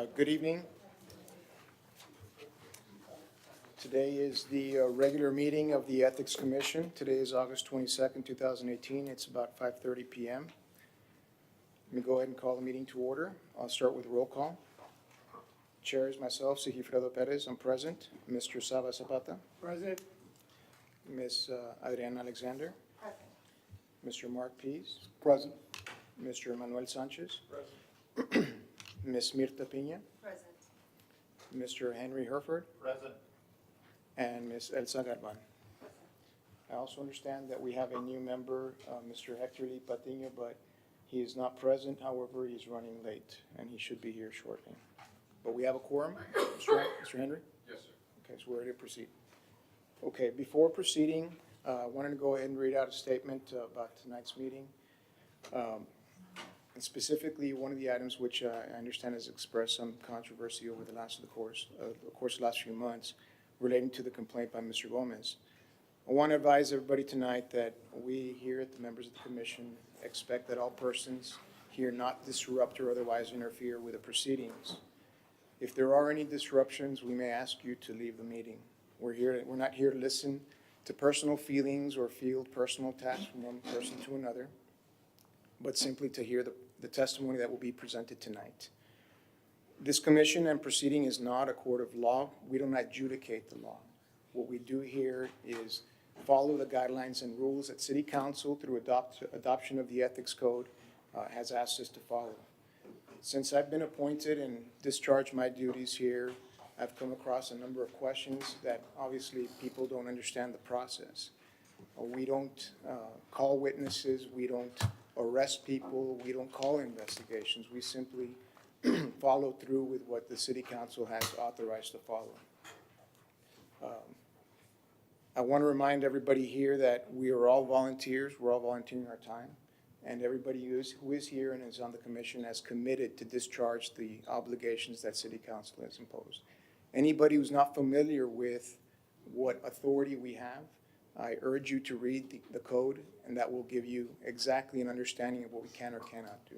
Good evening. Today is the regular meeting of the Ethics Commission. Today is August 22nd, 2018. It's about 5:30 p.m. Let me go ahead and call the meeting to order. I'll start with roll call. Chair is myself, Sigifredo Pettis. I'm present. Mr. Saba Zapata. Present. Ms. Adriana Alexander. Present. Mr. Mark Pease. Present. Mr. Manuel Sanchez. Present. Ms. Mirta Pina. Present. Mr. Henry Herford. Present. And Ms. Elsa Garban. I also understand that we have a new member, Mr. Hector Lee Patiño, but he is not present. However, he's running late, and he should be here shortly. But we have a quorum. Mr. Henry? Yes, sir. Okay, so we're ready to proceed. Okay, before proceeding, I wanted to go ahead and read out a statement about tonight's meeting. And specifically, one of the items which I understand has expressed some controversy over the course of the last few months relating to the complaint by Mr. Gomez. I want to advise everybody tonight that we here at the members of the commission expect that all persons here not disrupt or otherwise interfere with the proceedings. If there are any disruptions, we may ask you to leave the meeting. We're not here to listen to personal feelings or field personal attacks from one person to another, but simply to hear the testimony that will be presented tonight. This commission and proceeding is not a court of law. We don't adjudicate the law. What we do here is follow the guidelines and rules that City Council, through adoption of the Ethics Code, has asked us to follow. Since I've been appointed and discharged my duties here, I've come across a number of questions that obviously people don't understand the process. We don't call witnesses, we don't arrest people, we don't call investigations. We simply follow through with what the City Council has authorized to follow. I want to remind everybody here that we are all volunteers. We're all volunteering our time. And everybody who is here and is on the commission has committed to discharge the obligations that City Council has imposed. Anybody who's not familiar with what authority we have, I urge you to read the code, and that will give you exactly an understanding of what we can or cannot do.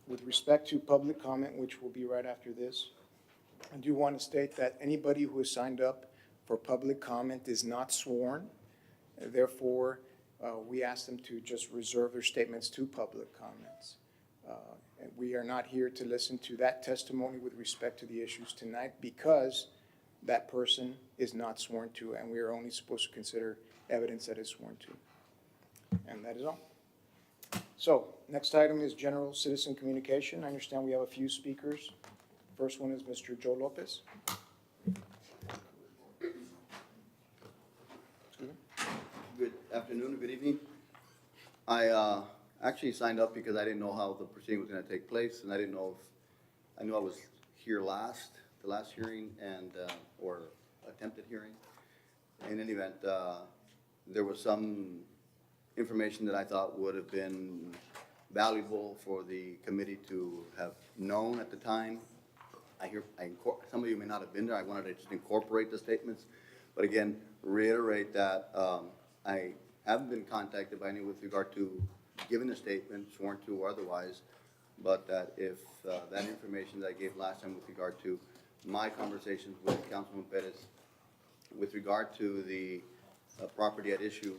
With respect to public comment, which will be right after this, I do want to state that anybody who has signed up for public comment is not sworn. Therefore, we ask them to just reserve their statements to public comments. And we are not here to listen to that testimony with respect to the issues tonight because that person is not sworn to, and we are only supposed to consider evidence that is sworn to. And that is all. So, next item is general citizen communication. I understand we have a few speakers. First one is Mr. Joe Lopez. Good afternoon, good evening. I actually signed up because I didn't know how the proceeding was going to take place, and I didn't know if, I knew I was here the last hearing, and or attempted hearing. In any event, there was some information that I thought would have been valuable for the committee to have known at the time. Some of you may not have been there. I wanted to just incorporate the statements, but again, reiterate that I haven't been contacted by anyone with regard to giving a statement, sworn to or otherwise, but that if that information that I gave last time with regard to my conversations with Councilman Pettis with regard to the property at issue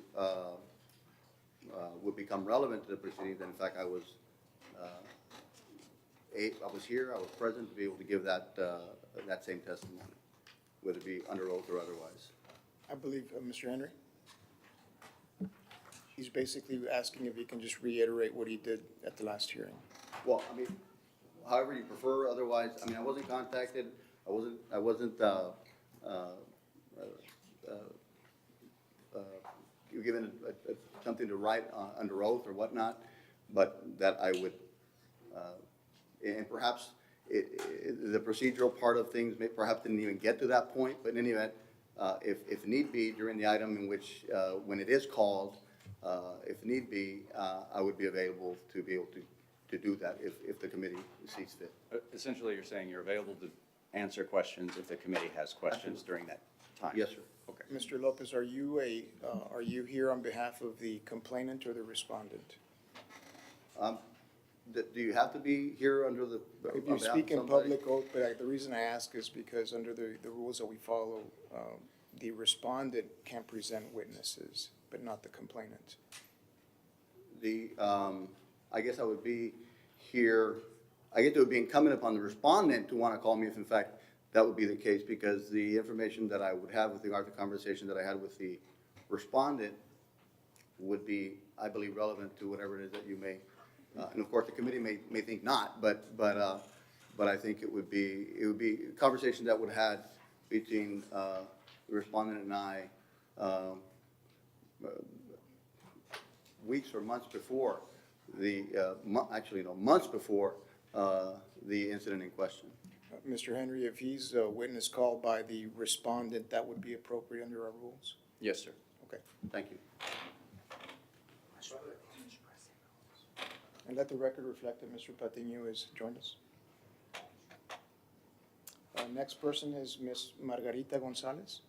would become relevant to the proceedings, then in fact I was here, I was present to be able to give that that same testimony, whether it be under oath or otherwise. I believe Mr. Henry. He's basically asking if he can just reiterate what he did at the last hearing. Well, I mean, however you prefer. Otherwise, I mean, I wasn't contacted. I wasn't given something to write under oath or whatnot, but that I would, and perhaps the procedural part of things perhaps didn't even get to that point. But in any event, if need be, during the item in which when it is called, if need be, I would be available to be able to do that if the committee sees fit. Essentially, you're saying you're available to answer questions if the committee has questions during that time? Yes, sir. Okay. Mr. Lopez, are you here on behalf of the complainant or the respondent? Do you have to be here under the? If on you behalf of speak in somebody? public oath, but the reason I ask is because under the rules that we follow, the respondent can present witnesses, but not the complainant. I guess I would be here, I guess it would be incumbent upon the respondent to want to call me if in fact that would be the case, because the information that I would have with regard to the conversation that I had with the respondent would be, I believe, relevant to whatever it is that you may, and of course, the committee may think not, but I think it would be a conversation that would have had between the respondent and I weeks or months before the, actually, no, months before the incident in question. Mr. Henry, if he's a witness called by the respondent, that would be appropriate under our rules? Yes, sir. Okay. Thank you. And let the record reflect that Mr. Patiño has joined us. Next person is Ms. Margarita Gonzalez.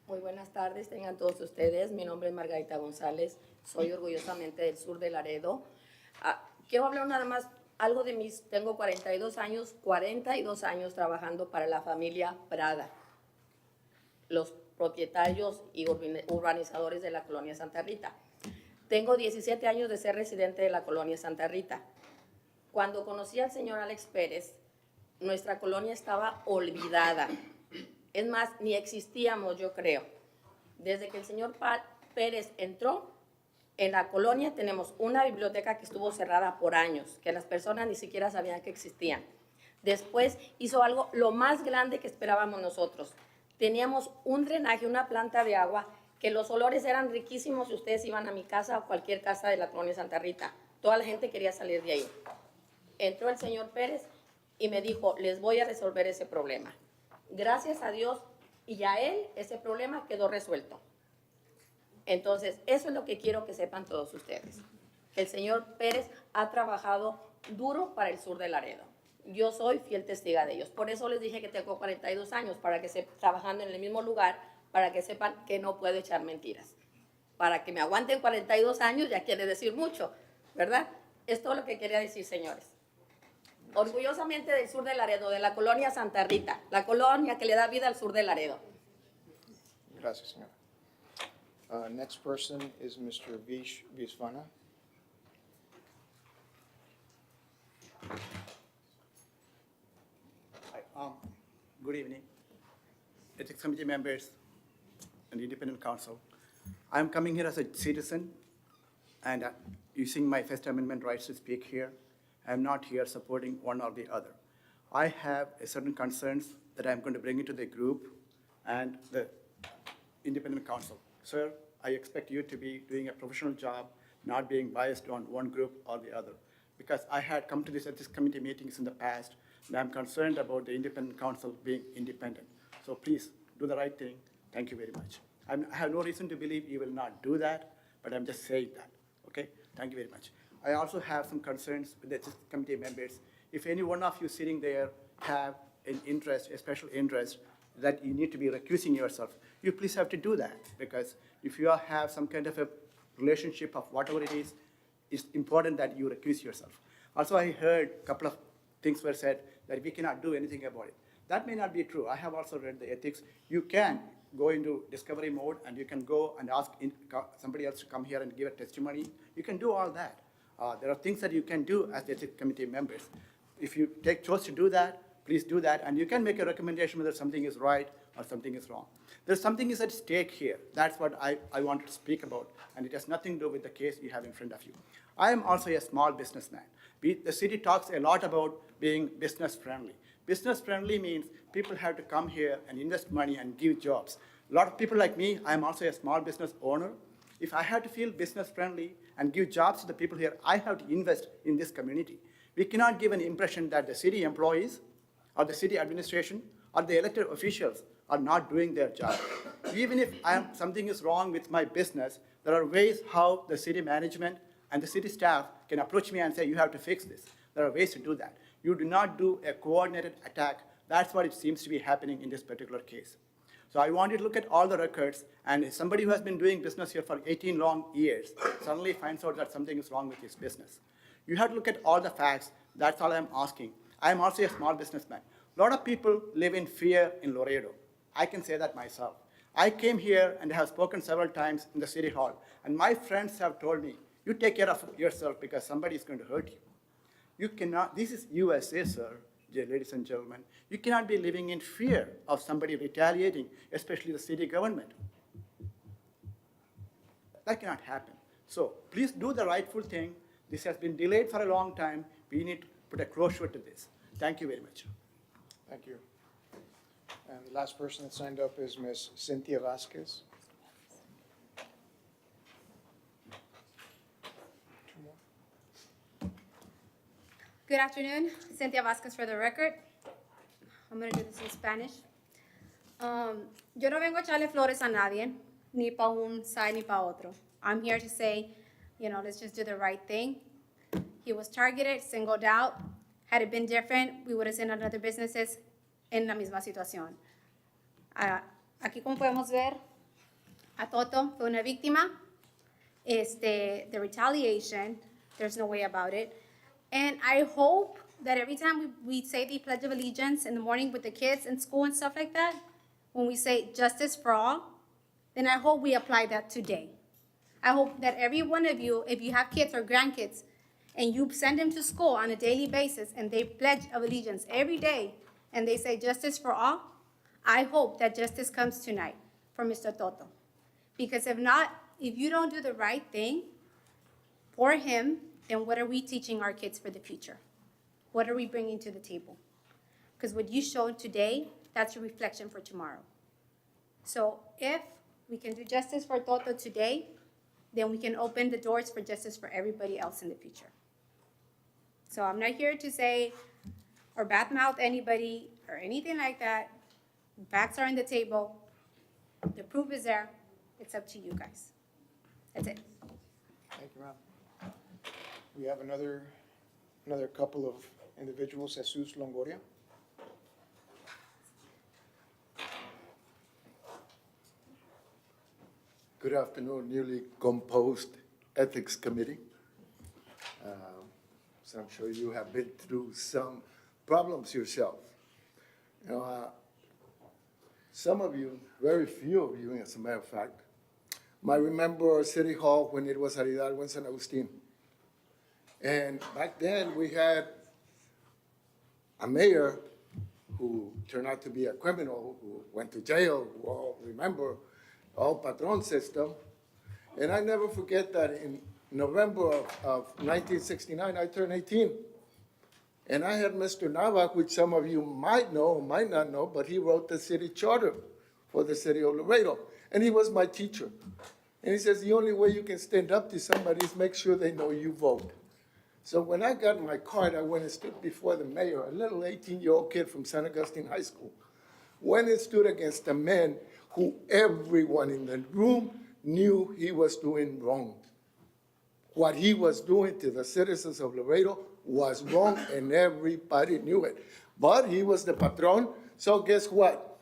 Muy buenas tardes, tengan todos ustedes. Mi nombre es Margarita González, soy orgullosamente del sur de Laredo. Quiero hablar nada más algo de mis, tengo 42 años trabajando para la familia Prada, los propietarios y urbanizadores de la colonia Santa Rita. Tengo 17 años de ser residente de la colonia Santa Rita. Cuando conocí al señor Alex Pérez, nuestra colonia estaba olvidada. Es más, ni existíamos, yo creo. Desde que el señor Pérez entró, en la colonia tenemos una biblioteca que estuvo cerrada por años, que las personas ni siquiera sabían que existían. Después hizo algo lo más grande que esperábamos nosotros. Teníamos un drenaje, una planta de agua, que los olores eran riquísimos si ustedes iban a mi casa o cualquier casa de la colonia Santa Rita. Toda la gente quería salir de ahí. Entró el señor Pérez y me dijo, les voy a resolver ese problema. Gracias a Dios y a él, ese problema quedó resuelto. Entonces, eso es lo que quiero que sepan todos ustedes. El señor Pérez ha trabajado duro para el sur de Laredo. Yo soy fiel testiga de ellos. Por eso les dije que tengo 42 años, para que trabajando en el mismo lugar, para que sepan que no puedo echar mentiras. Para que me aguanten 42 años ya quiere decir mucho, ¿verdad? Es todo lo que quería decir, señores. Orgullosamente del sur de Laredo, de la colonia Santa Rita, la colonia que le da vida al sur de Laredo. Gracias, señora. Next person is Mr. Visvana. Hi, good evening. Ethics Committee members and independent counsel. I'm coming here as a citizen and using my First Amendment rights to speak here. I'm not here supporting one or the other. I have certain concerns that I'm going to bring into the group and the independent counsel. Sir, I expect you to be doing a professional job, not being biased on one group or the other. Because I had come to this ethics committee meetings in the past, and I'm concerned about the independent counsel being independent. So please, do the right thing. Thank you very much. I have no reason to believe you will not do that, but I'm just saying that, okay? Thank you very much. I also have some concerns with the ethics committee members. If any one of you sitting there have an interest, a special interest, that you need to be recusing yourself, you please have to do that, because if you have some kind of a relationship of whatever it is, it's important that you recuse yourself. Also, I heard a couple of things were said that we cannot do anything about it. That may not be true. I have also read the ethics. You can go into discovery mode and you can go and ask somebody else to come here and give a testimony. You can do all that. There are things that you can do as the ethics committee members. If you take choice to do that, please do that, and you can make a recommendation whether something is right or something is wrong. There's something is at stake here. That's what I wanted to speak about, and it has nothing to do with the case you have in front of you. I am also a small businessman. The city talks a lot about being business friendly. Business friendly means people have to come here and invest money and give jobs. A lot of people like me, I'm also a small business owner. If I have to feel business friendly and give jobs to the people here, I have to invest in this community. We cannot give an impression that the city employees or the city administration or the elected officials are not doing their job. Even if something is wrong with my business, there are ways how the city management and the city staff can approach me and say, you have to fix this. There are ways to do that. You do not do a coordinated attack. That's what it seems to be happening in this particular case. So I want you to look at all the records, and somebody who has been doing business here for 18 long years suddenly finds out that something is wrong with his business. You have to look at all the facts. That's all I'm asking. I'm also a small businessman. A lot of people live in fear in Laredo. I can say that myself. I came here and have spoken several times in the city hall, and my friends have told me, you take care of yourself because somebody is going to hurt you. You cannot, this is USA, sir, ladies and gentlemen. You cannot be living in fear of somebody retaliating, especially the city government. That cannot happen. So please do the rightful thing. This has been delayed for a long time. We need to put a closure to this. Thank you very much. Thank you. And the last person that signed up is Ms. Cynthia Vasquez. Two more. Good afternoon, Cynthia Vasquez for the record. I'm gonna do this in Spanish. Yo no vengo a echarle flores a nadie, ni pa un side ni pa otro. I'm here to say, let's just do the right thing. He was targeted, singled out. Had it been different, we would have seen other businesses en la misma situación. Aquí como podemos ver, a Toto fue una víctima. The retaliation, there's no way about it. And I hope that every time we say the Pledge of Allegiance in the morning with the kids in school and stuff like that, when we say justice for all, then I hope we apply that today. I hope that every one of you, if you have kids or grandkids, and you send them to school on a daily basis, and they pledge of allegiance every day, and they say justice for all, I hope that justice comes tonight for Mr. Toto. Because if not, if you don't do the right thing for him, then what are we teaching our kids for the future? What are we bringing to the table? Because what you showed today, that's a reflection for tomorrow. So if we can do justice for Toto today, then we can open the doors for justice for everybody else in the future. So I'm not here to say or badmouth anybody or anything like that. Facts are on the table. The proof is there. It's up to you guys. That's it. Thank you, ma'am. We have another couple of individuals, Jesus Longoria. Good afternoon, newly composed Ethics Committee. So I'm sure you have been through some problems yourself. Some of you, very few of you, as a matter of fact, might remember City Hall when it was Hidalgo and San Agustin. And back then, we had a mayor who turned out to be a criminal, who went to jail, who all remember, all Patron system. And I never forget that in November of 1969, I turned 18. And I had Mr. Nawaz, which some of you might know or might not know, but he wrote the city charter for the city of Laredo. And he was my teacher. And he says, the only way you can stand up to somebody is make sure they know you vote. So when I got my card, I went and stood before the mayor, a little 18-year-old kid from San Agustin High School, went and stood against a man who everyone in the room knew he was doing wrong. What he was doing to the citizens of Laredo was wrong, and everybody knew it. But he was the patron, so guess what?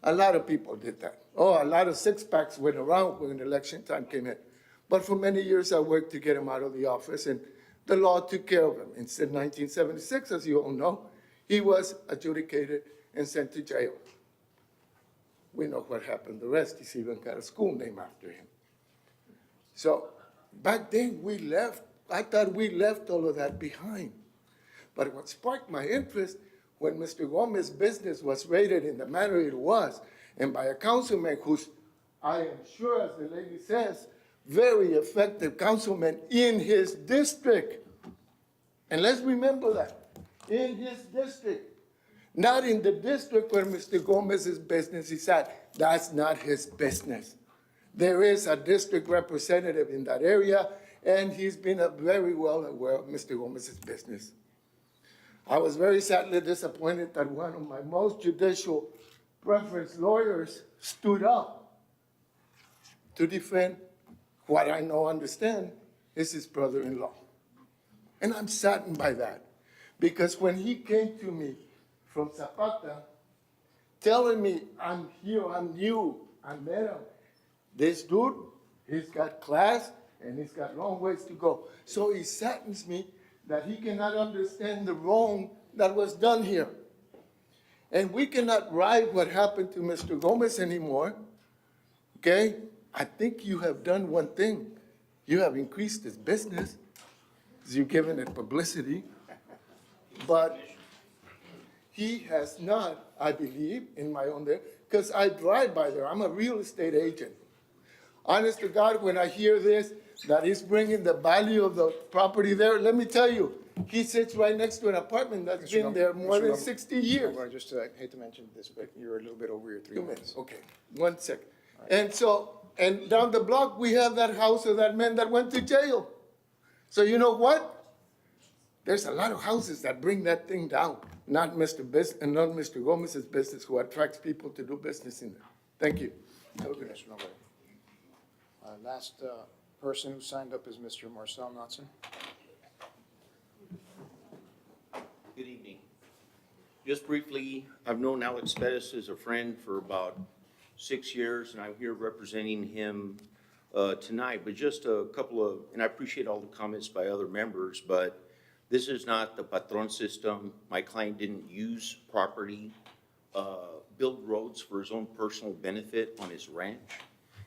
A lot of people did that. Oh, a lot of six-packs went around when election time came in. But for many years, I worked to get him out of the office, and the law took care of him. In 1976, as you all know, he was adjudicated and sent to jail. We know what happened. The rest, he's even got a school named after him. So back then, we left. I thought we left all of that behind. But what sparked my interest when Mr. Gomez's business was raided in the manner it was, and by a councilman who's, I am sure, as the lady says, very effective councilman in his district. And let's remember that, in his district. Not in the district where Mr. Gomez's business is at. That's not his business. There is a district representative in that area, and he's been very well aware of Mr. Gomez's business. I was very sadly disappointed that one of my most judicial preference lawyers stood up to defend what I know, understand, is his brother-in-law. And I'm saddened by that, because when he came to me from Zapata telling me, I'm here, I'm new, I met him. This dude, he's got class and he's got long ways to go. So he saddens me that he cannot understand the wrong that was done here. And we cannot ride what happened to Mr. Gomez anymore, okay? I think you have done one thing. You have increased his business, you've given it publicity, but he has not, I believe, in my own day, because I drive by there. I'm a real estate agent. Honest to God, when I hear this, that he's bringing the value of the property there, let me tell you, he sits right next to an apartment that's been there more than 60 years. I just I hate to mention this, but you're a little bit over your 3 minutes. Okay, 1 second. And so, and down the block, we have that house of that man that went to jail. So you know what? There's a lot of houses that bring that thing down, not Mr. Gomez's business, who attracts people to do business in there. Thank you. Thank you, Mr. Noble. Last person who signed up is Mr. Marcel Knudsen. Good evening. Just briefly, I've known Alex Pettis as a friend for about 6 years, and I'm here representing him tonight. But just a couple of, and I appreciate all the comments by other members, but this is not the Patron system. My client didn't use property, build roads for his own personal benefit on his ranch.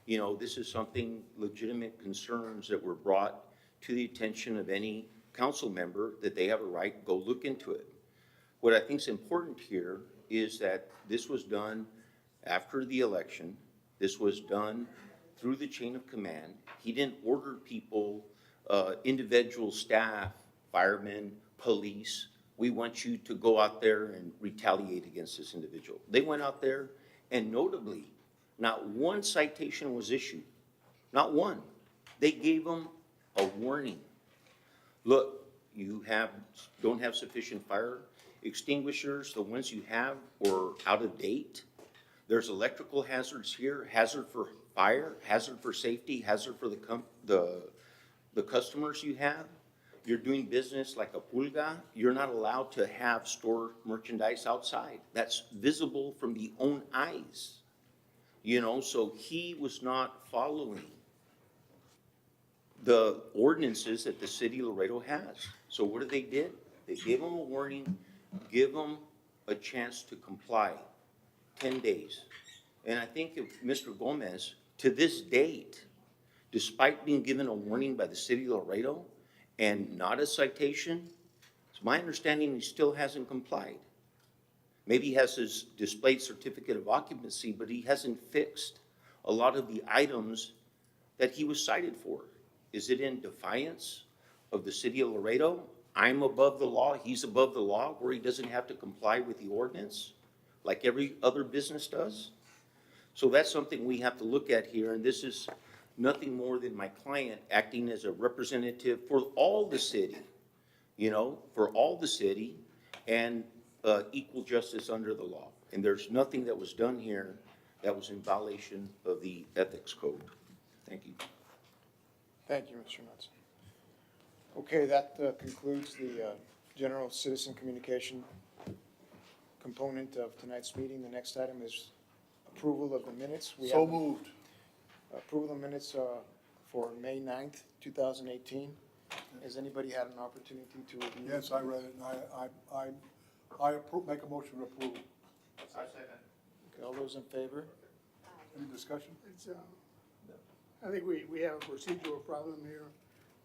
You know, this is something, legitimate concerns that were brought to the attention of any council member, that they have a right to go look into it. What I think is important here is that this was done after the election. This was done through the chain of command. He didn't order people, individual staff, firemen, police, we want you to go out there and retaliate against this individual. They went out there, and notably, not one citation was issued, not one. They gave them a warning. Look, you don't have sufficient fire extinguishers. The ones you have are out of date. There's electrical hazards here, hazard for fire, hazard for safety, hazard for the customers you have. You're doing business like a pulga. You're not allowed to have store merchandise outside. That's visible from the own eyes. You know, so he was not following the ordinances that the city of Laredo has. So what did? They gave him a warning, give him a chance to comply, 10 days. And I think if Mr. Gomez, to this date, despite being given a warning by the city of Laredo and not a citation, it's my understanding he still hasn't complied. Maybe he has his displayed certificate of occupancy, but he hasn't fixed a lot of the items that he was cited for. Is it in defiance of the city of Laredo? I'm above the law, he's above the law, where he doesn't have to comply with the ordinance like every other business does? So that's something we have to look at here, and this is nothing more than my client acting as a representative for all the city, you know, for all the city, and equal justice under the law. And there's nothing that was done here that was in violation of the ethics code. Thank you. Thank you, Mr. Knudsen. Okay, that concludes the general citizen communication component of tonight's meeting. The next item is approval of the minutes. We So have moved. approval of minutes for May 9th, 2018. Has anybody had an opportunity to review? Yes, I read it, and make a motion to approve. Okay, all those in favor? Any discussion? It's, I think we have a procedural problem here.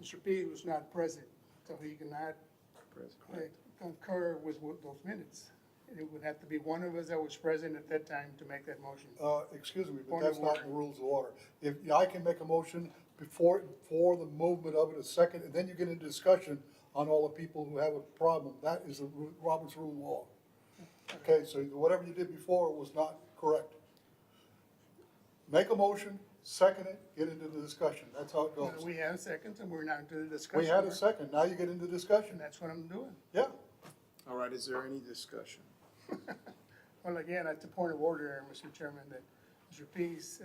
Mr. P was not present, so he cannot concur with those minutes. It would have to be one of us that was present at that time to make that motion. Excuse me, but Point that's of not order. the rules of order. If, I can make a motion before the movement of it, a second, and then you get into discussion on all the people who have a problem. That is the Robert's Rule of Law. Okay, so whatever you did before was not correct. Make a motion, second it, get into the discussion. That's how it goes. We have seconds and we're now into the discussion. We had a second, now you get into And discussion. that's what I'm doing. Yeah. All right, is there any discussion? Well, again, that's a point of order, Mr. Chairman, that Mr. Pease,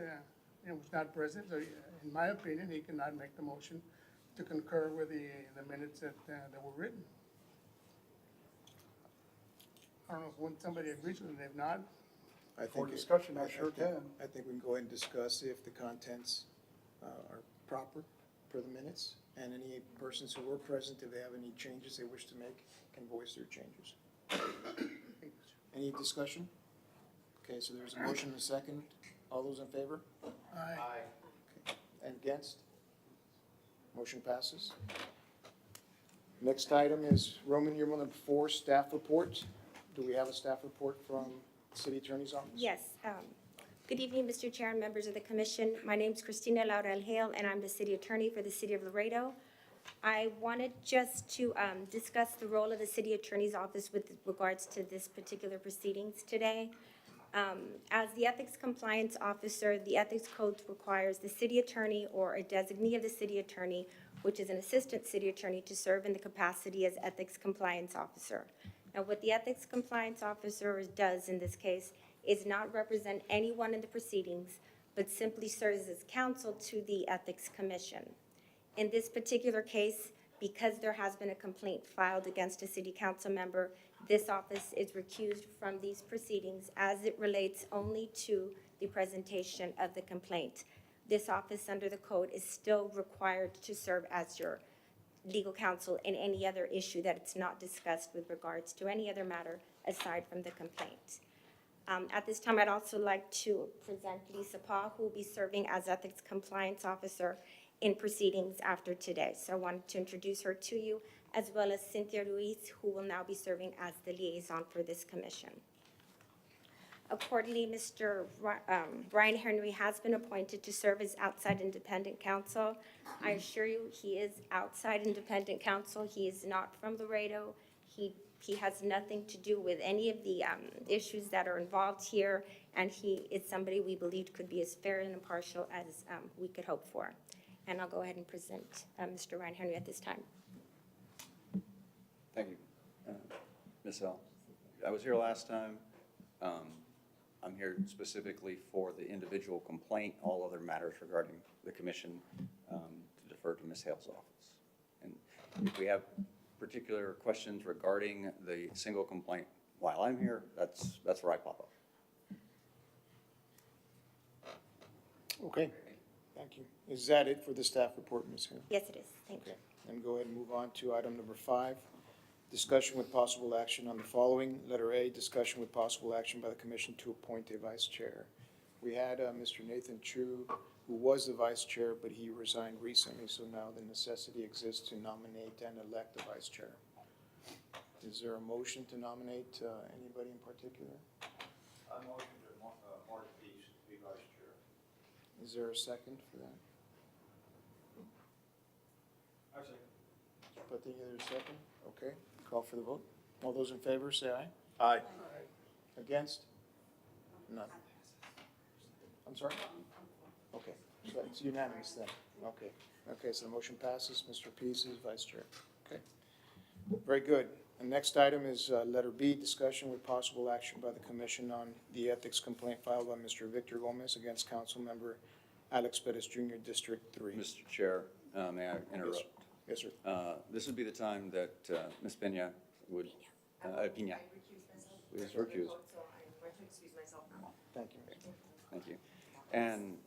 was not present, so in my opinion, he cannot make the motion to concur with the minutes that were written. I don't know if somebody agrees with it, if not, I For think. discussion, I sure can. I think we can go ahead and discuss if the contents are proper per the minutes. And any persons who were present, if they have any changes they wish to make, can voice their changes. Any discussion? Okay, so there's a motion and a second. All those in favor? Aye. And against? Motion passes. Next item is Roman numeral number 4, staff report. Do we have a staff report from the city attorney's office? Yes. Good evening, Mr. Chair and members of the commission. My name is Christina Laurel Hale, and I'm the city attorney for the city of Laredo. I wanted just to discuss the role of the city attorney's office with regards to this particular proceedings today. As the ethics compliance officer, the ethics code requires the city attorney or a designee of the city attorney, which is an assistant city attorney, to serve in the capacity as ethics compliance officer. Now, what the ethics compliance officer does in this case is not represent anyone in the proceedings, but simply serves as counsel to the Ethics Commission. In this particular case, because there has been a complaint filed against a city council member, this office is recused from these proceedings as it relates only to the presentation of the complaint. This office under the code is still required to serve as your legal counsel in any other issue that it's not discussed with regards to any other matter aside from the complaint. At this time, I'd also like to present Lisa Pa, who will be serving as Ethics Compliance Officer in proceedings after today. So I wanted to introduce her to you, as well as Cynthia Ruiz, who will now be serving as the liaison for this commission. Accordingly, Mr. Brian Henry has been appointed to serve as outside independent counsel. I assure you, he is outside independent counsel. He is not from Laredo. He has nothing to do with any of the issues that are involved here, and he is somebody we believed could be as fair and impartial as we could hope for. And I'll go ahead and present Mr. Ryan Henry at this time. Thank you, Ms. L. I was here last time. I'm here specifically for the individual complaint. All other matters regarding the commission to defer to Ms. Hale's office. And if we have particular questions regarding the single complaint while I'm here, that's where I pop up. Okay, thank you. Is that it for the staff report, Ms. Hale? Yes, it is. Thank you. Okay, then go ahead and move on to item number 5. Discussion with possible action on the following. Letter A, discussion with possible action by the commission to appoint a vice chair. We had Mr. Nathan Chu, who was the vice chair, but he resigned recently, so now the necessity exists to nominate and elect a vice chair. Is there a motion to nominate anybody in particular? I motion to Mark Pettis to be vice chair. Is there a second for that? I second. Mr. Padilla, there's a second? Okay, call for the vote. All those in favor, say aye. Aye. Against? None. I'm sorry? Okay, so it's unanimous then. Okay, okay, so the motion passes. Mr. Pease is vice chair. Okay, very good. The next item is letter B, discussion with possible action by the commission on the ethics complaint filed by Mr. Victor Gomez against Councilmember Alex Pettis Jr., District 3. Mr. Chair, may I interrupt? Yes, sir. This would be the time that Ms. Pena would, Pena. Please recuse. Thank you. Thank you. And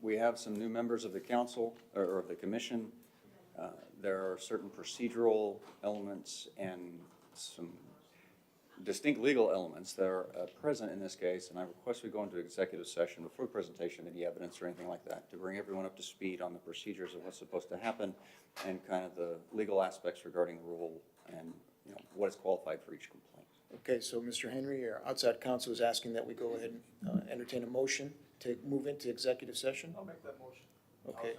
we have some new members of the council, or of the commission. There are certain procedural elements and some distinct legal elements that are present in this case, and I request we go into executive session before the presentation of any evidence or anything like that, to bring everyone up to speed on the procedures of what's supposed to happen and kind of the legal aspects regarding the rule and, you know, what is qualified for each complaint. Okay, so Mr. Henry, our outside counsel is asking that we go ahead and entertain a motion to move into executive session. I'll make that motion. Okay.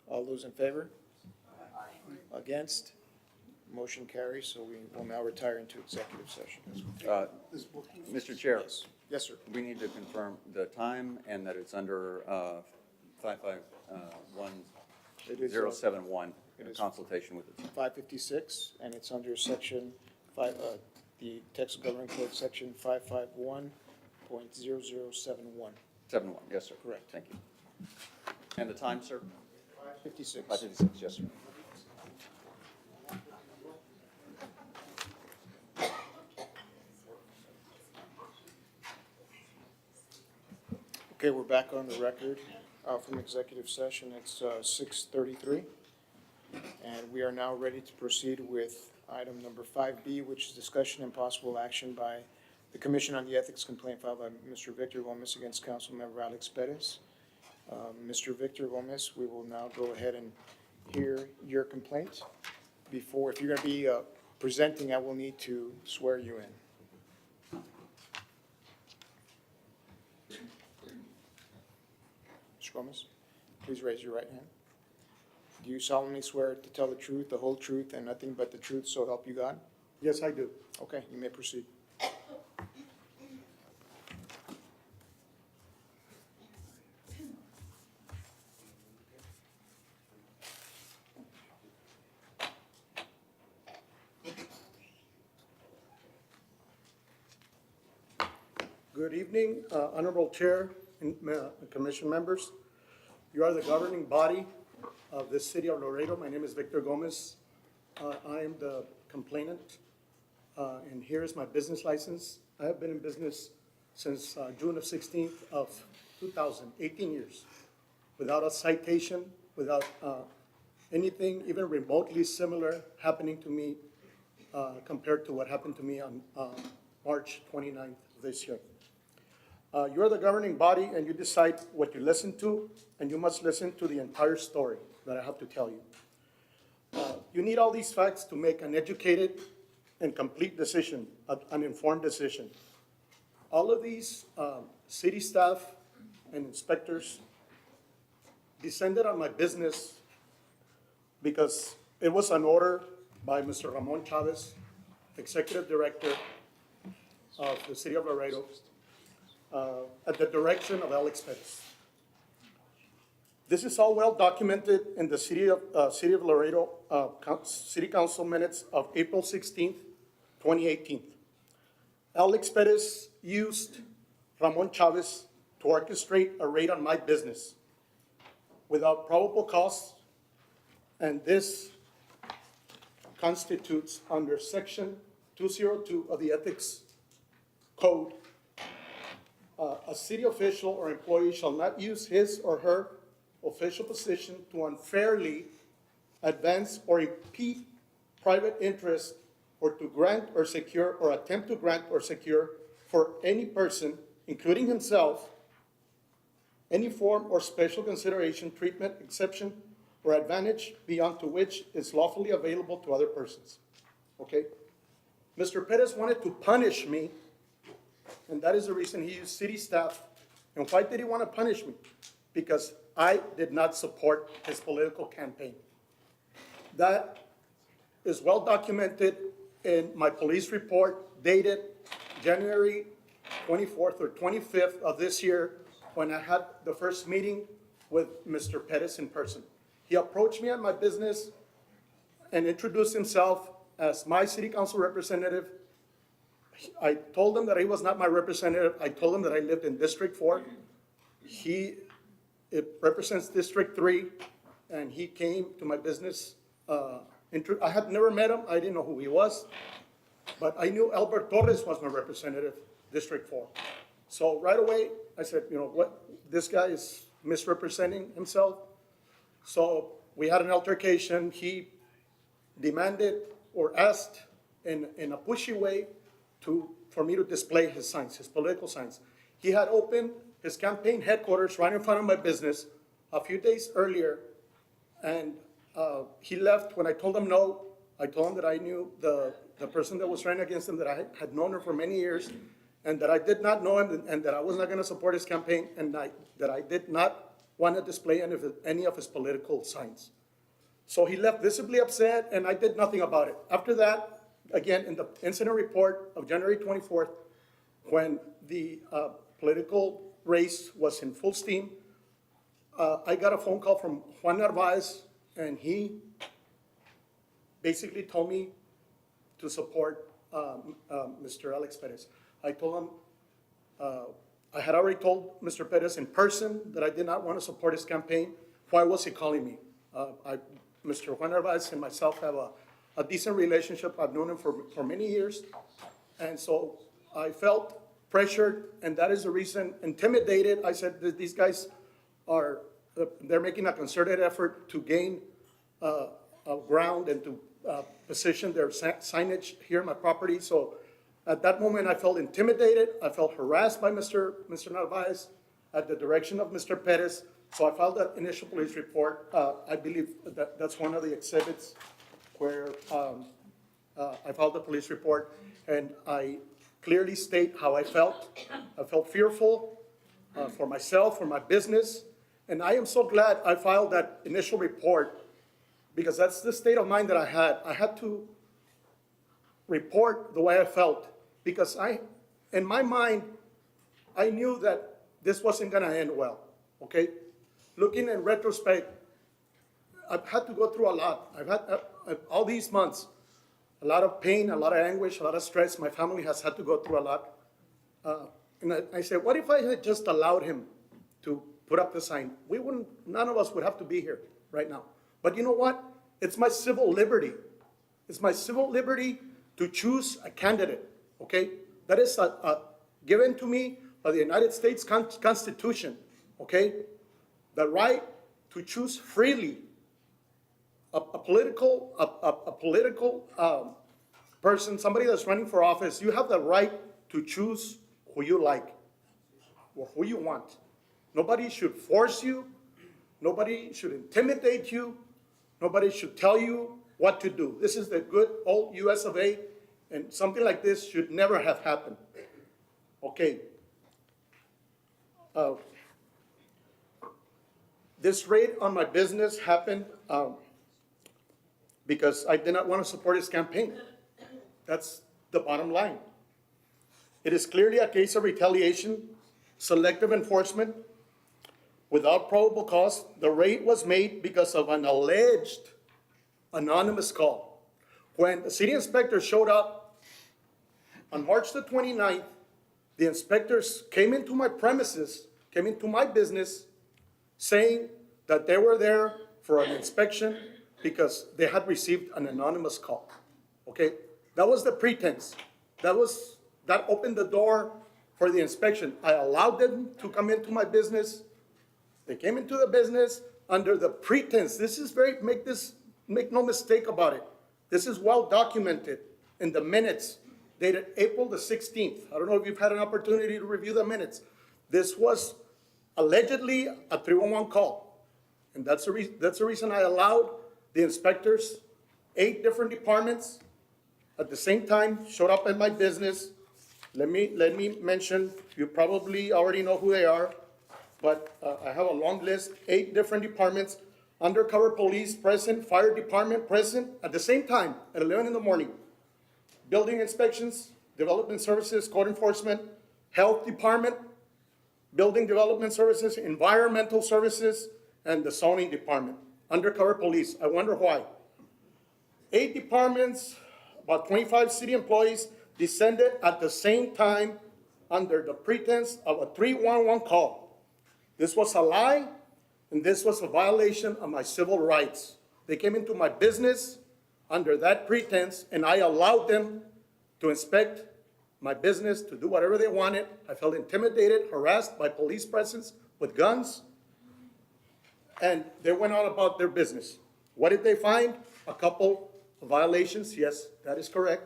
All those in favor? Against? Motion carries, so we will now retire into executive session. Mr. Chair, Yes, yes, sir. we need to confirm the time and that it's under 551071, It is. consultation with the team. 556, and it's under section 5, the Texas Government Code, section 551.0071. 71, yes, sir. Correct. Thank you. And the time, sir? 56. 556, yes, sir. Okay, we're back on the record from executive session. It's 6:33. And we are now ready to proceed with item number 5B, which is discussion and possible action by the Commission on the Ethics Complaint filed by Mr. Victor Gomez against Councilmember Alex Pettis. Mr. Victor Gomez, we will now go ahead and hear your complaint. Before, if you're going to be presenting, I will need to swear you in. Mr. Gomez, please raise your right hand. Do you solemnly swear to tell the truth, the whole truth, and nothing but the truth, so help you God? Yes, I do. Okay, you may proceed. Good evening, Honorable Chair and Commission members. You are the governing body of the city of Laredo. My name is Victor Gomez. I am the complainant, and here is my business license. I have been in business since June of 16th of 2000, 18 years, without a citation, without anything even remotely similar happening to me compared to what happened to me on March 29th of this year. You're the governing body, and you decide what you listen to, and you must listen to the entire story that I have to tell you. You need all these facts to make an educated and complete decision, an informed decision. All of these city staff and inspectors descended on my business because it was an order by Mr. Ramon Chavez, Executive Director of the City of Laredo, at the direction of Alex Pettis. This is all well documented in the City of Laredo City Council minutes of April 16th, 2018. Alex Pettis used Ramon Chavez to orchestrate a raid on my business without probable cause, and this constitutes under Section 202 of the Ethics Code. A city official or employee shall not use his or her official position to unfairly advance or impede private interest, or to grant or secure or attempt to grant or secure for any person, including himself, any form or special consideration, treatment, exception, or advantage beyond to which is lawfully available to other persons. Okay? Mr. Pettis wanted to punish me, and that is the reason he used city staff. And why did he want to punish me? Because I did not support his political campaign. That is well documented in my police report dated January 24th or 25th of this year, when I had the first meeting with Mr. Pettis in person. He approached me at my business and introduced himself as my city council representative. I told him that he was not my representative. I told him that I lived in District 4. It represents District 3, and he came to my business. I had never met him. I didn't know who he was, but I knew Albert Torres was my representative, District 4. So right away, I said, you know what, this guy is misrepresenting himself. So we had an altercation. He demanded or asked in a pushy way for me to display his signs, his political signs. He had opened his campaign headquarters right in front of my business a few days earlier, and he left when I told him no. I told him that I knew the person that was running against him, that I had known her for many years, and that I did not know him, and that I was not going to support his campaign, and that I did not want to display any of his political signs. So he left visibly upset, and I did nothing about it. After that, again, in the incident report of January 24th, when the political race was in full steam, I got a phone call from Juan Nawaz, and he basically told me to support Mr. Alex Pettis. I told him, I had already told Mr. Pettis in person that I did not want to support his campaign. Why was he calling me? Mr. Juan Nawaz and myself have a decent relationship. I've known him for many years. And so I felt pressured, and that is the reason, intimidated. I said that these guys are, they're making a concerted effort to gain ground and to position their signage here on my property. So at that moment, I felt intimidated. I felt harassed by Mr. Nawaz at the direction of Mr. Pettis. So I filed that initial police report. I believe that that's one of the exhibits where I filed the police report, and I clearly state how I felt. I felt fearful for myself, for my business, and I am so glad I filed that initial report because that's the state of mind that I had. I had to report the way I felt because in my mind, I knew that this wasn't gonna end well, okay? Looking in retrospect, I've had to go through a lot. I've had, all these months, a lot of pain, a lot of anguish, a lot of stress. My family has had to go through a lot. And I said, what if I had just allowed him to put up the sign? None of us would have to be here right now. But you know what? It's my civil liberty. It's my civil liberty to choose a candidate, okay? That is given to me by the United States Constitution, okay? The right to choose freely a political person, somebody that's running for office. You have the right to choose who you like or who you want. Nobody should force you. Nobody should intimidate you. Nobody should tell you what to do. This is the good old US of A, and something like this should never have happened. Okay. This raid on my business happened because I did not want to support his campaign. That's the bottom line. It is clearly a case of retaliation, selective enforcement, without probable cause. The raid was made because of an alleged anonymous call. When the city inspector showed up on March the 29th, the inspectors came into my premises, came into my business, saying that they were there for an inspection because they had received an anonymous call, okay? That was the pretense. That opened the door for the inspection. I allowed them to come into my business. They came into the business under the pretense. Make no mistake about it. This is well documented in the minutes dated April the 16th. I don't know if you've had an opportunity to review the minutes. This was allegedly a 311 call. And that's the reason I allowed the inspectors, 8 different departments at the same time showed up in my business. Let me mention, you probably already know who they are, but I have a long list, 8 different departments, undercover police present, fire department present at the same time at 11 in the morning. Building inspections, development services, code enforcement, health department, building development services, environmental services, and the zoning department. Undercover police. I wonder why. 8 departments, about 25 city employees descended at the same time under the pretense of a 311 call. This was a lie, and this was a violation of my civil rights. They came into my business under that pretense, and I allowed them to inspect my business, to do whatever they wanted. I felt intimidated, harassed by police presence with guns, and they went on about their business. What did they find? A couple of violations. Yes, that is correct.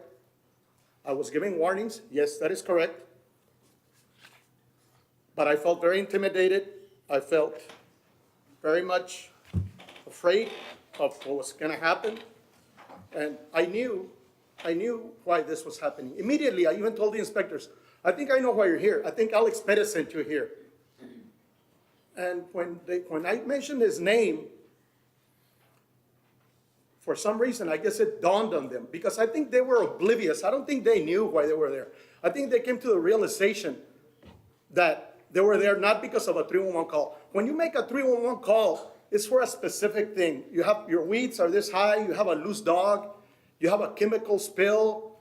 I was giving warnings. Yes, that is correct. But I felt very intimidated. I felt very much afraid of what was going to happen. And I knew why this was happening. Immediately, I even told the inspectors, I think I know why you're here. I think Alex Pettis sent you here. And when I mentioned his name, for some reason, I guess it dawned on them, because I think they were oblivious. I don't think they knew why they were there. I think they came to the realization that they were there not because of a 311 call. When you make a 311 call, it's for a specific thing. You have your weeds are this high, you have a loose dog, you have a chemical spill,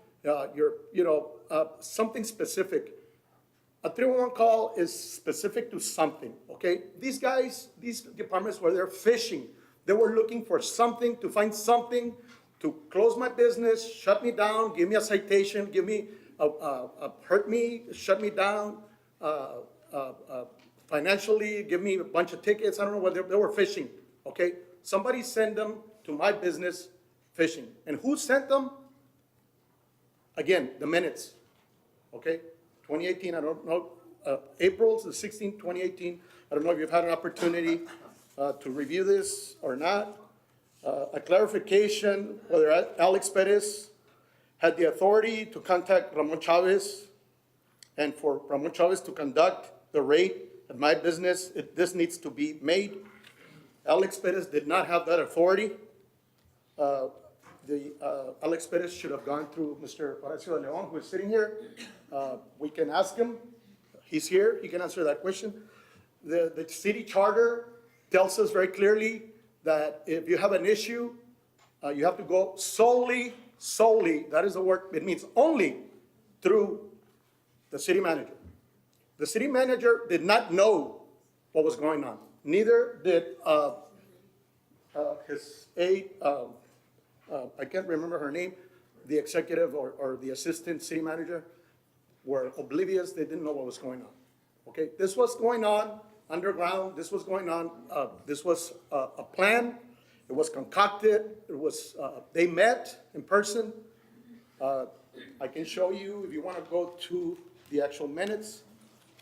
something specific. A 311 call is specific to something, okay? These guys, these departments were there fishing. They were looking for something, to find something, to close my business, shut me down, give me a citation, give me hurt me, shut me down, financially, give me a bunch of tickets. I don't know what they were fishing, okay? Somebody sent them to my business fishing. And who sent them? Again, the minutes, okay? 2018, I don't know, April the 16th, 2018. I don't know if you've had an opportunity to review this or not. A clarification whether Alex Pettis had the authority to contact Ramon Chavez and for Ramon Chavez to conduct the raid at my business. This needs to be made. Alex Pettis did not have that authority. Alex Pettis should have gone through Mr. Horacio de Leon, who is sitting here. We can ask him. He's here. He can answer that question. The city charter tells us very clearly that if you have an issue, you have to go solely, that is the word, it means only through the city manager. The city manager did not know what was going on. Neither did his aide, I can't remember her name, the executive or the assistant city manager were oblivious. They didn't know what was going on. Okay, this was going on underground. This was going on. This was a plan. It was concocted. It was. They met in person. I can show you if you want to go to the actual minutes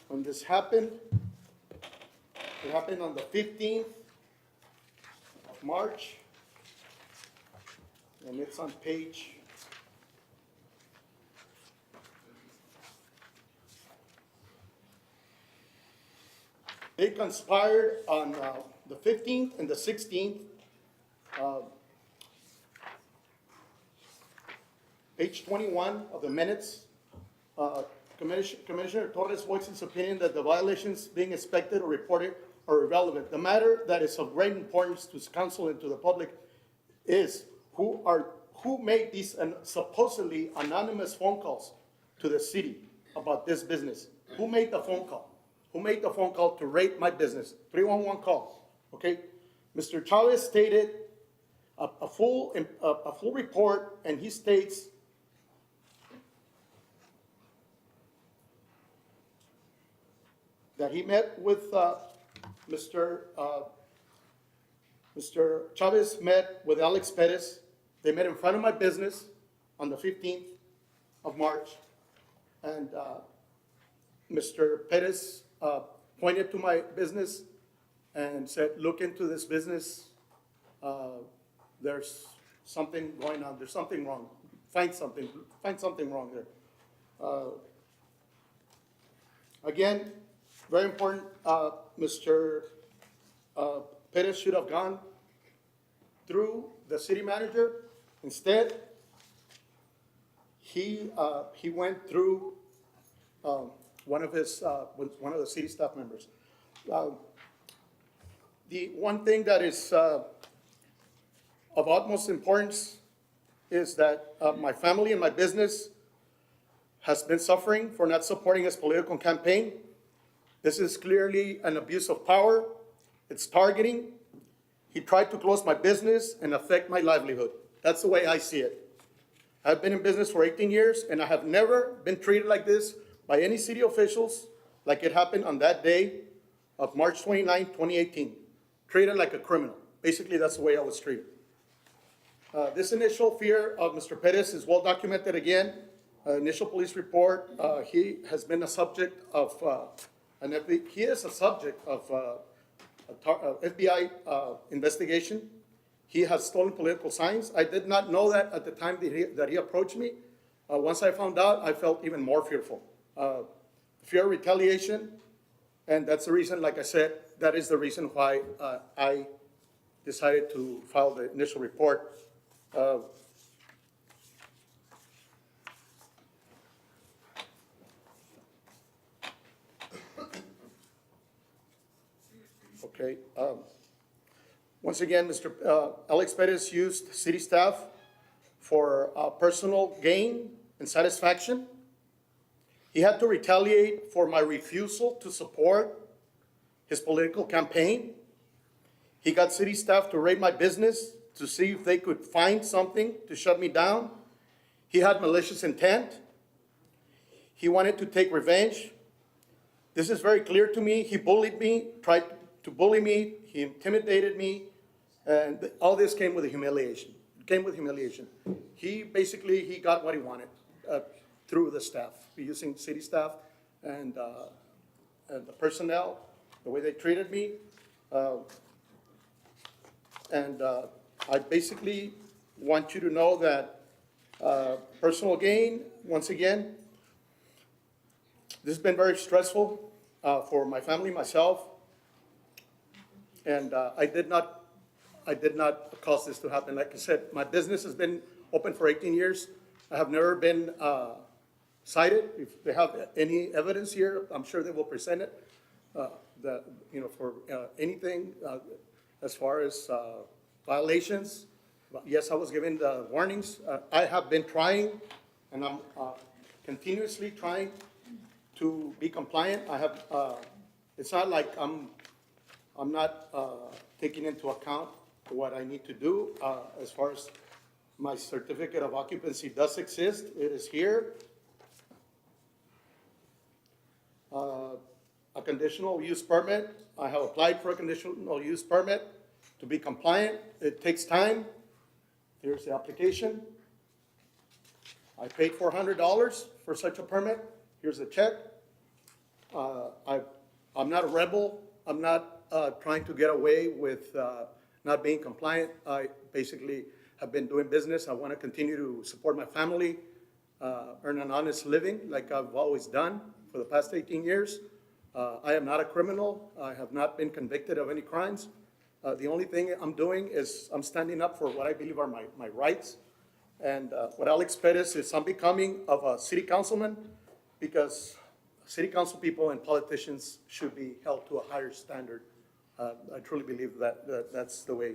when this happened. It happened on the 15th of March, and it's on page. They conspired on the 15th and the 16th. Page 21 of the minutes. Commissioner Torres voiced his opinion that the violations being inspected or reported are irrelevant. The matter that is of great importance to the council and to the public is who made these supposedly anonymous phone calls to the city about this business. Who made the phone call? Who made the phone call to raid my business? 311 call, okay? Mr. Chavez stated a full report, and he states that he met with Mr. Chavez met with Alex Pettis. They met in front of my business on the 15th of March, and Mr. Pettis pointed to my business and said, look into this business. There's something going on. There's something wrong. Find something wrong there. Again, very important, Mr. Pettis should have gone through the city manager. Instead, he went through one of the city staff members. The one thing that is of utmost importance is that my family and my business has been suffering for not supporting his political campaign. This is clearly an abuse of power. It's targeting. He tried to close my business and affect my livelihood. That's the way I see it. I've been in business for 18 years, and I have never been treated like this by any city officials like it happened on that day of March 29, 2018. Treated like a criminal. Basically, that's the way I was treated. This initial fear of Mr. Pettis is well documented again. Initial police report, he has been a subject of he is a subject of FBI investigation. He has stolen political signs. I did not know that at the time that he approached me. Once I found out, I felt even more fearful. Fear of retaliation, and that's the reason, like I said, that is the reason why I decided to file the initial report. Okay. Once again, Mr. Alex Pettis used city staff for personal gain and satisfaction. He had to retaliate for my refusal to support his political campaign. He got city staff to raid my business to see if they could find something to shut me down. He had malicious intent. He wanted to take revenge. This is very clear to me. He bullied me, tried to bully me, he intimidated me, and all this came with humiliation. It came with humiliation. He got what he wanted through the staff, using city staff and the personnel, the way they treated me. I basically want you to know that personal gain, once again, this has been very stressful for my family, myself, and I did not cause this to happen. Like I said, my business has been open for 18 years. I have never been cited. If they have any evidence here, I'm sure they will present it. For anything as far as violations. Yes, I was given the warnings. I have been trying, and I'm continuously trying to be compliant. I have. It's not like I'm not taking into account what I need to do as far as my certificate of occupancy does exist. It is here. A conditional use permit. I have applied for a conditional use permit to be compliant. It takes time. Here's the application. I paid $400 for such a permit. Here's a check. I'm not a rebel. I'm not trying to get away with not being compliant. I basically have been doing business. I want to continue to support my family, earn an honest living like I've always done for the past 18 years. I am not a criminal. I have not been convicted of any crimes. The only thing I'm doing is I'm standing up for what I believe are my rights. And what Alex Pettis is I'm becoming of a city councilman, because city council people and politicians should be held to a higher standard. I truly believe that that's the way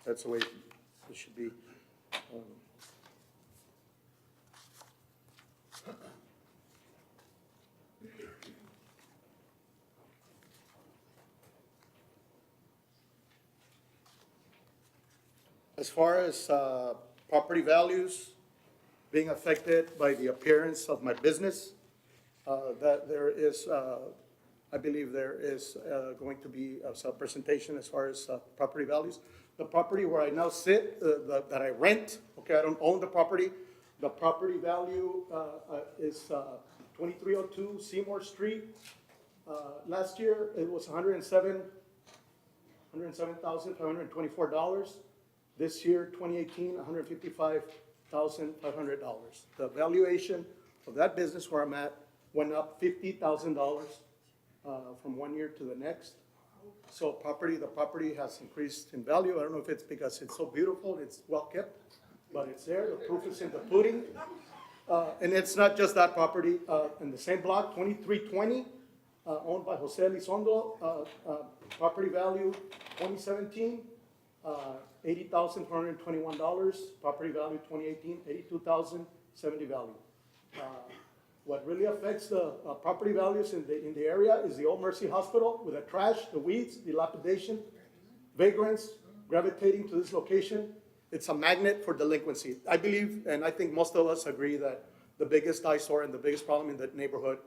it should be. As far as property values being affected by the appearance of my business, that there is, I believe there is going to be a presentation as far as property values. The property where I now sit, that I rent, okay, I don't own the property. The property value is 2302 Seymour Street. Last year, it was $107,524. This year, 2018, $155,500. The valuation of that business where I'm at went up $50,000 from one year to the next. So the property has increased in value. I don't know if it's because it's so beautiful, it's well kept, but it's there. The proof is in the pudding. And it's not just that property. In the same block, 2320, owned by Jose Elizondo, property value 2017. $80,421, property value 2018, $82,070 value. What really affects the property values in the area is the Old Mercy Hospital with the trash, the weeds, dilapidation, vagrants gravitating to this location. It's a magnet for delinquency. I believe, and I think most of us agree, that the biggest eyesore and the biggest problem in the neighborhood,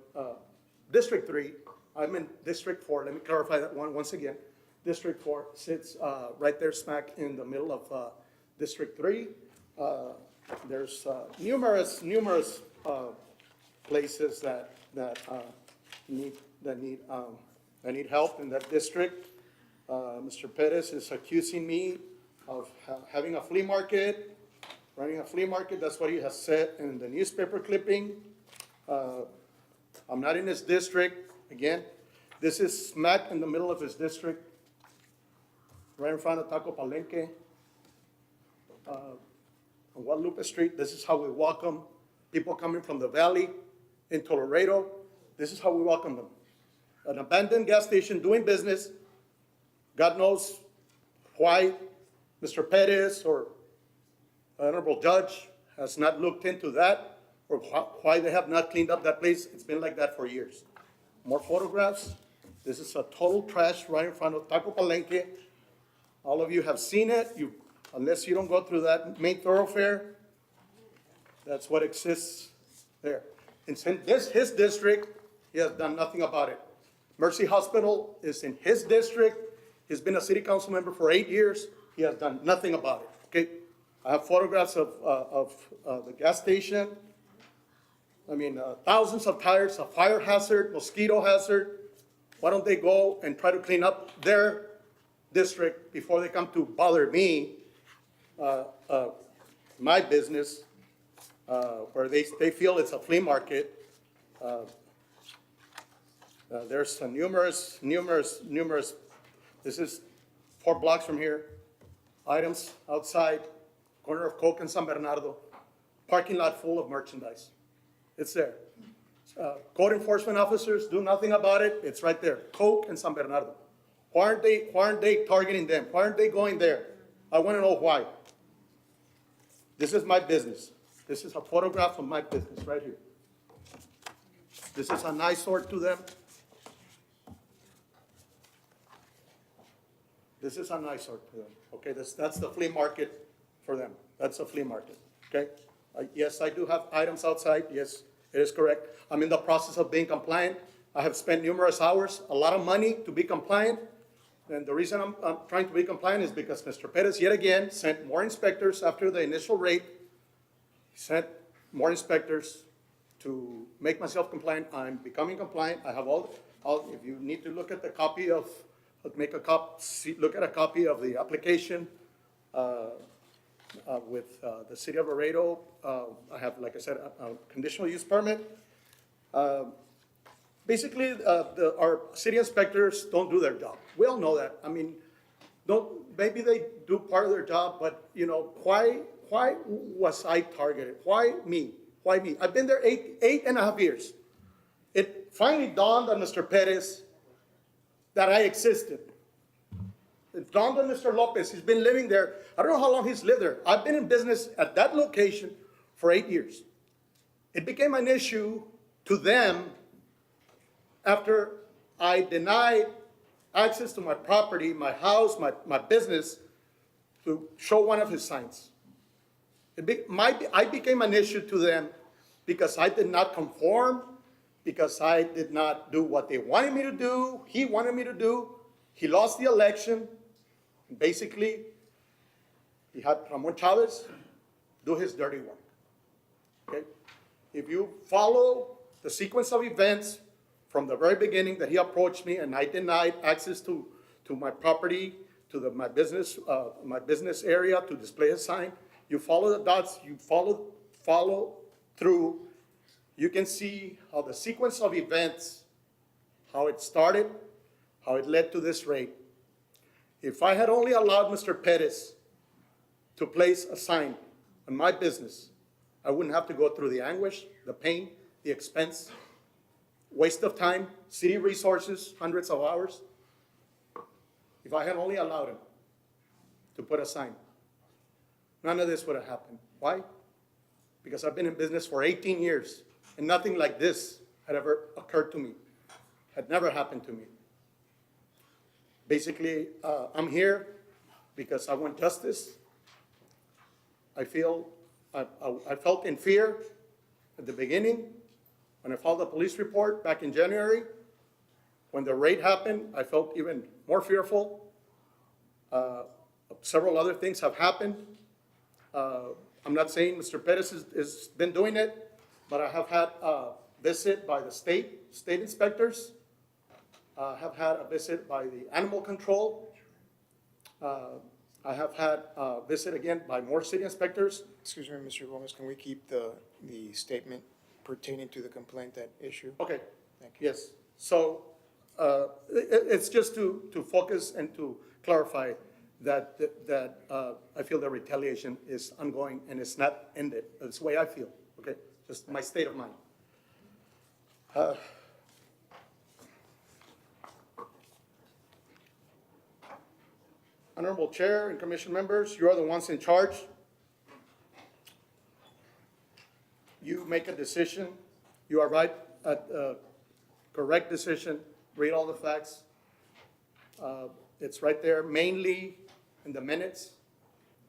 District 3, I'm in District 4, let me clarify that once again. District 4 sits right there smack in the middle of District 3. There's numerous places that need help in that district. Mr. Pettis is accusing me of having a flea market, running a flea market. That's what he has said in the newspaper clipping. I'm not in his district. Again, this is smack in the middle of his district, right in front of Taco Palenque, on Guadalupe Street. This is how we welcome people coming from the valley into Laredo. This is how we welcome them. An abandoned gas station doing business. God knows why Mr. Pettis or an honorable judge has not looked into that, or why they have not cleaned up that place. It's been like that for years. More photographs. This is a total trash right in front of Taco Palenque. All of you have seen it, unless you don't go through that main thoroughfare. That's what exists there. It's in his district, he has done nothing about it. Mercy Hospital is in his district, he's been a city council member for 8 years, he has done nothing about it, okay? I have photographs of the gas station. I mean, thousands of tires, a fire hazard, mosquito hazard. Why don't they go and try to clean up their district before they come to bother me, my business, where they feel it's a flea market. There's numerous, this is 4 blocks from here, items outside, corner of Coke and San Bernardo, parking lot full of merchandise. It's there. Code enforcement officers do nothing about it. It's right there, Coke and San Bernardo. Why aren't they targeting them? Why aren't they going there? I want to know why. This is my business. This is a photograph of my business right here. This is an eyesore to them. This is an eyesore to them. Okay, that's the flea market for them. That's a flea market. Okay. Yes, I do have items outside. Yes, it is correct. I'm in the process of being compliant. I have spent numerous hours, a lot of money to be compliant. And the reason I'm trying to be compliant is because Mr. Pettis yet again sent more inspectors after the initial raid. He sent more inspectors to make myself compliant. I'm becoming compliant. I have all, if you need to look at the copy of, look at a copy of the application with the city of Laredo. I have, like I said, a conditional use permit. Basically, our city inspectors don't do their job. We all know that. I mean, maybe they do part of their job, but you know, why was I targeted? Why me? Why me? I've been there eight and a half years. It finally dawned on Mr. Pettis that I existed. It dawned on Mr. Lopez. He's been living there. I don't know how long he's lived there. I've been in business at that location for 8 years. It became an issue to them after I denied access to my property, my house, my business, to show one of his signs. I became an issue to them because I did not conform, because I did not do what they wanted me to do, he wanted me to do. He lost the election. Basically, he had Ramon Chavez do his dirty work. Okay? If you follow the sequence of events from the very beginning that he approached me and I denied access to my property, to my business area to display a sign, you follow the dots, you follow through, you can see how the sequence of events, how it started, how it led to this raid. If I had only allowed Mr. Pettis to place a sign on my business, I wouldn't have to go through the anguish, the pain, the expense, waste of time, city resources, hundreds of hours. If I had only allowed him to put a sign, none of this would have happened. Why? Because I've been in business for 18 years and nothing like this had ever occurred to me, had never happened to me. Basically, I'm here because I want justice. I felt in fear at the beginning when I filed the police report back in January. When the raid happened, I felt even more fearful. Several other things have happened. I'm not saying Mr. Pettis has been doing it, but I have had a visit by the state inspectors. I have had a visit by the animal control. I have had a visit again by more city inspectors. Excuse me, Mr. Gomez, can we keep the statement pertaining to the complaint at issue? Okay. Thank you. Yes. So it's just to focus and to clarify that I feel the retaliation is ongoing and it's not ended. That's the way I feel. Okay, just my state of mind. Honorable Chair and Commission members, you are the ones in charge. You make a decision. You arrive at a correct decision. Read all the facts. It's right there, mainly in the minutes,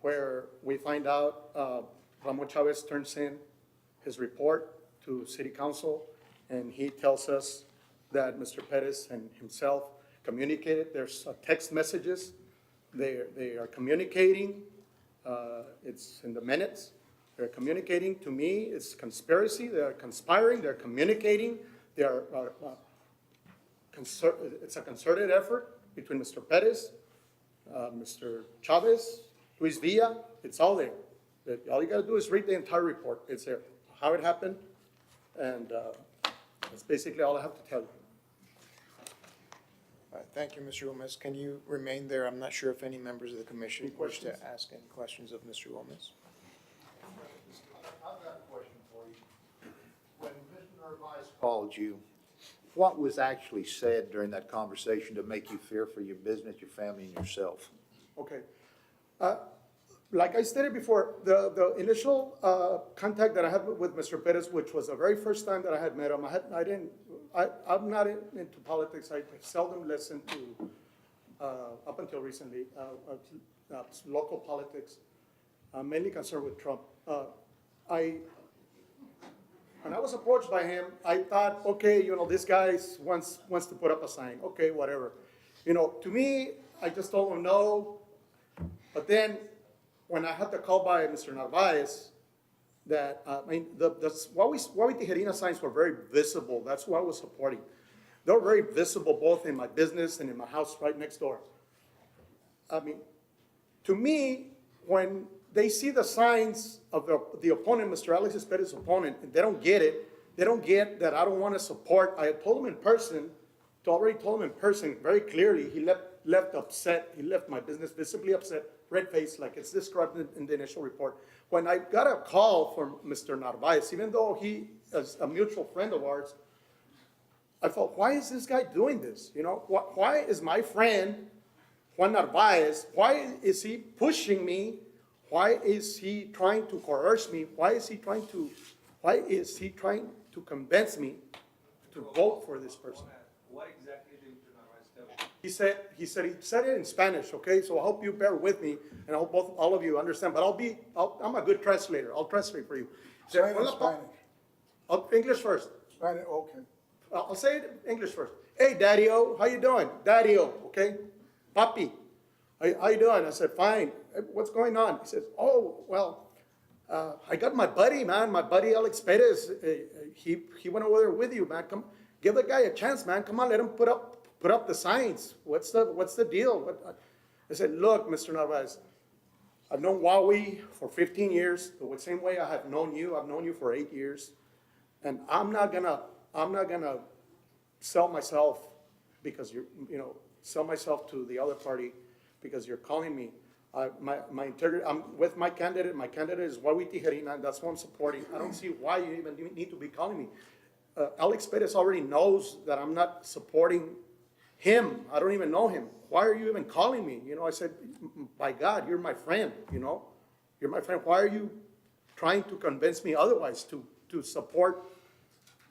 where we find out Ramon Chavez turns in his report to city council, and he tells us that Mr. Pettis and himself communicated. There's text messages. They are communicating. It's in the minutes. They're communicating to me. It's conspiracy. They're conspiring. They're communicating. It's a concerted effort between Mr. Pettis, Mr. Chavez, Luis Villa. It's all there. All you got to do is read the entire report. It's there, how it happened, and that's basically all I have to tell you. Thank you, Mr. Gomez. Can you remain there? I'm not sure if any members of the commission wish to ask any questions of Mr. Gomez. I've got a question for you. When Mr. Narvaez called you, what was actually said during that conversation to make you fear for your business, your family, and yourself? Okay. Like I stated before, the initial contact that I had with Mr. Pettis, which was the very first time that I had met him, I'm not into politics. I seldom listen to, up until recently, local politics. I'm mainly concerned with Trump. When I was approached by him, I thought, okay, this guy wants to put up a sign. Okay, whatever. To me, I just told him no. But then, when I had the call by Mr. Narvaez, that, the Huawi Tijerina signs were very visible. That's what I was supporting. They were very visible both in my business and in my house right next door. To me, when they see the signs of the opponent, Mr. Alexis Pettis' opponent, and they don't get it, they don't get that I don't want to support. I told him in person, already told him in person very clearly, he left upset. He left my business visibly upset, red face, like it's described in the initial report. When I got a call from Mr. Narvaez, even though he is a mutual friend of ours, I thought, why is this guy doing this? Why is my friend, Juan Narvaez, why is he pushing me? Why is he trying to coerce me? Why is he trying to convince me to vote for this person? What exactly did Mr. Narvaez tell you? He said it in Spanish, okay? So I hope you bear with me, and I hope all of you understand. But I'm a good translator. I'll translate for you. Say it in Spanish. English first. Spanish, okay. I'll say it in English first. Hey, Daddy-O, how you doing? Daddy-O, okay? Papi, how you doing? I said, fine. What's going on? He says, oh, well, I got my buddy, man. My buddy Alex Pettis. He went over there with you, man. Come, give the guy a chance, man. Come on, let him put up the signs. What's the deal? I said, look, Mr. Narvaez, I've known Huawi for 15 years, the same way I have known you. I've known you for 8 years. And I'm not gonna sell myself because sell myself to the other party because you're calling me. My integrity, I'm with my candidate. My candidate is Huawi Tijerina, and that's who I'm supporting. I don't see why you even need to be calling me. Alex Pettis already knows that I'm not supporting him. I don't even know him. Why are you even calling me? I said, by God, you're my friend, You're my friend. Why are you trying to convince me otherwise to support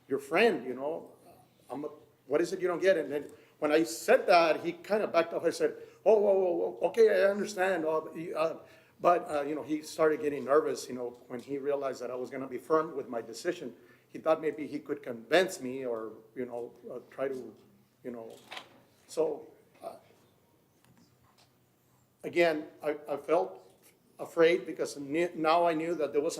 your friend, what is it you don't get? And then when I said that, he kind of backed off. I said, oh, okay, I understand. But he started getting nervous, when he realized that I was going to be firm with my decision. He thought maybe he could convince me or, try to, So, again, I felt afraid because now I knew that there was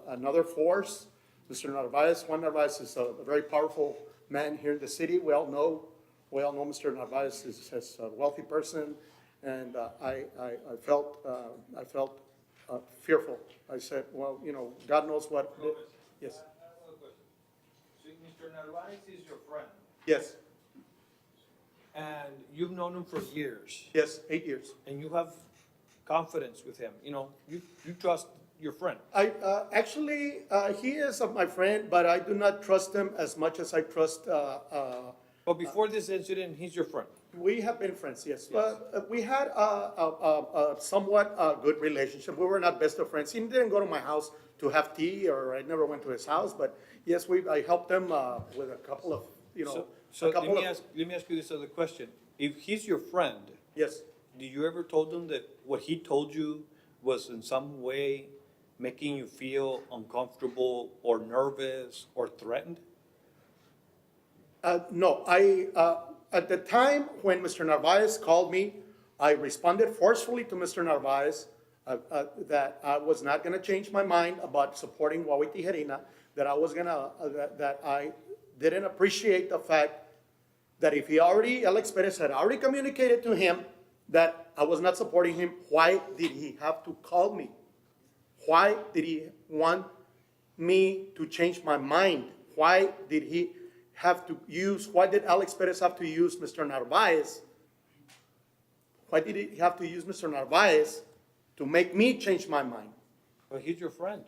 another force. Mr. Narvaez, Juan Narvaez is a very powerful man here in the city. We all know Mr. Narvaez is a wealthy person, and I felt fearful. I said, well, God knows what. Yes. I have a question. So Mr. Narvaez is your friend, Yes. And you've known him for years, Yes. 8 years. and you have confidence with him. You trust your friend. Actually, he is my friend, but I do not trust him as much as I trust. But before this incident, he's your friend. We have been friends, yes. We had a somewhat good relationship. We were not best of friends. He didn't go to my house to have tea, or I never went to his house. But yes, I helped him with a couple of, So let me ask you this other question. If he's your friend, Yes. did you ever told him that what he told you was in some way making you feel uncomfortable or nervous or threatened? No, at the time when Mr. Narvaez called me, I responded forcefully to Mr. Narvaez that I was not gonna change my mind about supporting Huawei Tijerina, that I was gonna, that I didn't appreciate the fact that if Alex Perez had already communicated to him that I was not supporting him, why did he have to call me? Why did he want me to change my mind? Why did Alex Perez have to use Mr. Narvaez? Why did he have to use Mr. Narvaez to make me change my mind? Well, he's your friend.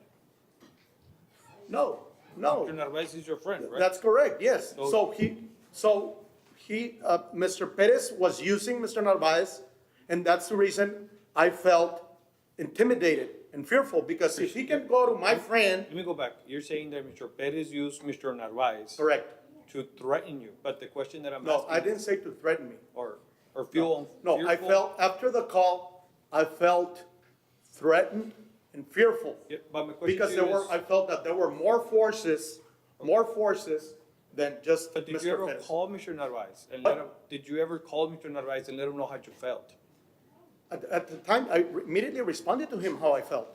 No. Mr. Narvaez is your friend, right? That's correct, yes. So- Mr. Pettis was using Mr. Narvaez, and that's the reason I felt intimidated and fearful, because if he can go to my friend, Let me go back. You're saying that Mr. Pettis used Mr. Narvaez correct. to threaten you, but the question that I'm No, asking. I didn't say to threaten me. Or feel No, I fearful? felt, after the call, I felt threatened and fearful. Yeah, but my question Because to you is, I felt that there were more forces than just but did you Mr. ever Pettis. call Mr. Narvaez and What? let him, did you ever call Mr. Narvaez and let him know how you felt? At the time, I immediately responded to him how I felt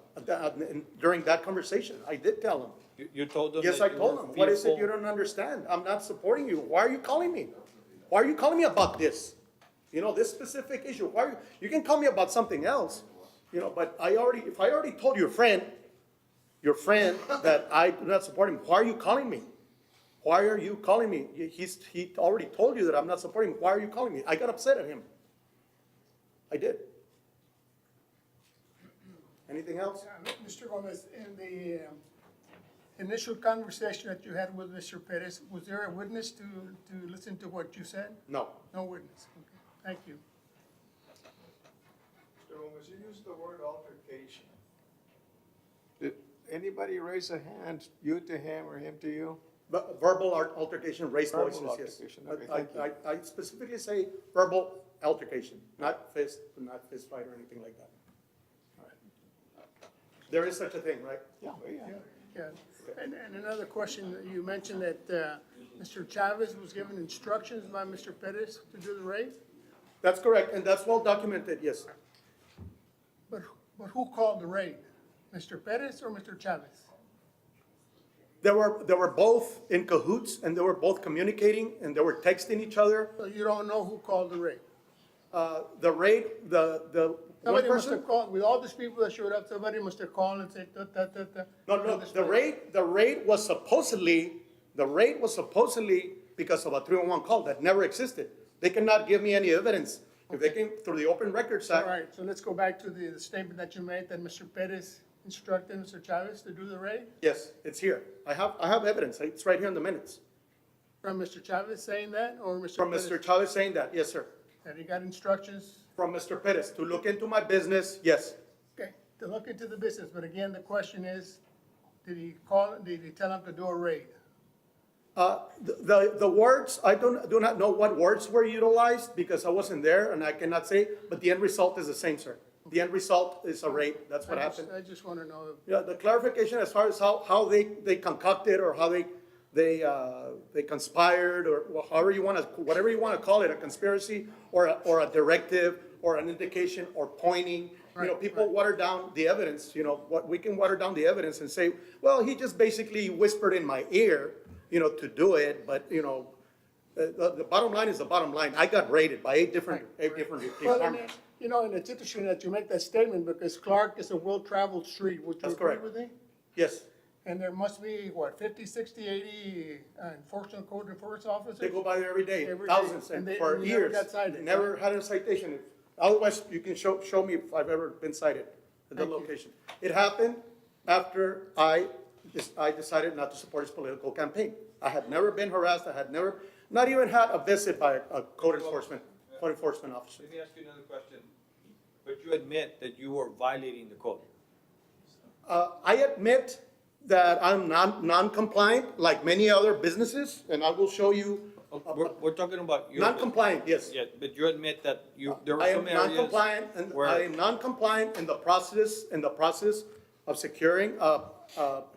during that conversation. I did tell him. You told them Yes, that I you told were him. What is it you fearful? don't understand? I'm not supporting you. Why are you calling me? Why are you calling me about this? You know, this specific issue. You can call me about something else, you know, but if I already told your friend that I do not support him, why are you calling me? Why are you calling me? He already told you that I'm not supporting him. Why are you calling me? I got upset at him. I did. Anything else? Mr. Gomez, in the initial conversation that you had with Mr. Pettis, was there a witness to listen to what you said? No. No witness. Okay. Thank you. Mr. Gomez, you used the word altercation. Did anybody raise a hand, you to him or him to you? But verbal altercation, raised Verbal voices, yes. altercation, okay, thank you. I specifically say verbal altercation, not fist fight or anything like that. There is such a thing, right? Yeah. Yeah. And another question, you mentioned that Mr. Chavez was given instructions by Mr. Pettis to do the raid? That's correct, and that's well documented, yes. But who called the raid? Mr. Pettis or Mr. Chavez? They were both in cahoots, and they were both communicating, and they were texting each other. So you don't know who called the raid? The raid, the one Somebody must person. have called, with all these people that showed up, somebody must have called and said, No, the raid was supposedly because of a 311 call that never existed. They cannot give me any evidence. If they came through the Open Records All Act. right, so let's go back to the statement that you made that Mr. Pettis instructed Mr. Chavez to do the raid? Yes, it's here. I have evidence. It's right here in the minutes. From Mr. Chavez saying that, or Mr. From Pettis? Mr. Chavez saying that, yes, sir. That he got instructions, From Mr. Pettis to look into my business, yes. okay, to look into the business, but again, the question is, did he tell him to do a raid? The words, I do not know what words were utilized because I wasn't there and I cannot say, but the end result is the same, sir. The end result is a raid. That's what happened. I just want to know, Yeah, the clarification as far as how they concocted or how they conspired or whatever you want to call it, a conspiracy or a directive or an indication or pointing. You know, people water down the evidence, you know, we can water down the evidence and say, well, he just basically whispered in my ear, you know, to do it. But, you know, the bottom line is the bottom line. I got raided by eight different well, departments. you know, and it's interesting that you make that statement because Clark is a well-traveled street, would you That's agree correct. with me? Yes, And there must be, what, 50, 60, 80 code enforcement officers? they go by there every day, Every day. thousands, And and they- for and you never years. got cited, Never had a citation. Otherwise, you can show me if I've ever been cited at that Thank you. location. It happened after I decided not to support his political campaign. I had never been harassed, not even had a visit by a code enforcement officer. Let me ask you another question. But you admit that you were violating the code. I admit that I'm non-compliant, like many other businesses, and I will show you. We're talking about your. Non-compliant, yes. Yeah, but you admit that there were I am some areas non-compliant, and where. I am non-compliant in the process of securing a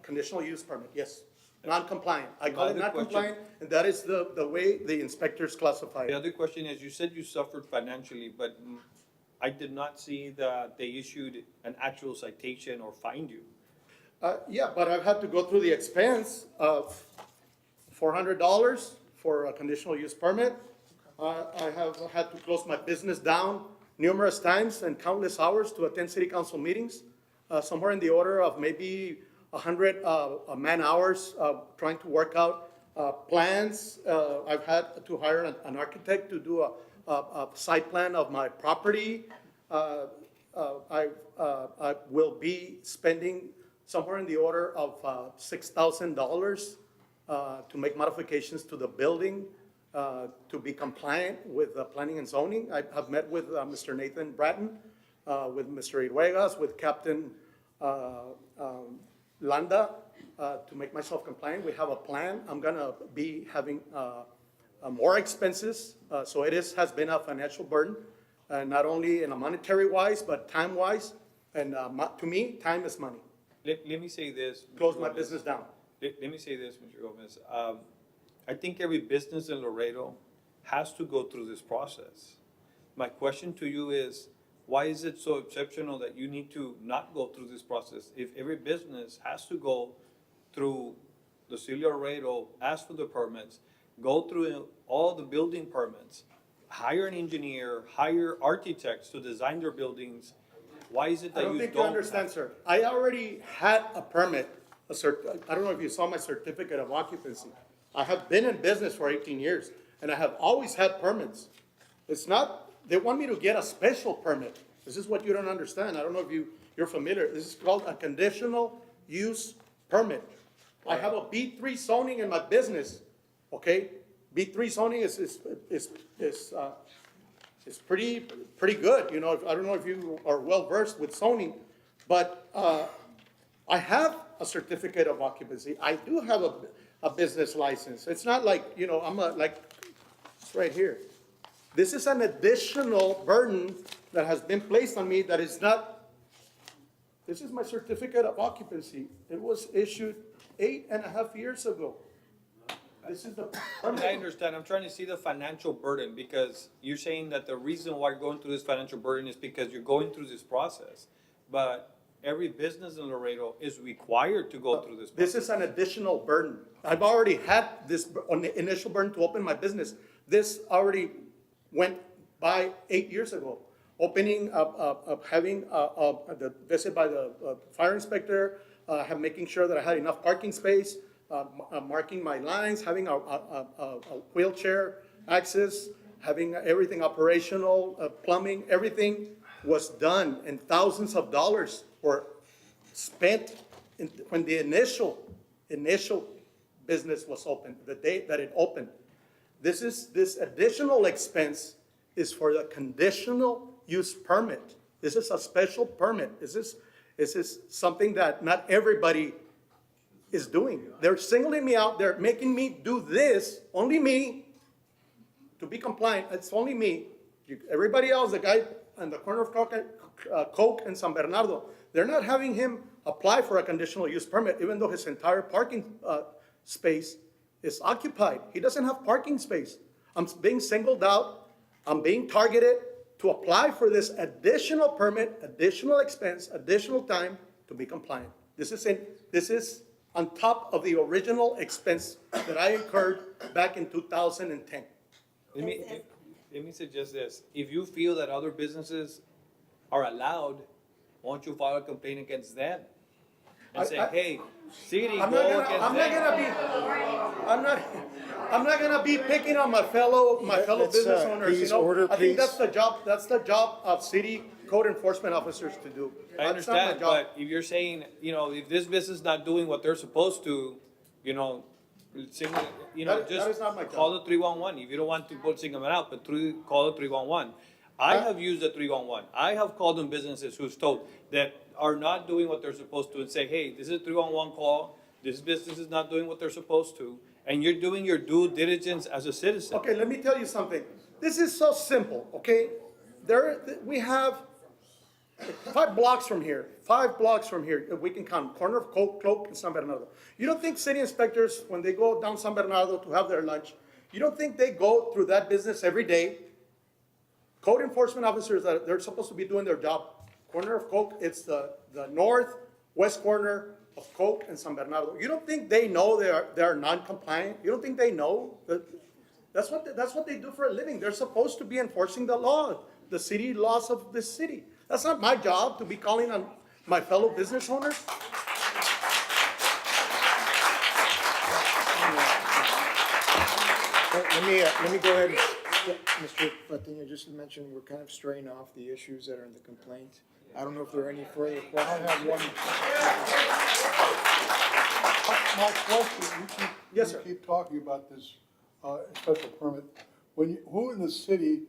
conditional use permit, yes. Non-compliant. I call it Another not question. compliant, and that is the way the inspectors classify The it. other question is, you said you suffered financially, but I did not see that they issued an actual citation or fined you. Yeah, but I've had to go through the expense of $400 for a conditional use permit. I have had to close my business down numerous times and countless hours to attend city council meetings, somewhere in the order of maybe 100 man-hours trying to work out plans. I've had to hire an architect to do a site plan of my property. I will be spending somewhere in the order of $6,000 to make modifications to the building to be compliant with planning and zoning. I have met with Mr. Nathan Bratton, with Mr. Iruegas, with Captain Landa to make myself compliant. We have a plan. I'm gonna be having more expenses, so it has been a financial burden, not only in a monetary wise, but time wise. And to me, time is money. Let me say this. Mr. Close my Gomez. business down. Let me say this, Mr. Gomez. I think every business in Laredo has to go through this process. My question to you is, why is it so exceptional that you need to not go through this process? If every business has to go through the city of Laredo, ask for the permits, go through all the building permits, hire an engineer, hire architects to design their buildings, why is it I that don't you think don't? you understand, sir. I already had a permit, I don't know if you saw my certificate of occupancy. I have been in business for 18 years, and I have always had permits. It's not, they want me to get a special permit. This is what you don't understand. I don't know if you're familiar. This is called a conditional use permit. I have a B3 zoning in my business, okay? B3 zoning is pretty good, you know. I don't know if you are well versed with zoning, but I have a certificate of occupancy. I do have a business license. It's not like, you know, it's right here. This is an additional burden that has been placed on me that is not, this is my certificate of occupancy. It was issued 8.5 years ago. This is the I understand. I'm trying to see the financial burden, because you're saying that the reason why you're going through this financial burden is because you're going through this process. But every business in Laredo is required to go through this process. This is an additional burden. I've already had this initial burden to open my business. This already went by 8 years ago. Opening, having the visit by the fire inspector, making sure that I had enough parking space, marking my lines, having a wheelchair access, having everything operational, plumbing, everything was done, and thousands of dollars were spent when the initial business was opened, the day that it opened. This additional expense is for the conditional use permit. This is a special permit. This is something that not everybody is doing. They're singling me out. They're making me do this, only me, to be compliant. It's only me. Everybody else, the guy on the corner of Coke and San Bernardo, they're not having him apply for a conditional use permit, even though his entire parking space is occupied. He doesn't have parking space. I'm being singled out. I'm being targeted to apply for this additional permit, additional expense, additional time to be compliant. This is on top of the original expense that I incurred back in 2010. Let me suggest this. If you feel that other businesses are allowed, why don't you file a complaint against them? And say, hey, city, go against them. I'm not gonna be picking on my fellow business owners, you please know. order, I think please. that's the job of city code enforcement officers to do. I That's not my understand, job. but if you're saying, you know, if this business is not doing what they're supposed to, you know, That is just not my job. call the 311. If you don't want to single them out, but call the 311. I have used the 311. I have called on businesses who's told that are not doing what they're supposed to and say, hey, this is a 311 call. This business is not doing what they're supposed to. And you're doing your due diligence as a citizen. Okay, let me tell you something. This is so simple, okay? We have 5 blocks from here, we can count, corner of Cloak and San Bernardo. You don't think city inspectors, when they go down San Bernardo to have their lunch, you don't think they go through that business every day? Code enforcement officers, they're supposed to be doing their job. Corner of Coke, it's the northwest corner of Coke and San Bernardo. You don't think they know they are non-compliant? You don't think they know? That's what they do for a living. They're supposed to be enforcing the law, the city laws of this city. That's not my job to be calling on my fellow business owners. Let me go ahead and, Mr. Patiño, just to mention, we're kind of straying off the issues that are in the complaint. I don't know if there are any further questions. I have one. My question, Yes, sir. you keep talking about this special permit. Who in the city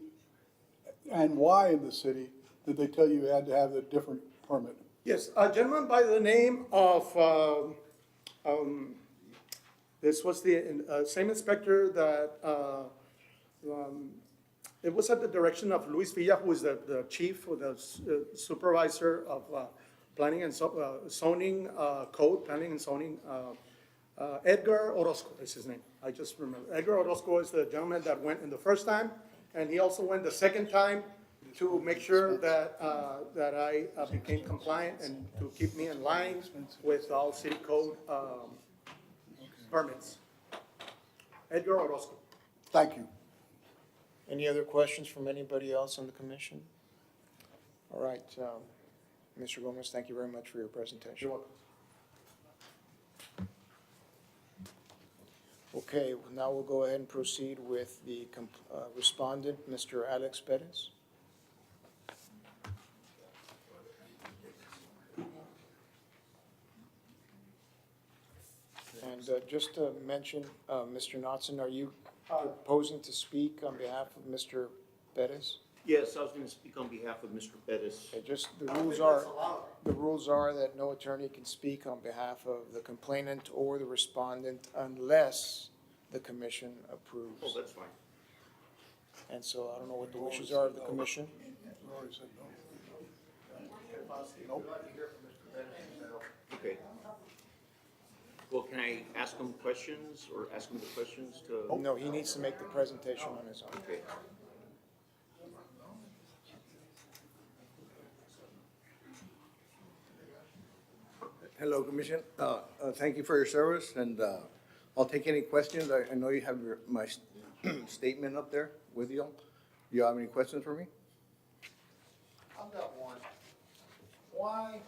and why in the city did they tell you had to have a different permit? Yes, a gentleman by the name of, this was the same inspector that, it was at the direction of Luis Villa, who is the chief or the supervisor of planning and zoning code, planning and zoning. Edgar Orozco is his name. I just remember. Edgar Orozco is the gentleman that went in the first time, and he also went the second time to make sure that I became compliant and to keep me in line with all city code permits. Edgar Orozco. Thank you. Any other questions from anybody else on the commission? All right, Mr. Gomez, thank you very much for your presentation. You're welcome. Okay, now we'll go ahead and proceed with the respondent, Mr. Alex Pettis. And just to mention, Mr. Knotson, are you proposing to speak on behalf of Mr. Pettis? Yes, I was going to speak on behalf of Mr. Pettis. Okay, just the rules are that no attorney can speak on behalf of the complainant or the respondent unless the commission approves. Oh, that's fine. And so I don't know what the wishes are of the commission. Rory said no. Okay. Well, can I ask him questions or ask him the questions to? No, he needs to make the presentation on his own. Okay. Hello, Commission. Thank you for your service, and I'll take any questions. I know you have my statement up there with you. Do you have any questions for me? I've got one. Why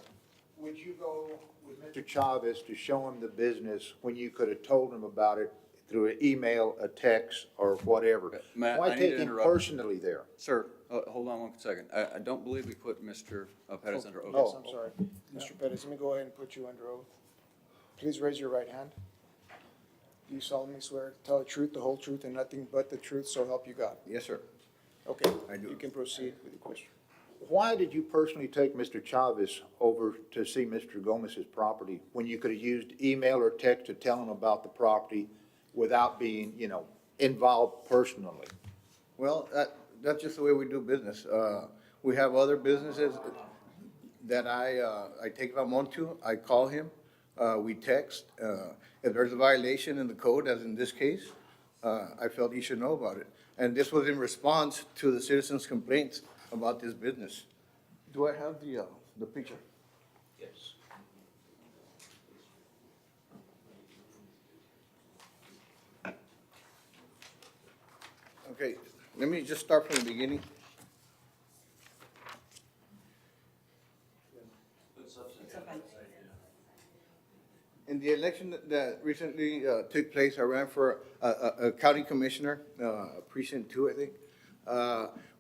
would you go with Mr. Chavez to show him the business when you could have told him about it through an email, a text, or whatever? Matt, Why I need take to him interrupt. personally there? Sir, hold on 1 second. I don't believe we put Mr. Pettis under oath. Yes, I'm sorry. Mr. Pettis, let me go ahead and put you under oath. Please raise your right hand. Do you solemnly swear to tell the truth, the whole truth, and nothing but the truth, so help you God? Yes, sir. Okay, I do. you can proceed with the question. Why did you personally take Mr. Chavez over to see Mr. Gomez's property when you could have used email or text to tell him about the property without being, involved personally? Well, that's just the way we do business. We have other businesses that I take if I'm on to, I call him, we text. If there's a violation in the code, as in this case, I felt he should know about it. And this was in response to the citizens' complaints about this business. Do I have the picture? Yes. Okay, let me just start from the beginning. In the election that recently took place, I ran for a county commissioner, precinct 2, I think.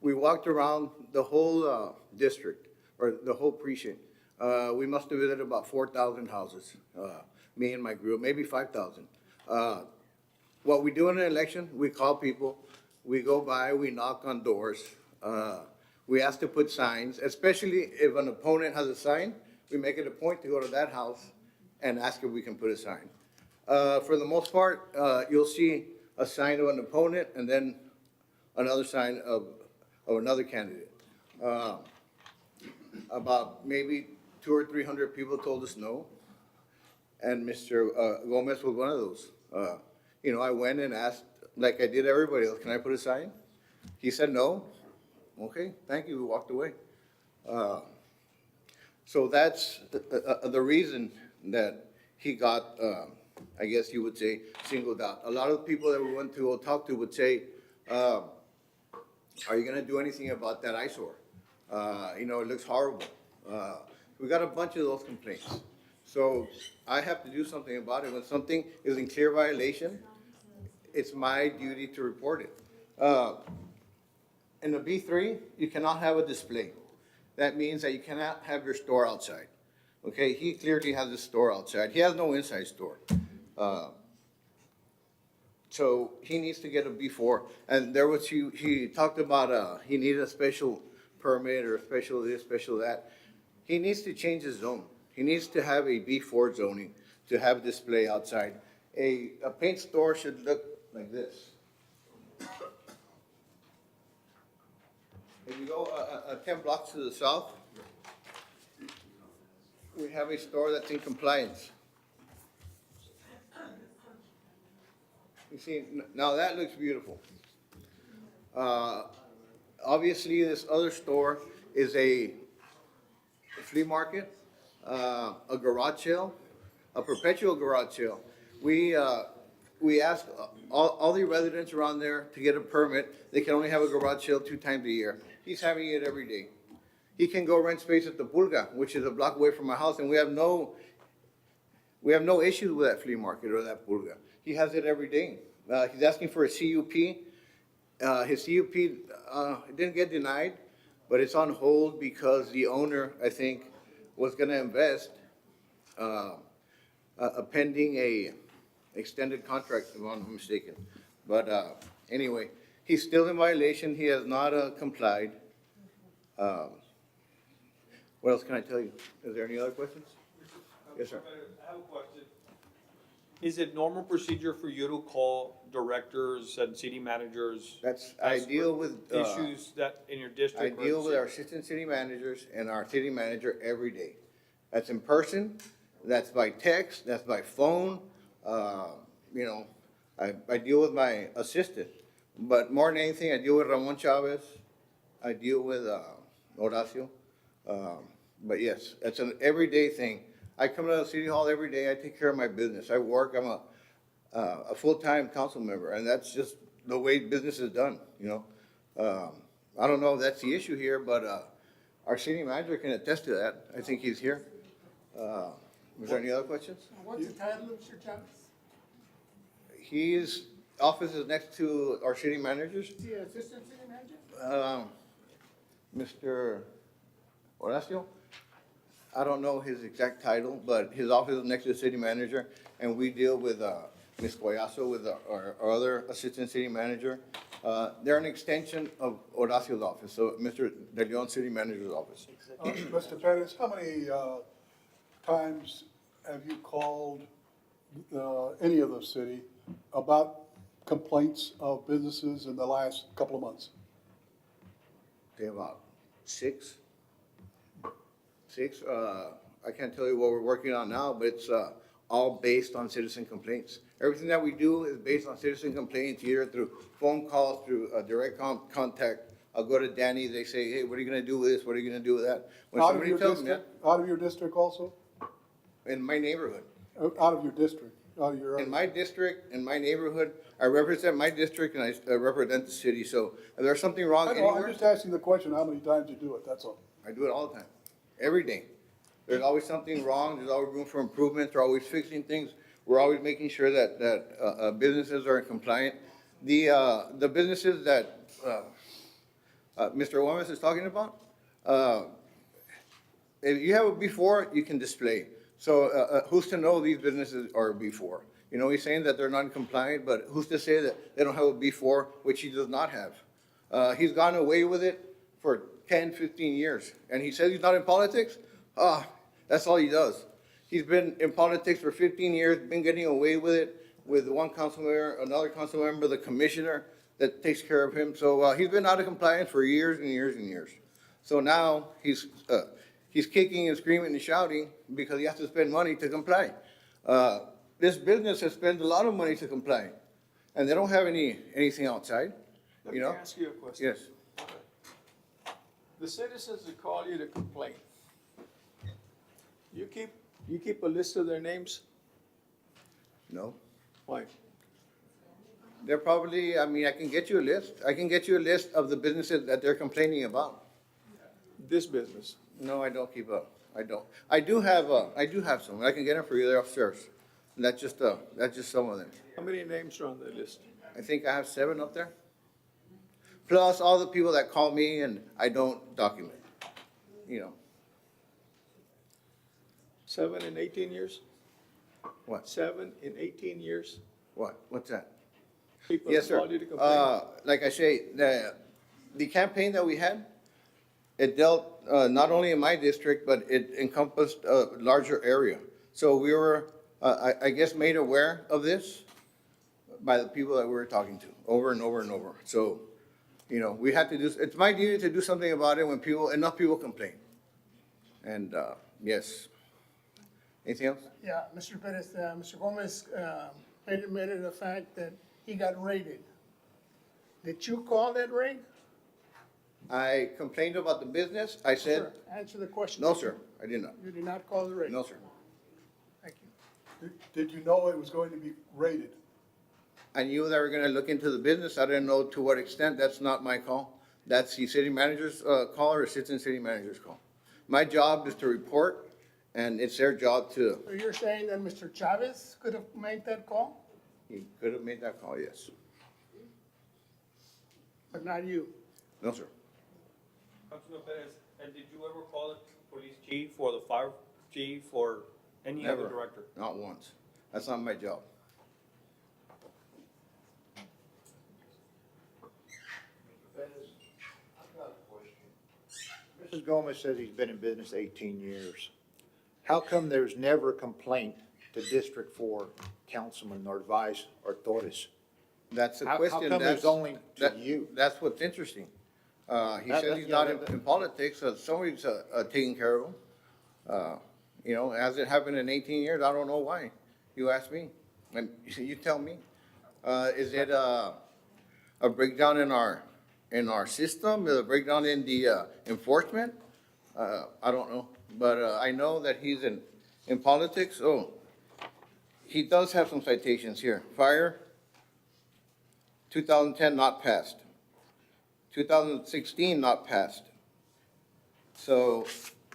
We walked around the whole district, or the whole precinct. We must have visited about 4,000 houses, me and my group, maybe 5,000. What we do in an election, we call people, we go by, we knock on doors. We ask to put signs, especially if an opponent has a sign, we make it a point to go to that house and ask if we can put a sign. For the most part, you'll see a sign of an opponent and then another sign of another candidate. about maybe 200 or 300 people told us no. And Mr. Gomez was one of those. You know, I went and asked, like I did everybody else, can I put a sign? He said no. Okay, thank you, we walked away. So that's the reason that he got, I guess you would say, singled out. A lot of people that we went to go talk to would say, are you gonna do anything about that eyesore? You know, it looks horrible. We got a bunch of those complaints. So I have to do something about it. When something is in clear violation, it's my duty to report it. In the B3, you cannot have a display. That means that you cannot have your store outside. Okay, he clearly has a store outside. He has no inside store. So he needs to get a B4. And there was, he talked about, he needed a special permit or a special this, special that. He needs to change his zone. He needs to have a B4 zoning to have display outside. A paint store should look like this. If you go 10 blocks to the south, we have a store that's in compliance. You see, now that looks beautiful. Obviously, this other store is a flea market, a garage sale, a perpetual garage sale. We ask all the residents around there to get a permit. They can only have a garage sale 2 times a year. He's having it every day. He can go rent space at the Pulga, which is a block away from my house, and we have no issues with that flea market or that Pulga. He has it every day. He's asking for a CUP. His CUP didn't get denied, but it's on hold because the owner, I think, was gonna invest pending a extended contract, if I'm not mistaken. But anyway, he's still in violation. He has not complied. What else can I tell you? Is there any other questions? Yes, sir. I have a question. Is it normal procedure for you to call directors and city managers? I deal with issues that in your district? I deal with our assistant city managers and our city manager every day. That's in person, that's by text, that's by phone. You know, I deal with my assistant. But more than anything, I deal with Ramon Chavez. I deal with Horacio. But yes, it's an everyday thing. I come to the city hall every day. I take care of my business. I work. I'm a full-time council member, and that's just the way business is done, you know. I don't know if that's the issue here, but our city manager can attest to that. I think he's here. Was there any other questions? What's the title of Mr. Chavez? His office is next to our city managers. Is he an assistant city manager? Mr. Horacio? I don't know his exact title, but his office is next to the city manager, and we deal with Ms. Collazo, with our other assistant city manager. They're an extension of Horacio's office, so Mr. De Leon, city manager's office. Mr. Pettis, how many times have you called any of the city about complaints of businesses in the last couple of months? Okay, about 6. I can't tell you what we're working on now, but it's all based on citizen complaints. Everything that we do is based on citizen complaints, either through phone calls, through direct contact. I'll go to Danny, they say, hey, what are you gonna do with this? What are you gonna do with that? When Out of somebody your tells me district, out of your district also? in my neighborhood, Out of your district, out of your. in my district, in my neighborhood, I represent my district and I represent the city. So if there's something wrong I know, I'm anywhere, just asking the question, how many times you do it, that's all. I do it all the time, every day. There's always something wrong, there's always room for improvement, we're always fixing things, we're always making sure that businesses are compliant. The businesses that Mr. Gomez is talking about, if you have a before, you can display. So who's to know these businesses are before? You know, he's saying that they're non-compliant, but who's to say that they don't have a before, which he does not have? He's gone away with it for 10, 15 years, and he says he's not in politics? That's all he does. He's been in politics for 15 years, been getting away with it with one council member, another council member, the commissioner that takes care of him. So he's been out of compliance for years and years and years. So now he's he's kicking and screaming and shouting because he has to spend money to comply. This business has spent a lot of money to comply, and they don't have anything outside, Let you me know? ask you a question. Yes. The citizens that call you to complain, you keep a list of their names? No. Why? They're probably, I mean, I can get you a list. I can get you a list of the businesses that they're complaining about. This business? No, I don't keep up. I don't. I do have some. I can get them for you. They're upstairs. And that's just some of them. How many names are on the list? I think I have 7 up there. Plus all the people that call me and I don't document, you know. 7 in 18 years? What? 7 in 18 years? What? What's that? People Yes, sir. call you to complain? Like I say, the campaign that we had, it dealt, not only in my district, but it encompassed a larger area. So we were, I guess, made aware of this by the people that we were talking to over and over and over. So, you know, we had to do, it's my duty to do something about it when enough people complain. And, yes. Anything else? Yeah, Mr. Pettis, Mr. Gomez made it a fact that he got raided. Did you call that raid? I complained about the business. I said, Sir, answer the question. no, sir, I did not. You did not call the raid? No, sir. Thank you. Did you know it was going to be raided? I knew they were gonna look into the business. I didn't know to what extent. That's not my call. That's the city manager's call or assistant city manager's call. My job is to report, and it's their job to, So you're saying that Mr. Chavez could have made that call, he could have made that call, yes. but not you? No, sir. Councilman Perez, and did you ever call the police chief or the fire chief or any Never. other director? Not once. That's not my job. Mrs. Gomez says he's been in business 18 years. How come there's never a complaint to District 4 Councilman Narvaez or Torres? That's the How question. come there's only to you? That's what's interesting. He That- says that- he's yeah, not that- in politics, so somebody's taking care of him. You know, has it happened in 18 years? I don't know why. You ask me, and you tell me. Is it a breakdown in our system, a breakdown in the enforcement? I don't know, but I know that he's in politics. Oh, he does have some citations here. Fire, 2010 not passed. 2016 not passed. So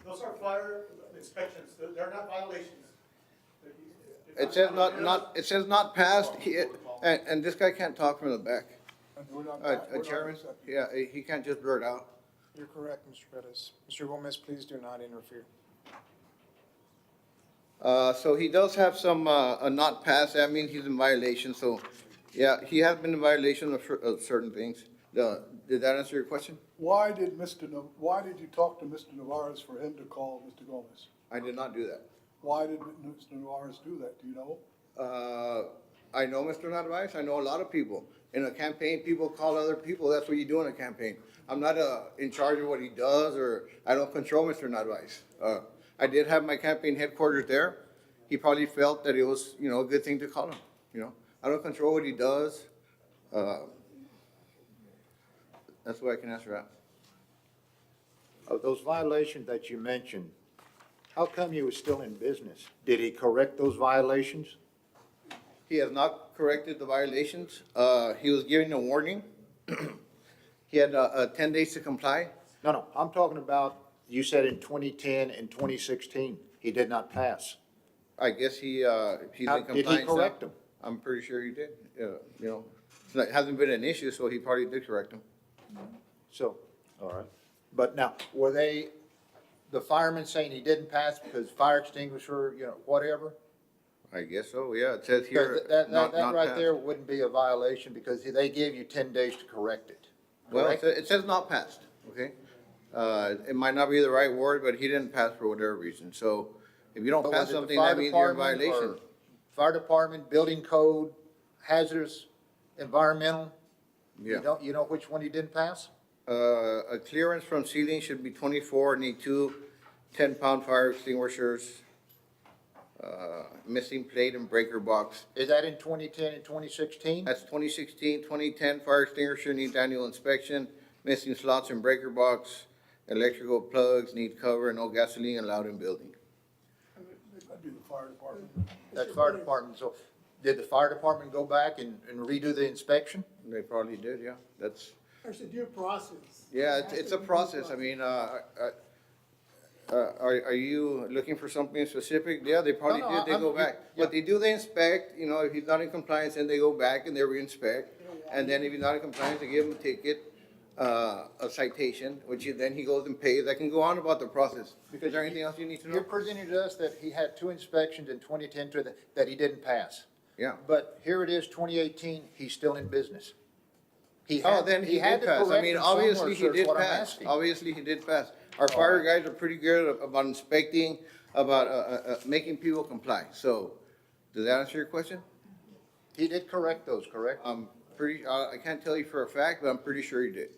Those are fire inspections, they're not violations. it says it says not passed, and this guy can't talk from the back. We're not- A we're not- chairman, yeah, he can't just blurt out. You're correct, Mr. Pettis. Mr. Gomez, please do not interfere. So he does have some, a not pass, that means he's in violation, so, yeah, he has been in violation of certain things. Did that answer your question? Why did you talk to Mr. Nawaz for him to call Mr. Gomez? I did not do that. Why did Mr. Nawaz do that? Do you know? I know Mr. Narvaez, I know a lot of people. In a campaign, people call other people, that's what you do in a campaign. I'm not, in charge of what he does, or I don't control Mr. Narvaez. I did have my campaign headquarters there. He probably felt that it was, you know, a good thing to call him, you know? I don't control what he does. That's what I can answer that. Of those violations that you mentioned, how come he was still in business? Did he correct those violations? He has not corrected the violations. He was given a warning. He had 10 days to comply. No, I'm talking about, you said in 2010 and 2016, he did not pass. I guess he's in compliance now. Did he correct them? I'm pretty sure he did. You know, it hasn't been an issue, so he probably did correct them. So, all right. But now, were they, the firemen saying he didn't pass because fire extinguisher, you know, whatever? I guess so, yeah. It says here, That not right passed. there wouldn't be a violation because they gave you 10 days to correct it. Well, correct? it says not passed, okay? It might not be the right word, but he didn't pass for whatever reason. So if you don't But pass was it the something, fire that means you're in department or violation. Fire department, building code, hazardous, environmental? Yeah. You know which one he didn't pass? A clearance from ceiling should be 24, need 2. 10-pound fire extinguishers, missing plate and breaker box. Is that in 2010 and 2016? That's 2016, 2010 fire extinguisher needs annual inspection, missing slots and breaker box, electrical plugs need cover, no gasoline allowed in building. That'd be the fire department. That's fire department. So did the fire department go back and redo the inspection? They probably did, yeah. That's, There's a due process. yeah, it's a process. I mean, are you looking for something specific? Yeah, they probably No, did, they go back. What they do, they inspect, you know, if he's not in compliance, then they go back and they re-inspect. And then if he's not in compliance, they give him a ticket, a citation, then he goes and pays. I can go on about the process. Is there anything else you need to know? You're presenting to us that he had 2 inspections in 2010 that he didn't pass. Yeah. But here it is, 2018, he's still in business. Oh, then he had did to pass. I correct mean, him obviously somewhere, he sir, is did what I'm pass. asking. Obviously he did pass. Our fire guys are pretty good about inspecting, about making people comply. So, does that answer your question? He did correct those, correct? I'm pretty, I can't tell you for a fact, but I'm pretty sure he did.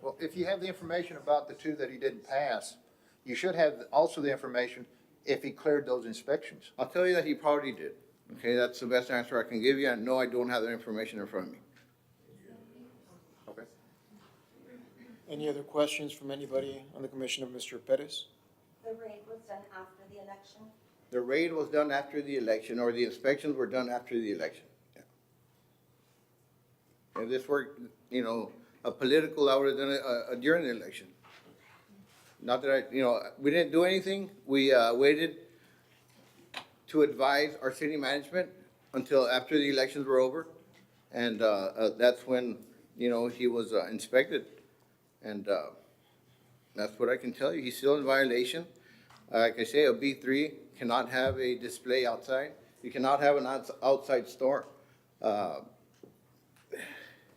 Well, if you have the information about the 2 that he didn't pass, you should have also the information if he cleared those inspections. I'll tell you that he probably did. Okay, that's the best answer I can give you. And no, I don't have that information in front of me. Okay. Any other questions from anybody on the commission of Mr. Pettis? The raid was done after the election? The raid was done after the election, or the inspections were done after the election. Yeah. And this work, you know, a political, I would have done it during the election. Not that we didn't do anything. We waited to advise our city management until after the elections were over. And that's when, he was inspected. And that's what I can tell you. He's still in violation. Like I say, a B3 cannot have a display outside. You cannot have an outside store.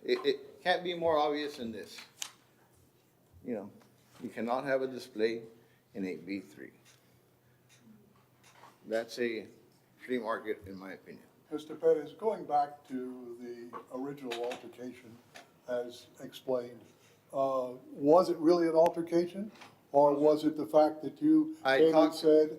It can't be more obvious than this. You cannot have a display in a B3. That's a flea market, in my opinion. Mr. Pettis, going back to the original altercation as explained, was it really an altercation? Or was it the fact that you came and said,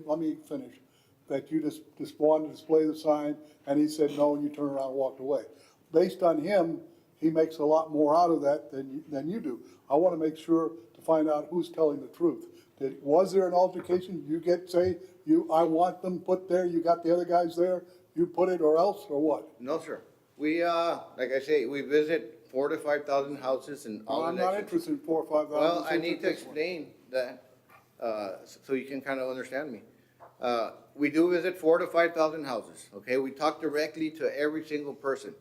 let me finish, that you just wanted to display the sign, and he said no, and you turned around and walked away? Based on him, he makes a lot more out of that than you do. I want to make sure to find out who's telling the truth. Was there an altercation? You I want them put there, you got the other guys there, you put it or else, or what? No, sir. We, like I say, we visit 4,000 to 5,000 houses in all I'm elections. not interested in 4,000 or 5,000. Well, I need to explain that, so you can kind of understand me. We do visit 4,000 to 5,000 houses, okay? We talk directly to every single person.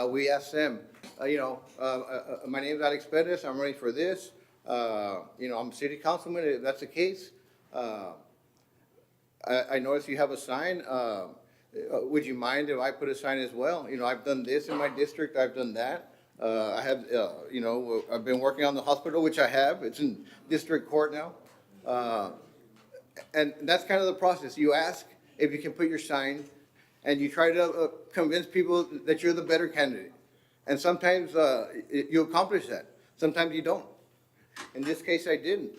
We ask them, my name's Alex Pettis, I'm ready for this. I'm city councilman, if that's the case. I notice you have a sign. Would you mind if I put a sign as well? I've done this in my district, I've done that. I have, I've been working on the hospital, which I have. It's in district court now. And that's kind of the process. You ask if you can put your sign, and you try to convince people that you're the better candidate. And sometimes you accomplish that. Sometimes you don't. In this case, I didn't.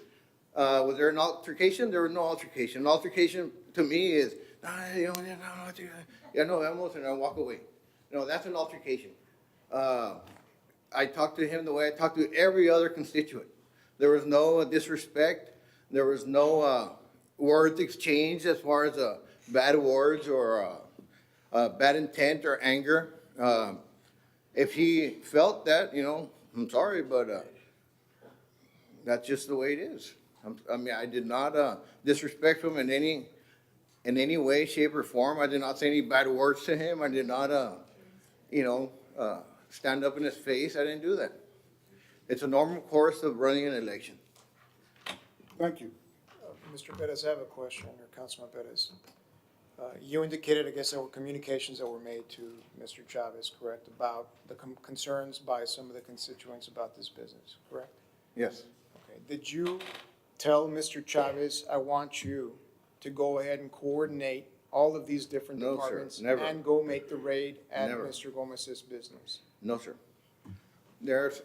Was there an altercation? There was no altercation. An altercation to me is, no, vamos, and I walk away. No, that's an altercation. I talked to him the way I talked to every other constituent. There was no disrespect. There was no words exchanged as far as bad words or bad intent or anger. If he felt that, I'm sorry, but that's just the way it is. I did not disrespect him in any way, shape, or form. I did not say any bad words to him. I did not, stand up in his face. I didn't do that. It's a normal course of running an election. Thank you. Mr. Pettis, I have a question, or Councilman Pettis. You indicated, I guess, there were communications that were made to Mr. Chavez, correct, about the concerns by some of the constituents about this business, correct? Yes. Okay. Did you tell Mr. Chavez, I want you to go ahead and coordinate all of these different No, sir, departments never. and go make the raid at Never. Mr. Gomez's business? No, sir. There's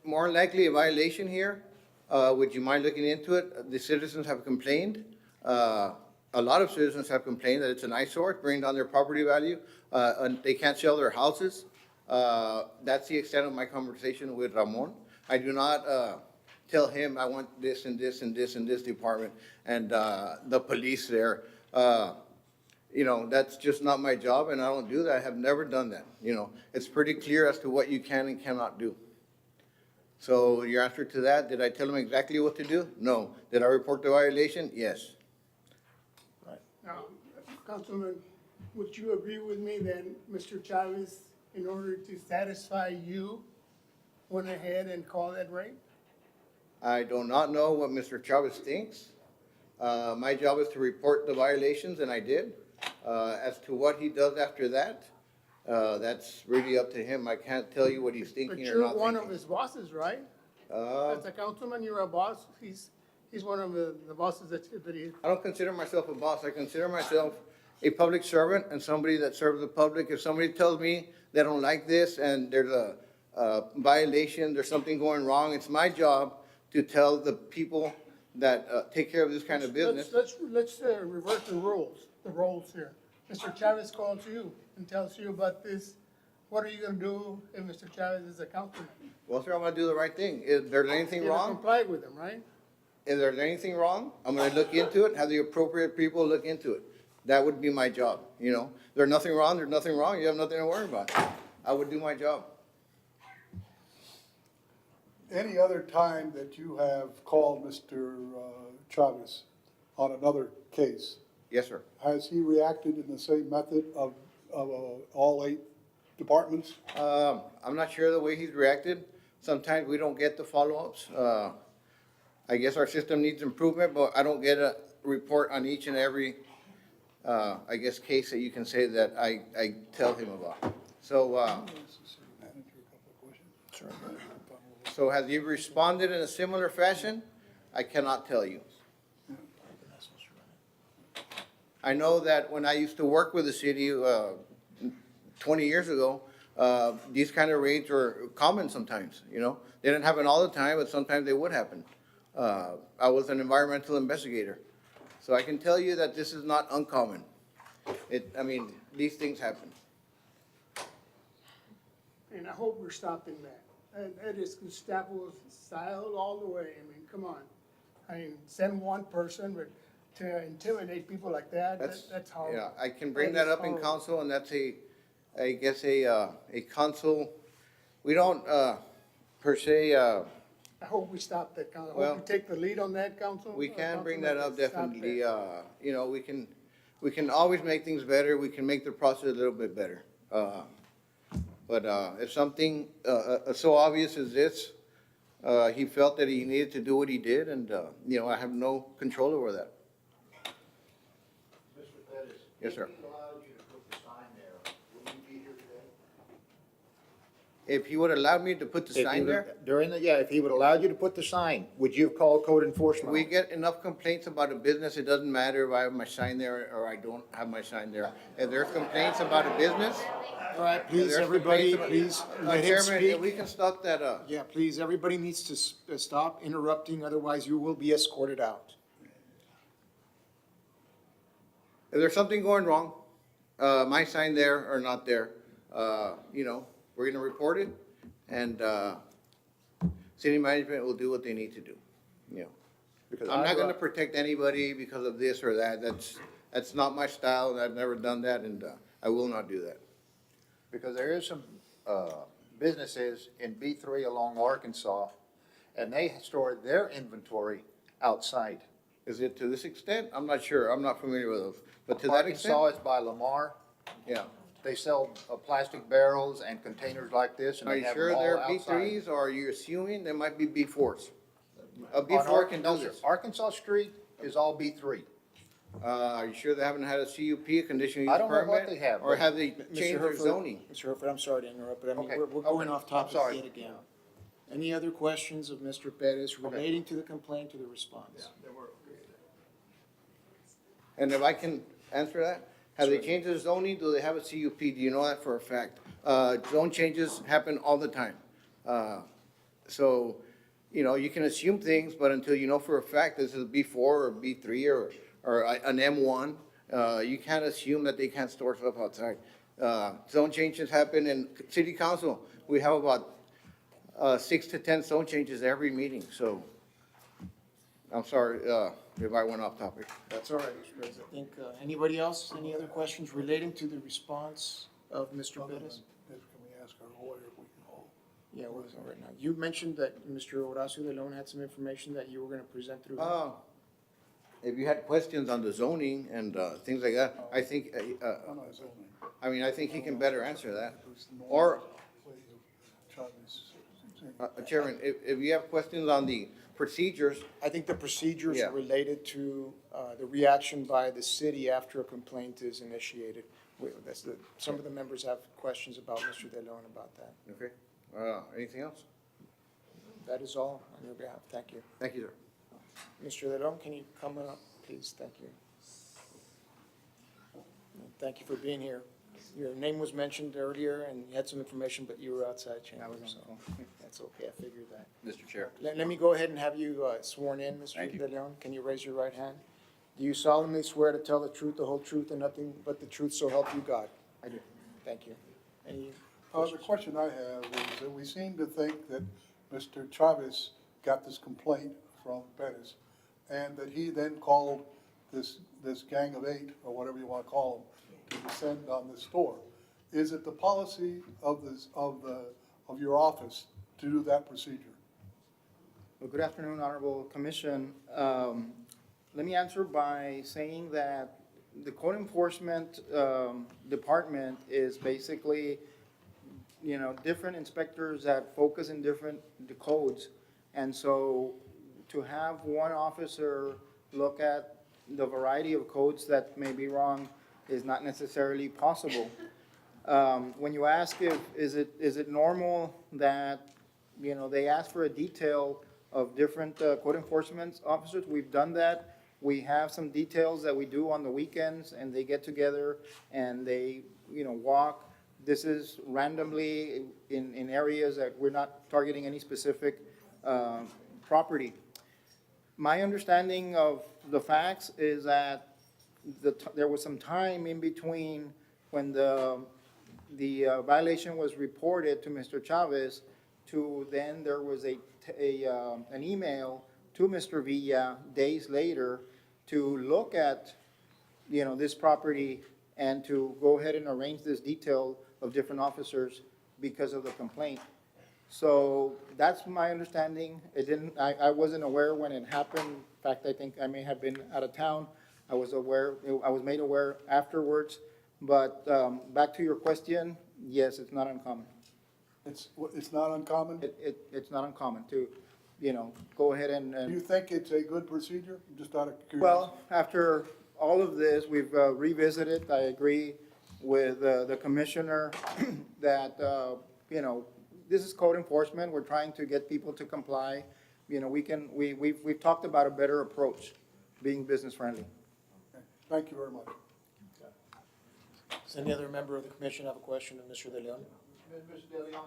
more likely a violation here Would you mind looking into it? The citizens have complained. A lot of citizens have complained that it's an eyesore, bringing down their property value, and they can't sell their houses. That's the extent of my conversation with Ramon. I do not tell him I want this and this and this and this department and the police there. That's just not my job, and I don't do that. I have never done that. It's pretty clear as to what you can and cannot do. So your answer to that, did I tell him exactly what to do? No. Did I report the violation? Yes. Now, Councilman, would you agree with me that Mr. Chavez, in order to satisfy you, went ahead and called that rape? I do not know what Mr. Chavez thinks. My job is to report the violations, and I did. As to what he does after that, that's really up to him. I can't tell you what he's But thinking or you're not one thinking. of his bosses, right? As a councilman, you're a boss. He's one of the bosses that he. I don't consider myself a boss. I consider myself a public servant and somebody that serves the public. If somebody tells me they don't like this and there's a violation, there's something going wrong, it's my job to tell the people that take care of this kind of business. Let's reverse the roles here. Mr. Chavez calls you and tells you about this. What are you gonna do if Mr. Chavez is a councilman? Well, sir, I'm gonna do the right thing. If there's anything You're gonna wrong, comply with him, right? if there's anything wrong, I'm gonna look into it, have the appropriate people look into it. That would be my job, There's nothing wrong, you have nothing to worry about. I would do my job. Any other time that you have called Mr. Chavez on another case, Yes, sir. has he reacted in the same method of all 8 departments? I'm not sure the way he's reacted. Sometimes we don't get the follow-ups. I guess our system needs improvement, but I don't get a report on each and every, case that you can say that I tell him about. So has he responded in a similar fashion? I cannot tell you. I know that when I used to work with the city 20 years ago, these kind of raids were common sometimes, They didn't happen all the time, but sometimes they would happen. I was an environmental investigator. So I can tell you that this is not uncommon. These things happen. And I hope we're stopping that. And that is Gestapo style all the way. Come on. Send one person, but to intimidate people like that, that's horrible. Yeah, I can bring that up in council, and that's a council, we don't, per se, I hope we stop that, Council. I Well, hope we take the lead on that, Council. we can bring Councilman, that up to stop definitely. that. We can always make things better. We can make the process a little bit better. But if something so obvious as this, he felt that he needed to do what he did, and, I have no control over that. Mr. Pettis? Yes, sir. If he allowed you to put the sign there, will you be here today? If he would allow me to put the sign there, If he would allow you to put the sign, would you have called code enforcement? we get enough complaints about a business, it doesn't matter if I have my sign there or I don't have my sign there. If there's complaints about a business. All right, please, everybody, please, let him Chairman, if we speak. can stop that, Yeah, please, everybody needs to stop interrupting, otherwise you will be escorted out. if there's something going wrong, my sign there or not there, we're gonna report it, and, city management will do what they need to do, Because I'm not I've, gonna protect anybody because of this or that, that's not my style, and I've never done that, and, I will not do that. Because there is some businesses in B3 along Arkansas, and they store their inventory outside. Is it to this extent? I'm not sure, I'm not familiar with those, but to that extent? Arkansas is by Lamar. Yeah. They sell plastic barrels and containers like this, and Are they you have sure them all they're outside. B3s, or are you assuming there might be B4s? A On B4 can do Arkansas- this. Arkansas Street is all B3. Are you sure they haven't had a CUP, a conditional I use don't know what permit? they have, Or but- have they Mr. changed their Herford, zoning? Mr. Herford, I'm sorry to interrupt, but Okay, we're going okay, off I'm topic sorry. yet again. Any other questions of Mr. Pettis relating to the complaint or the response? And if I can answer that, have they changed their zoning? Do they have a CUP? Do you know that for a fact? Zone changes happen all the time. So, you know, you can assume things, but until you know for a fact this is B4 or B3 or an M1, you can't assume that they can't store stuff outside. Zone changes happen in city council. We have about 6 to 10 zone changes every meeting, so I'm sorry if I went off topic. That's all right, Mr. President. I think, anybody else, any other questions relating to the response of Mr. Pettis? Can we ask our lawyer if we can hold? Yeah, we're right now. You mentioned that Mr. Horacio de Leon had some information that you were gonna present through him. If you had questions on the zoning and things like that, I think, No, it's only. I mean, I think he can better answer that. Or, Chairman, if you have questions on the procedures, I think the procedures Yeah. related to the reaction by the city after a complaint is initiated. Some of the members have questions about Mr. De Leon about that. okay, anything else? That is all on your behalf. Thank you. Thank you, sir. Mr. De Leon, can you come up, please? Thank you. Thank you for being here. Your name was mentioned earlier and you had some information, but you were outside chamber, so that's okay. I figured that. Mr. Chair. Let me go ahead and have you sworn in, Mr. Thank you. De Leon. Can you raise your right hand? Do you solemnly swear to tell the truth, the whole truth, and nothing but the truth, so help you God? I do. Thank you. Any The question I have is that we seem to think that Mr. Chavez got this complaint from Pettis, and that he then called this gang of 8, or whatever you want to call them, to descend on the store. Is it the policy of your office to do that procedure? Well, good afternoon, Honorable Commission. Let me answer by saying that the code enforcement department is basically, you know, different inspectors that focus in different codes. And so to have one officer look at the variety of codes that may be wrong is not necessarily possible. When you ask is it normal that, you know, they ask for a detail of different code enforcement officers, we've done that. We have some details that we do on the weekends, and they get together and they, you know, walk. This is randomly in areas that we're not targeting any specific property. My understanding of the facts is that there was some time in between when the violation was reported to Mr. Chavez to then there was an email to Mr. Villa days later to look at, you know, this property and to go ahead and arrange this detail of different officers because of the complaint. So that's my understanding. I wasn't aware when it happened. In fact, I think I may have been out of town. I was made aware afterwards. But back to your question, yes, it's not uncommon. It's not uncommon? It's not uncommon to, you know, go ahead and. Do you think it's a good procedure, just out of curiosity? Well, after all of this, we've revisited. I agree with the commissioner that, you know, this is code enforcement. We're trying to get people to comply. You know, we've talked about a better approach, being business friendly. Okay. Thank you very much. Does any other member of the commission have a question of Mr. De Leon? Mr. De Leon,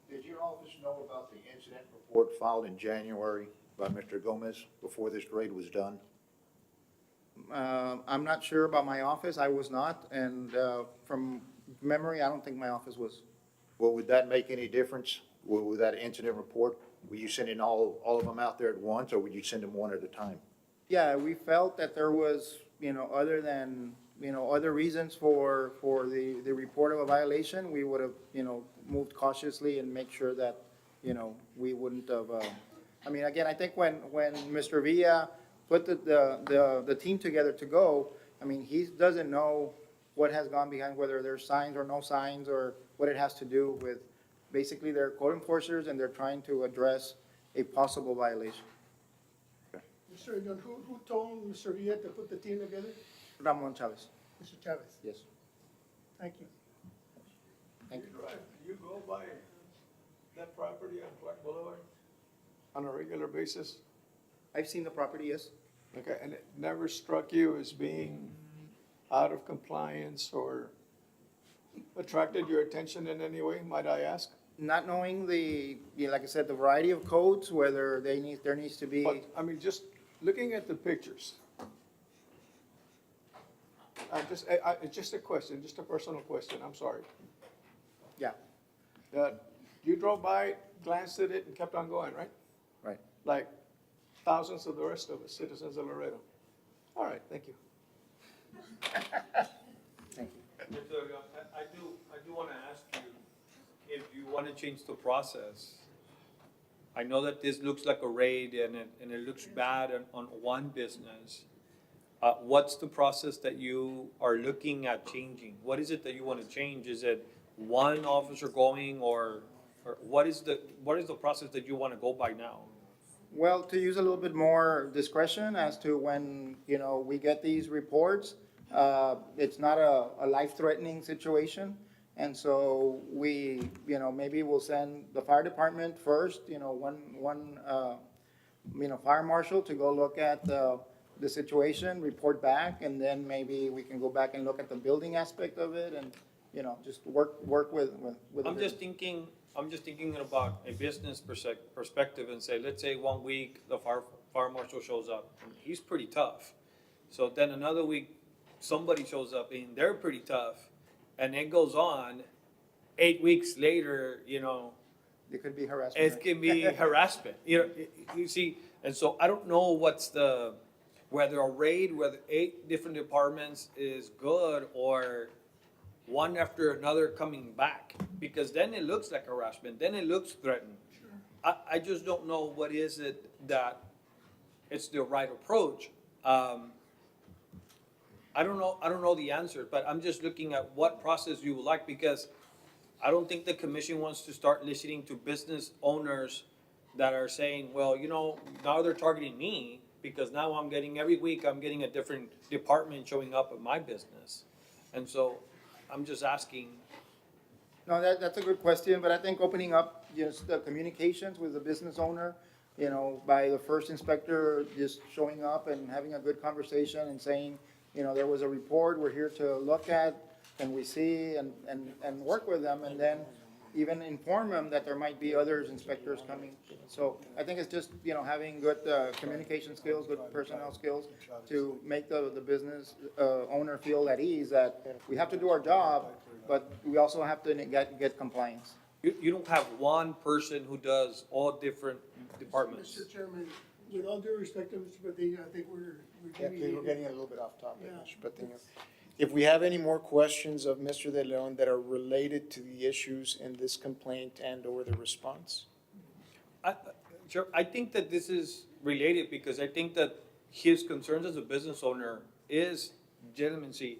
did your office know about the incident report filed in January by Mr. Gomez before this raid was done? I'm not sure about my office. I was not, and from memory, I don't think my office was. Well, would that make any difference with that incident report? Were you sending all of them out there at once, or would you send them one at a time? Yeah, we felt that there was, you know, other than, you know, other reasons for the report of a violation, we would have, you know, moved cautiously and make sure that, you know, we wouldn't have, I mean, again, I think when Mr. Villa put the team together to go, I mean, he doesn't know what has gone behind, whether there's signs or no signs, or what it has to do with, basically, they're code enforcers and they're trying to address a possible violation. Mr. Leon, who told Mr. Villa to put the team together? Ramon Chavez. Mr. Chavez. Yes. Thank you. Thank you. You go by that property on Clark Boulevard on a regular basis? I've seen the property, yes. Okay, and it never struck you as being out of compliance or attracted your attention in any way, might I ask? not knowing like I said, the variety of codes, whether there needs to be. But, I mean, just looking at the pictures. It's just a question, just a personal question, I'm sorry. Yeah, That you drove by, glanced at it, and kept on going, right? right. Like thousands of the rest of us, citizens of Laredo. All right, thank you. Thank you. I do want to ask you if you want to change the process. I know that this looks like a raid and it looks bad on one business. What's the process that you are looking at changing? What is it that you want to change? Is it one officer going or what is the process that you want to go by now? Well, to use a little bit more discretion as to when, we get these reports, it's not a life-threatening situation. And so we, maybe we'll send the fire department first, one fire marshal to go look at the situation, report back, and then maybe we can go back and look at the building aspect of it and, just work with. I'm just thinking about a business perspective and say, let's say 1 week the fire marshal shows up and he's pretty tough. So then another week somebody shows up and they're pretty tough, and it goes on. 8 weeks later, It could be harassment. it can be harassment. You see, and so I don't know whether a raid, whether 8 different departments is good or one after another coming back, because then it looks like harassment, then it looks threatening. I just don't know what is it that it's the right approach. I don't know the answer, but I'm just looking at what process you would like, because I don't think the commission wants to start listening to business owners that are saying, well, now they're targeting me because now every week I'm getting a different department showing up at my business. And so I'm just asking. No, that's a good question, but I think opening up just the communications with the business owner, by the first inspector just showing up and having a good conversation and saying, there was a report we're here to look at, and we see and work with them, and then even inform them that there might be others inspectors coming. So I think it's just, having good communication skills, good personnel skills to make the business owner feel at ease that we have to do our job, but we also have to get compliance. You don't have one person who does all different departments. Mr. Chairman, with all due respect to Mr. Padilla, I think we're We're getting a little bit off topic, Yeah. Mr. Patiño. If we have any more questions of Mr. De Leon that are related to the issues in this complaint and/or the response? Sure, I think that this is related because I think that his concerns as a business owner is legitimacy.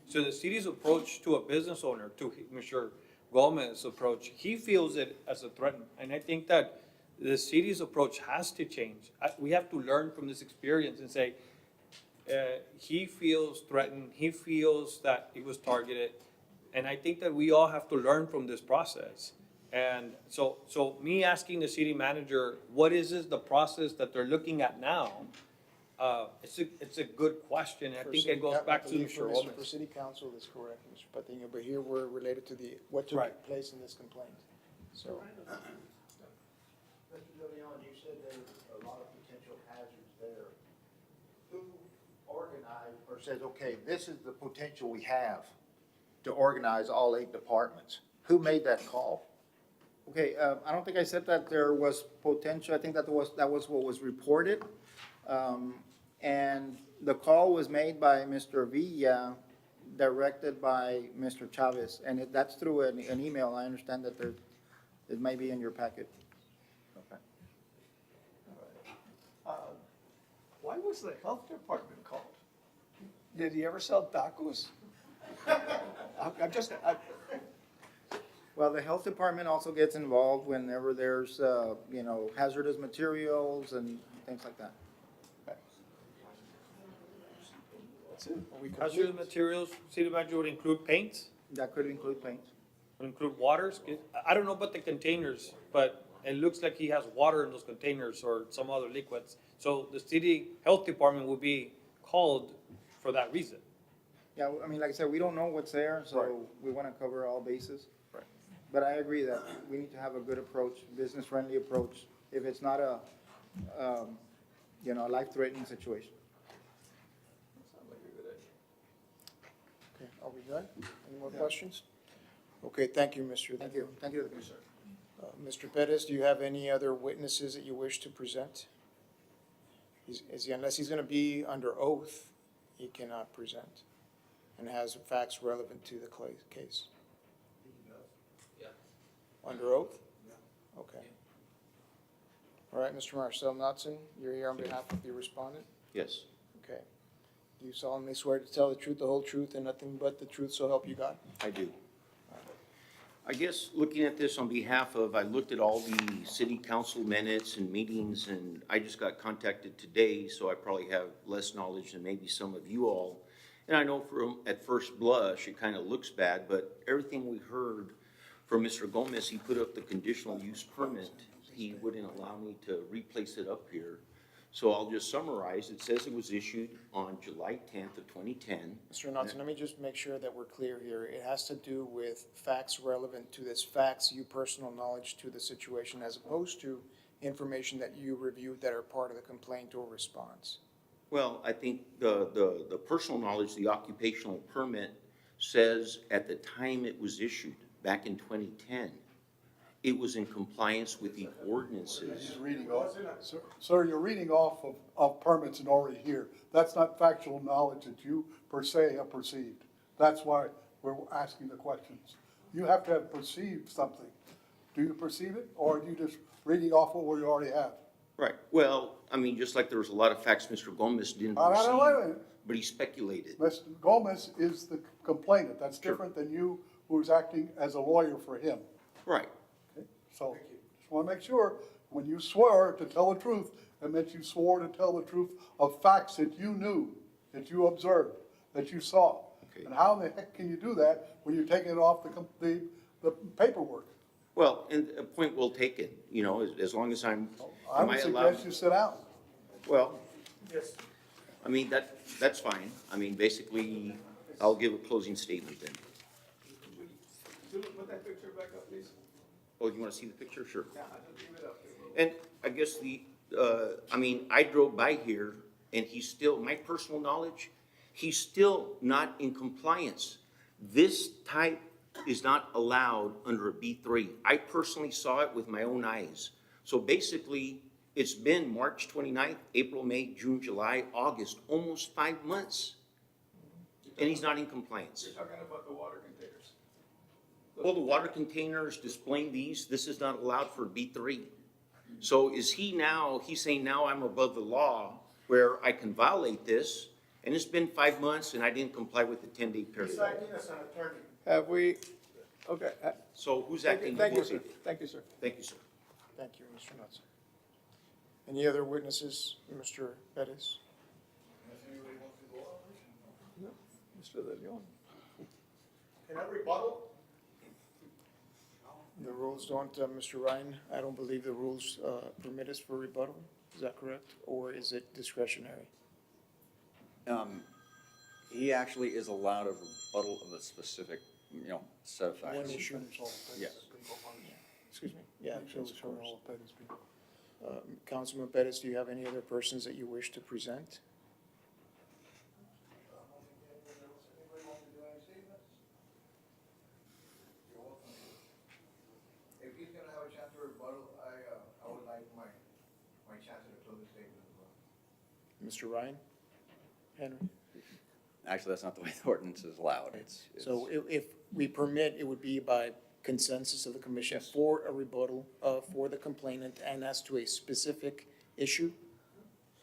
So the city's approach to a business owner, to Mr. Gomez's approach, he feels it as a threat. And I think that the city's approach has to change. We have to learn from this experience and say, he feels threatened, he feels that he was targeted. And I think that we all have to learn from this process. And so me asking the city manager, what is the process that they're looking at now? It's a good question. I think it goes back to Mr. For Gomez. city council, that's correct, Mr. Patiño, but here we're related to what took Right. place in this complaint. So, Mr. De Leon, you said there's a lot of potential hazards there. Who organized or says, okay, this is the potential we have to organize all 8 departments? Who made that call? Okay, I don't think I said that there was potential. I think that was what was reported. And the call was made by Mr. Villa, directed by Mr. Chavez, and that's through an email. I understand that it may be in your packet. Okay. Why was the health department called? Did he ever sell tacos? Well, the health department also gets involved whenever there's, hazardous materials and things like that. That's it. Hazardous materials, city manager would include paints, That could include paints. would include waters. I don't know about the containers, but it looks like he has water in those containers or some other liquids. So the city health department will be called for that reason. Yeah, I mean, like I said, we don't know what's there, Right. so we want to cover all bases. But I agree that we need to have a good approach, business-friendly approach, if it's not a, you know, a life-threatening situation. Okay, are we good? Any more questions? Okay, thank you, Mr. Thank you. Thank you, Commissioner. Mr. Pettis, do you have any other witnesses that you wish to present? Unless he's going to be under oath, he cannot present and has facts relevant to the case. Under oath? Okay. All right, Mr. Marcel Knudsen, you're here on behalf of the respondent? Yes, Okay. Do you solemnly swear to tell the truth, the whole truth, and nothing but the truth, so help you God? I do. I guess looking at this on behalf of, I looked at all the city council minutes and meetings, and I just got contacted today, so I probably have less knowledge than maybe some of you all. And I know from, at first blush, it kind of looks bad, but everything we heard from Mr. Gomez, he put up the conditional use permit. He wouldn't allow me to replace it up here. So I'll just summarize. It says it was issued on July 10th of 2010. Mr. Knudsen, let me just make sure that we're clear here. It has to do with facts relevant to this, facts, you personal knowledge to the situation, as opposed to information that you reviewed that are part of the complaint or response. Well, I think the personal knowledge, the occupational permit says at the time it was issued, back in 2010, it was in compliance with the ordinances. He's reading off, sir, you're reading off of permits and already here. That's not factual knowledge that you per se have perceived. That's why we're asking the questions. You have to have perceived something. Do you perceive it, or are you just reading off what we already have? Right. Well, I mean, just like there was a lot of facts Mr. Gomez didn't No, wait a receive, minute. but he speculated. Mr. Gomez is the complainant. That's different than you, who's acting as a lawyer for him. Right. Okay? So, just want to make sure, when you swear to tell the truth, it meant you swore to tell the truth of facts that you knew, that you observed, that you saw. Okay. And how in the heck can you do that when you're taking it off the paperwork? Well, and a point well taken, you know, as long as I'm, I am would I allowed? suggest you sit down. Well, I mean, that's fine. I mean, basically, I'll give a closing statement then. Put that picture back up, please. Oh, you want to see the picture? Sure. Yeah, just leave it up. And I guess I mean, I drove by here and he's still, my personal knowledge, he's still not in compliance. This type is not allowed under a B3. I personally saw it with my own eyes. So basically, it's been March 29th, April, May, June, July, August, almost 5 months. And he's not in compliance. You're talking about the water containers. Well, the water containers displaying these, this is not allowed for B3. So is he now, he's saying now I'm above the law where I can violate this, and it's been 5 months and I didn't comply with the 10-day period. He's acting as an attorney. Have we, okay, So who's acting? thank you, sir. Thank you, sir. Thank you, sir. Thank you, Mr. Knudsen. Any other witnesses, Mr. Pettis? Mr. De Leon. Can I rebuttal? The rules don't, Mr. Ryan, I don't believe the rules permit us for rebuttal. Is that correct? Or is it discretionary? He actually is allowed a rebuttal of a specific, you know, set of facts. One issue. Yes. Excuse me? Yeah, of course. Councilman Pettis, do you have any other persons that you wish to present? If he's gonna have a chance to rebuttal, I would like my chance to close the statement as well. Mr. Ryan? Henry? Actually, that's not the way the ordinance is allowed. It's. So if we permit, it would be by consensus of the commission Yes. for a rebuttal for the complainant and as to a specific issue?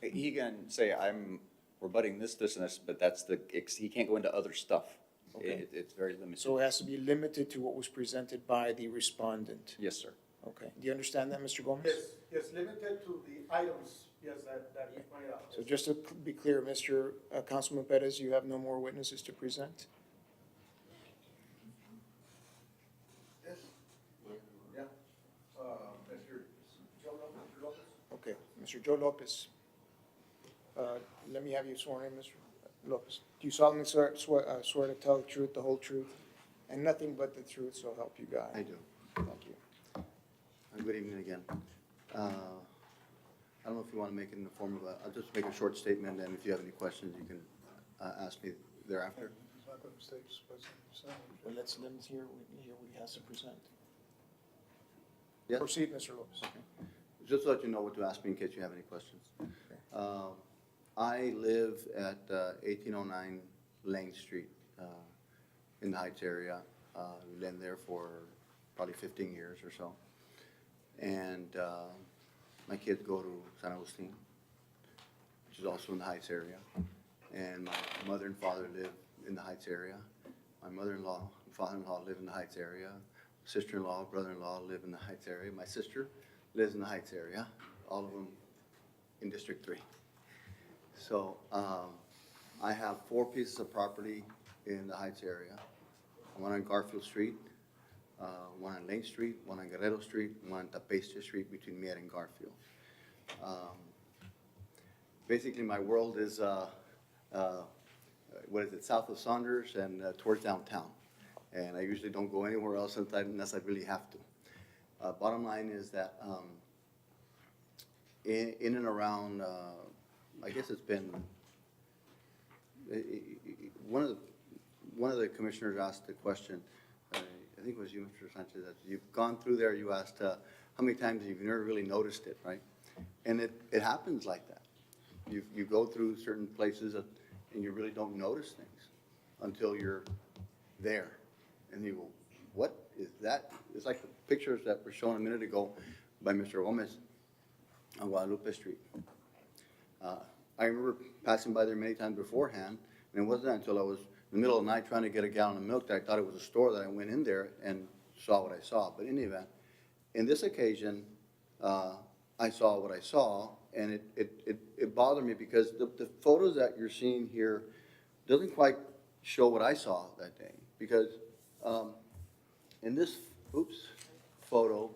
He can say, I'm rebutting this, and this, but that's he can't go into other stuff. Okay. It's very limited. So it has to be limited to what was presented by the respondent. Yes, sir. Okay. Do you understand that, Mr. Gomez? Yes, limited to the items, yes, that he pointed out. So just to be clear, Mr. Councilman Pettis, you have no more witnesses to present? Yes. Yeah. Mr. Joe Lopez? Okay. Mr. Joe Lopez. Let me have you sworn in, Mr. Lopez. Do you solemnly swear to tell the truth, the whole truth, and nothing but the truth, so help you God. I do. Thank you. Good evening again. I don't know if you want to make it in the form of I'll just make a short statement, and if you have any questions, you can ask me thereafter. He's not gonna stay, so- Well, let's hear what he has to present. Yeah? Proceed, Mr. Lopez. Just to let you know what to ask me in case you have any questions. I live at 1809 Lane Street in the Heights area. We've been there for probably 15 years or so. And my kids go to San Agustin, which is also in the Heights area. And my mother and father live in the Heights area. My mother-in-law and father-in-law live in the Heights area. Sister-in-law, brother-in-law live in the Heights area. My sister lives in the Heights area, all of them in District 3. So I have 4 pieces of property in the Heights area. One on Garfield Street, one on Lane Street, one on Laredo Street, one on Tapestre Street between Mier and Garfield. Basically, my world is, south of Saunders and towards downtown. And I usually don't go anywhere else unless I really have to. Bottom line is that in and around, I guess it's been, one of the commissioners asked the question, I think it was you, Mr. Sanchez, that you've gone through there, you asked how many times you've never really noticed it, right? And it happens like that. You go through certain places and you really don't notice things until you're there. And you go, what is that? It's like the pictures that were shown a minute ago by Mr. Gomez on Guadalupe Street. I remember passing by there many times beforehand, and it wasn't until I was in the middle of the night trying to get a gallon of milk that I thought it was a store that I went in there and saw what I saw. But in any event, in this occasion, I saw what I saw, and it bothered me because the photos that you're seeing here doesn't quite show what I saw that day. Because in this, photo,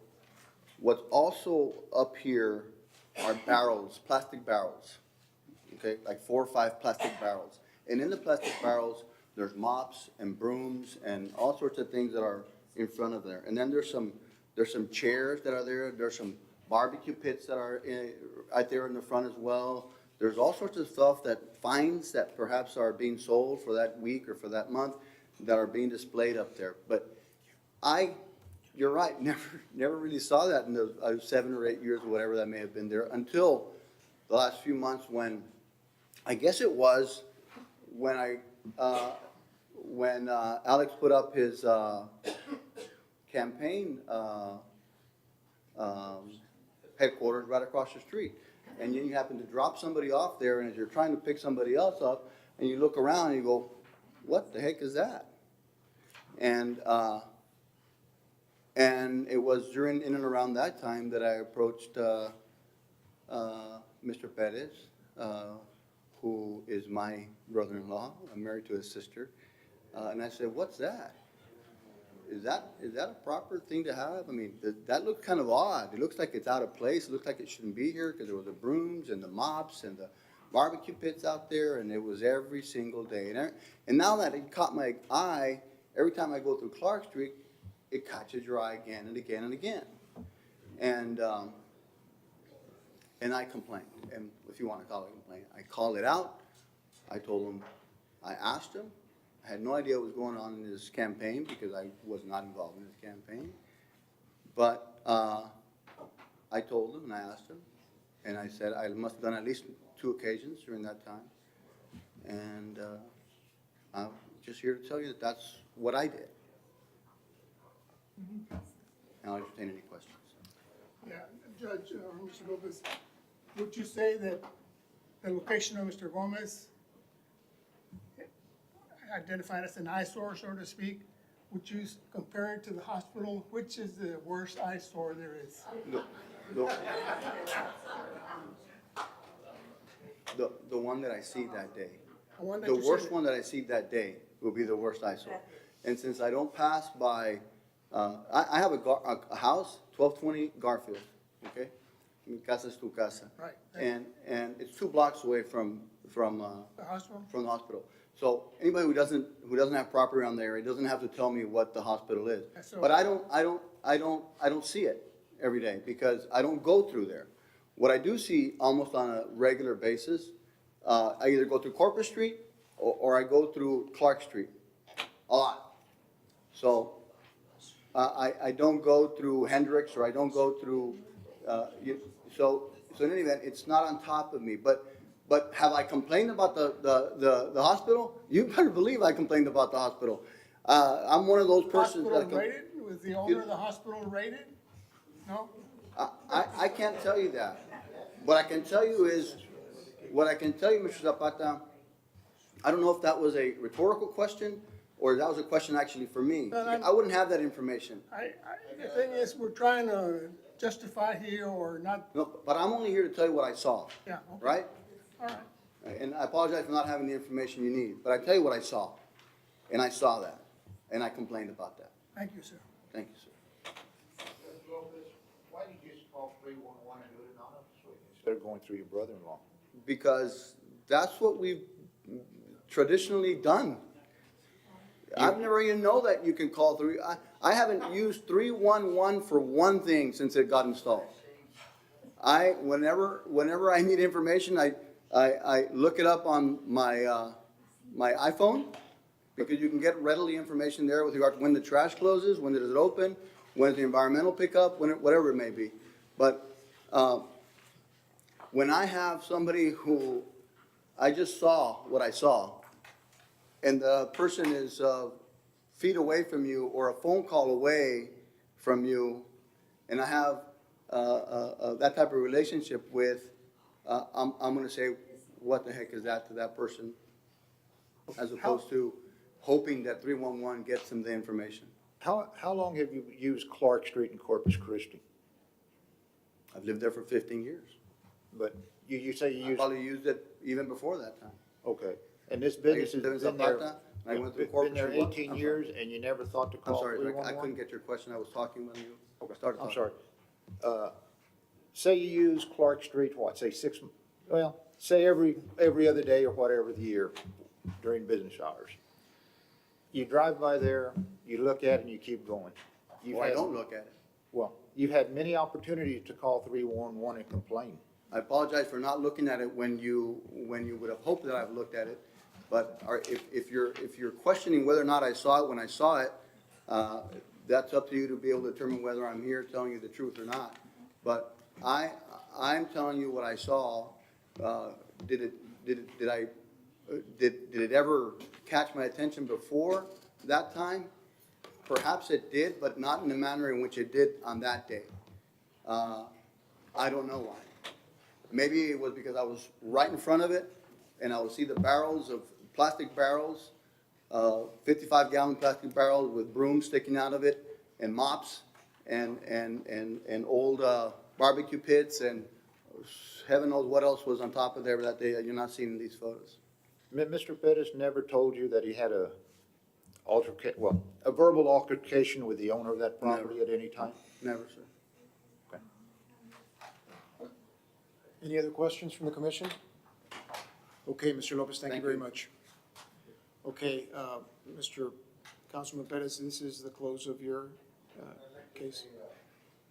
what's also up here are barrels, plastic barrels, okay, like 4 or 5 plastic barrels. And in the plastic barrels, there's mops and brooms and all sorts of things that are in front of there. And then there's some chairs that are there. There's some barbecue pits that are out there in the front as well. There's all sorts of stuff fines that perhaps are being sold for that week or for that month that are being displayed up there. But you're right, never really saw that in the 7 or 8 years or whatever that may have been there until the last few months when, I guess it was when Alex put up his campaign headquarters right across the street. And then you happen to drop somebody off there, and as you're trying to pick somebody else up, and you look around and you go, what the heck is that? And it was in and around that time that I approached Mr. Pettis, who is my brother-in-law. I'm married to his sister. And I said, what's that? Is that a proper thing to have? I mean, that looks kind of odd. It looks like it's out of place. It looks like it shouldn't be here because there were the brooms and the mops and the barbecue pits out there, and it was every single day. And now that it caught my eye, every time I go through Clark Street, it catches your eye again and again and again. And I complained, and if you want to call it a complaint, I called it out. I told him, I asked him. I had no idea what was going on in his campaign because I was not involved in his campaign. But I told him and I asked him, and I said I must have done at least 2 occasions during that time. And I'm just here to tell you that that's what I did. And I'll entertain any questions. Yeah, Judge, Mr. Lopez, would you say that the location of Mr. Gomez, identified as an eyesore, so to speak, would you compare it to the hospital? Which is the worst eyesore there is? The one that I see that day. The worst one that I see that day will be the worst eyesore. And since I don't pass by, I have a house, 1220 Garfield, okay? Mi casa es tu casa. Right. And it's 2 blocks away from The hospital? from the hospital. So anybody who doesn't have property around the area doesn't have to tell me what the hospital is. So- But I don't see it every day because I don't go through there. What I do see almost on a regular basis, I either go through Corpus Street or I go through Clark Street, a lot. So, I don't go through Hendricks or I don't go through, so in any event, it's not on top of me. But have I complained about the hospital? You better believe I complained about the hospital. I'm one of those persons Hospital that. rated? Was the owner of the hospital rated? No? I can't tell you that. What I can tell you, Mr. Zapata, I don't know if that was a rhetorical question or that was a question actually for me. I wouldn't have that information. The thing is, we're trying to justify here or not, No, but I'm only here to tell you what I saw, yeah, okay, right? all right. And I apologize for not having the information you need, but I tell you what I saw. And I saw that, and I complained about that. Thank you, sir. Thank you, sir. Why did you just call 311 and do it anonymously instead of going through your brother-in-law? Because that's what we've traditionally done. I've never even know that you can call I haven't used 311 for one thing since it got installed. Whenever I need information, I look it up on my iPhone, because you can get readily information there with regard to when the trash closes, when does it open, when is the environmental pickup, whatever it may be. But when I have somebody who, I just saw what I saw, and the person is feet away from you or a phone call away from you, and I have that type of relationship with, I'm going to say, what the heck is that to that person, as opposed to hoping that 311 gets them the information. How long have you used Clark Street in Corpus Christi? I've lived there for 15 years. But you say you I used, probably used it even before that time. okay. And this I business used to live has in been there, Zapata, and I went through been Corpus there Street. 18 I'm years, sorry. and you never thought to I'm call sorry, Rick, I 311? couldn't get your question. I was talking when you started I'm talking. sorry. Say you use Clark Street, what, say say every other day or whatever the year during business hours. You drive by there, you look at it, and you keep going. Or I don't look at it. Well, you've had many opportunities to call 311 and complain. I apologize for not looking at it when you would have hoped that I've looked at it. But if you're questioning whether or not I saw it when I saw it, that's up to you to be able to determine whether I'm here telling you the truth or not. But I'm telling you what I saw. Did it ever catch my attention before that time? Perhaps it did, but not in the manner in which it did on that day. I don't know why. Maybe it was because I was right in front of it, and I would see the barrels of plastic barrels, 55-gallon plastic barrels with brooms sticking out of it, and mops, and old barbecue pits, and heaven knows what else was on top of there that day that you're not seeing in these photos. Mr. Pettis never told you that he had a verbal altercation with the owner of that property at any time? Never, sir. Any other questions from the commission? Okay, Mr. Lopez, thank you very much. Okay, Mr. Councilman Pettis, this is the close of your case.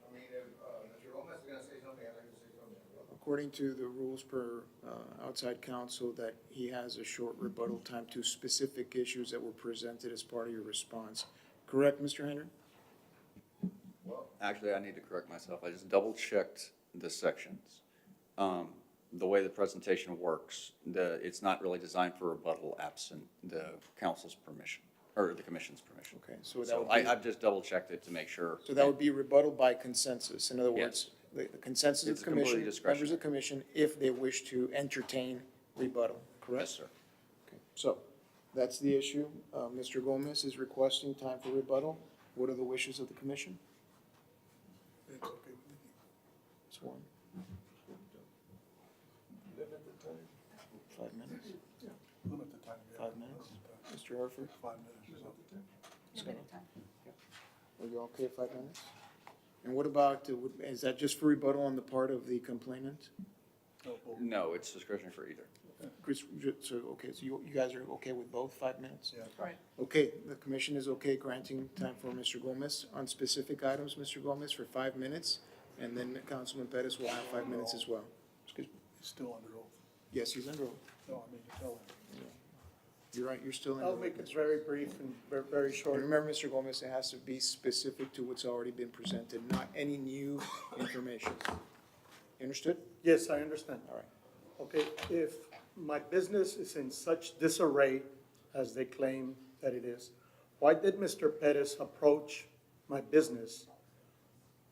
I mean, if Mr. Gomez is gonna say something, I'd like to say something. According to the rules per outside counsel, that he has a short rebuttal time to specific issues that were presented as part of your response. Correct, Mr. Henry? Actually, I need to correct myself. I just double-checked the sections. The way the presentation works, it's not really designed for rebuttal absent the council's permission, or the commission's permission. Okay, so that So would be, I've just double-checked it to make sure. so that would be rebuttal by consensus. In other words, the consensus of It's the commission, completely discretionary. members of the commission, if they wish to entertain rebuttal, correct? Yes, sir. Okay, so that's the issue. Mr. Gomez is requesting time for rebuttal. What are the wishes of the commission? It's okay. It's one. Limit the time. 5 minutes? Limit the time. yeah. 5 minutes? Mr. Herford? 5 minutes is up. Are you okay, 5 minutes? And what about, is that just for rebuttal on the part of the complainant? No, it's discretionary for either. Chris, so, okay, so you guys are okay with both 5 minutes? Yeah. Right. Okay, the commission is okay granting time for Mr. Gomez on specific items, Mr. Gomez, for 5 minutes, and then Councilman Pettis will have 5 minutes as well. Excuse me. He's still under oath. Yes, he's under oath. No, I mean, you tell him. You're right, you're still under I'll oath. make it very brief and very And short. remember, Mr. Gomez, it has to be specific to what's already been presented, not any new information. You understood? Yes, I understand. All right. Okay, if my business is in such disarray as they claim that it is, why did Mr. Pettis approach my business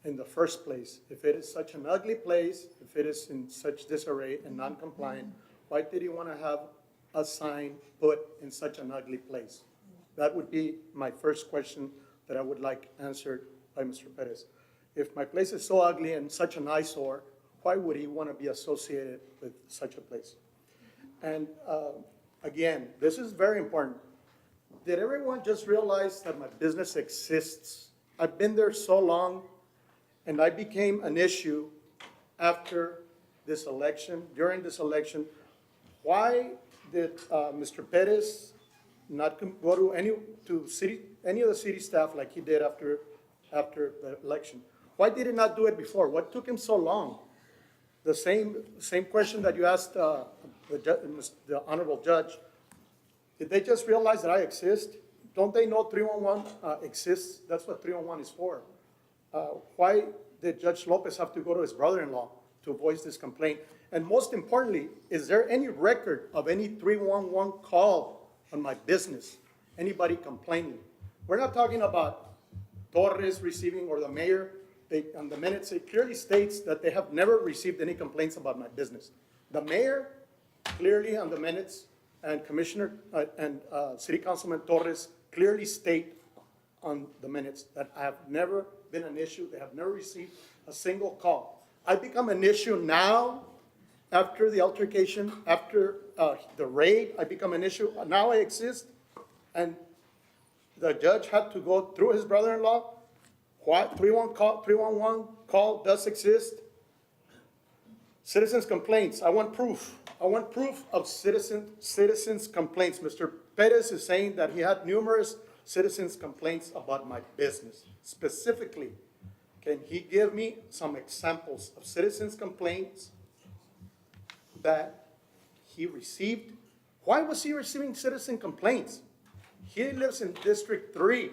in the first place? If it is such an ugly place, if it is in such disarray and non-compliant, why did he want to have a sign put in such an ugly place? That would be my first question that I would like answered by Mr. Pettis. If my place is so ugly and such an eyesore, why would he want to be associated with such a place? And again, this is very important. Did everyone just realize that my business exists? I've been there so long, and I became an issue after this election, during this election. Why did Mr. Pettis not go to any of the city staff like he did after the election? Why did he not do it before? What took him so long? The same question that you asked the honorable judge. Did they just realize that I exist? Don't they know 311 exists? That's what 311 is for. Why did Judge Lopez have to go to his brother-in-law to voice this complaint? And most importantly, is there any record of any 311 call on my business? Anybody complaining? We're not talking about Torres receiving or the mayor. On the minutes, it clearly states that they have never received any complaints about my business. The mayor, clearly on the minutes, and Commissioner and City Councilman Torres clearly state on the minutes that I have never been an issue. They have never received a single call. I become an issue now after the altercation, after the raid. I become an issue. Now I exist, and the judge had to go through his brother-in-law. Why 311 call does exist? Citizens' complaints. I want proof. I want proof of citizens' complaints. Mr. Pettis is saying that he had numerous citizens' complaints about my business. Specifically, can he give me some examples of citizens' complaints that he received? Why was he receiving citizen complaints? He lives in District 3.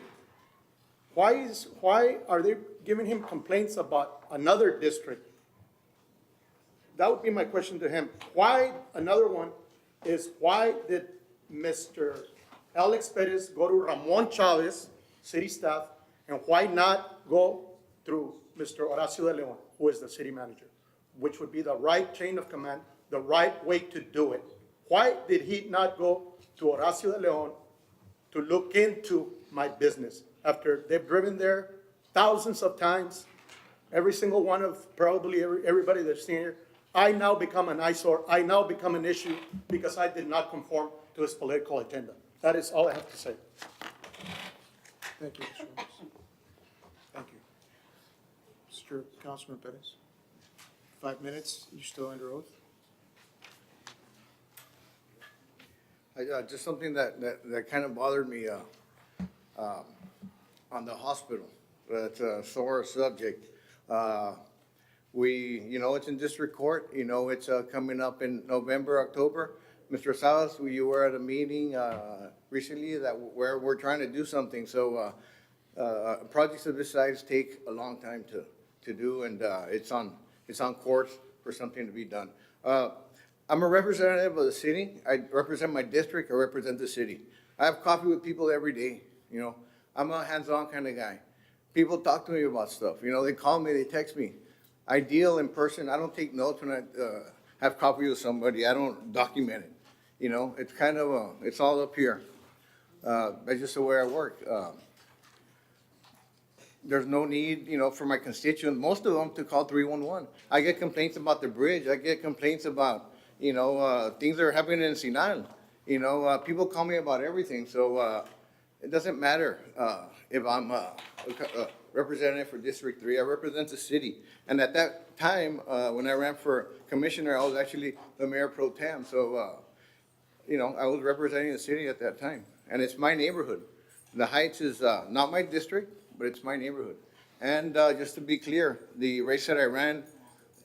Why are they giving him complaints about another district? That would be my question to him. Why, another one, is why did Mr. Alex Pettis go to Ramon Chavez, city staff, and why not go through Mr. Horacio de Leon, who is the city manager, which would be the right chain of command, the right way to do it? Why did he not go to Horacio de Leon to look into my business after they've driven there thousands of times? Every single one of probably everybody that's seen here, I now become an eyesore. I now become an issue because I did not conform to his political agenda. That is all I have to say. Thank you, Mr. Gomez. Thank you. Mr. Councilman Pettis, 5 minutes, you're still under oath? Just something that kind of bothered me on the hospital. That's a sore subject. It's in district court. It's coming up in November, October. Mr. Salas, you were at a meeting recently where we're trying to do something. So projects of this size take a long time to do, and it's on course for something to be done. I'm a representative of the city. I represent my district. I represent the city. I have coffee with people every day. I'm a hands-on kind of guy. People talk to me about stuff. They call me, they text me. I deal in person. I don't take notes when I have coffee with somebody. I don't document it. It's kind of it's all up here. That's just the way I work. There's no need, for my constituents, most of them, to call 311. I get complaints about the bridge. I get complaints about, things that are happening in Sinal. People call me about everything. So it doesn't matter if I'm a representative for District 3. I represent the city. And at that time, when I ran for commissioner, I was actually the mayor pro tem. So you know, I was representing the city at that time, and it's my neighborhood. The Heights is not my district, but it's my neighborhood. And just to be clear, the race that I ran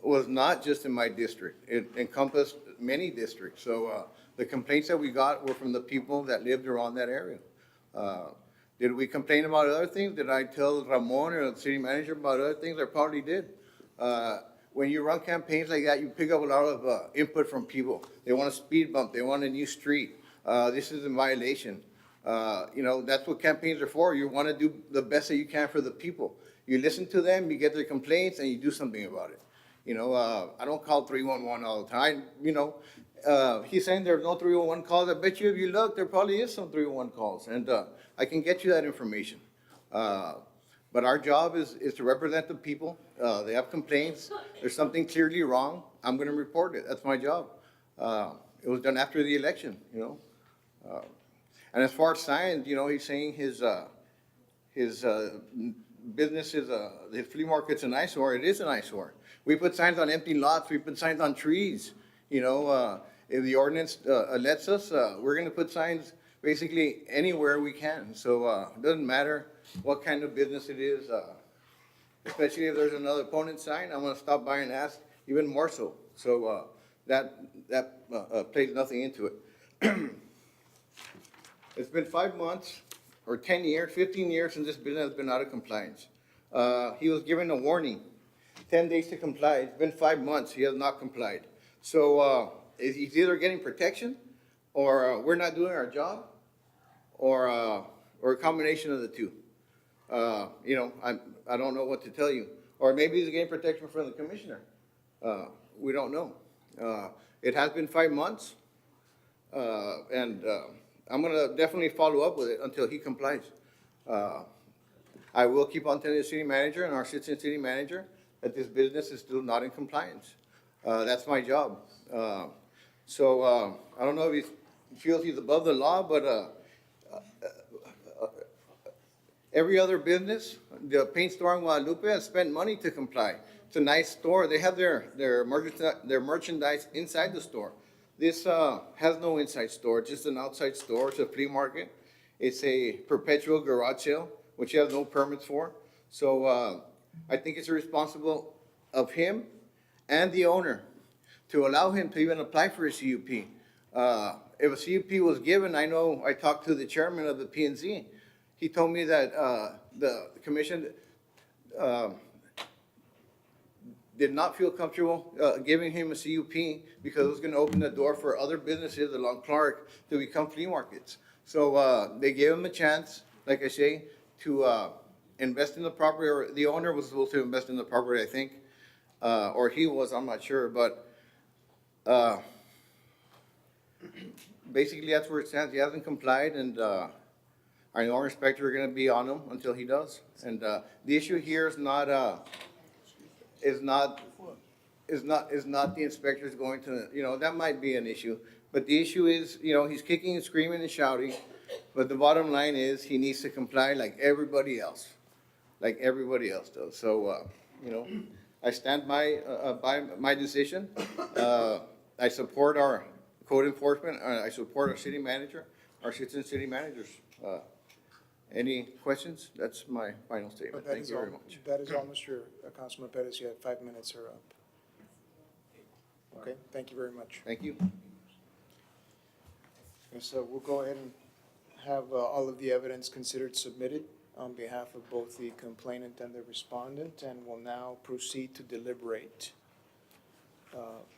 was not just in my district. It encompassed many districts. So the complaints that we got were from the people that lived around that area. Did we complain about other things? Did I tell Ramon or the city manager about other things? I probably did. When you run campaigns like that, you pick up a lot of input from people. They want a speed bump. They want a new street. This is in violation. You know, that's what campaigns are for. You want to do the best that you can for the people. You listen to them, you get their complaints, and you do something about it. You know, I don't call 311 all the time. You know, he's saying there's no 311 calls. I bet you if you look, there probably is some 311 calls, and I can get you that information. But our job is to represent the people. They have complaints. There's something clearly wrong. I'm going to report it. That's my job. It was done after the election, you know. And as far as signs, you know, he's saying his business is the flea market's an eyesore. It is an eyesore. We put signs on empty lots. We put signs on trees. You know, if the ordinance lets us, we're going to put signs basically anywhere we can. So it doesn't matter what kind of business it is, especially if there's another opponent sign, I'm going to stop by and ask even more so. So that plays nothing into it. It's been 5 months or 10 years, 15 years since this business has been out of compliance. He was given a warning, 10 days to comply. It's been 5 months. He has not complied. So he's either getting protection or we're not doing our job or a combination of the two. You know, I don't know what to tell you. Or maybe he's getting protection from the commissioner. We don't know. It has been 5 months. And I'm going to definitely follow up with it until he complies. I will keep on telling the city manager and our assistant city manager that this business is still not in compliance. That's my job. So I don't know if he feels he's above the law, but every other business, the paint store in Guadalupe has spent money to comply. It's a nice store. They have their merchandise inside the store. This has no inside store, just an outside store. It's a flea market. It's a perpetual garage sale, which he has no permits for. So I think it's responsible of him and the owner to allow him to even apply for a CUP. If a CUP was given, I know I talked to the chairman of the P&Z. He told me that the commission did not feel comfortable giving him a CUP because it was going to open the door for other businesses along Clark to become flea markets. So they gave him a chance, like I say, to invest in the property, or the owner was supposed to invest in the property, I think, or he was, I'm not sure, but basically that's where it stands. He hasn't complied, and our law inspector are going to be on him until he does. And the issue here is not the inspectors going to, you know, that might be an issue. But the issue is, you know, he's kicking and screaming and shouting. But the bottom line is he needs to comply like everybody else does. So, you know, I stand by my decision. I support our code enforcement. I support our city manager, our assistant city managers. Any questions? That's my final statement. Thank you very much. That is all, Mr. Councilman Pettis. You have 5 minutes are up. Okay, thank you very much. Thank you. And so we'll go ahead and have all of the evidence considered submitted on behalf of both the complainant and the respondent, and will now proceed to deliberate.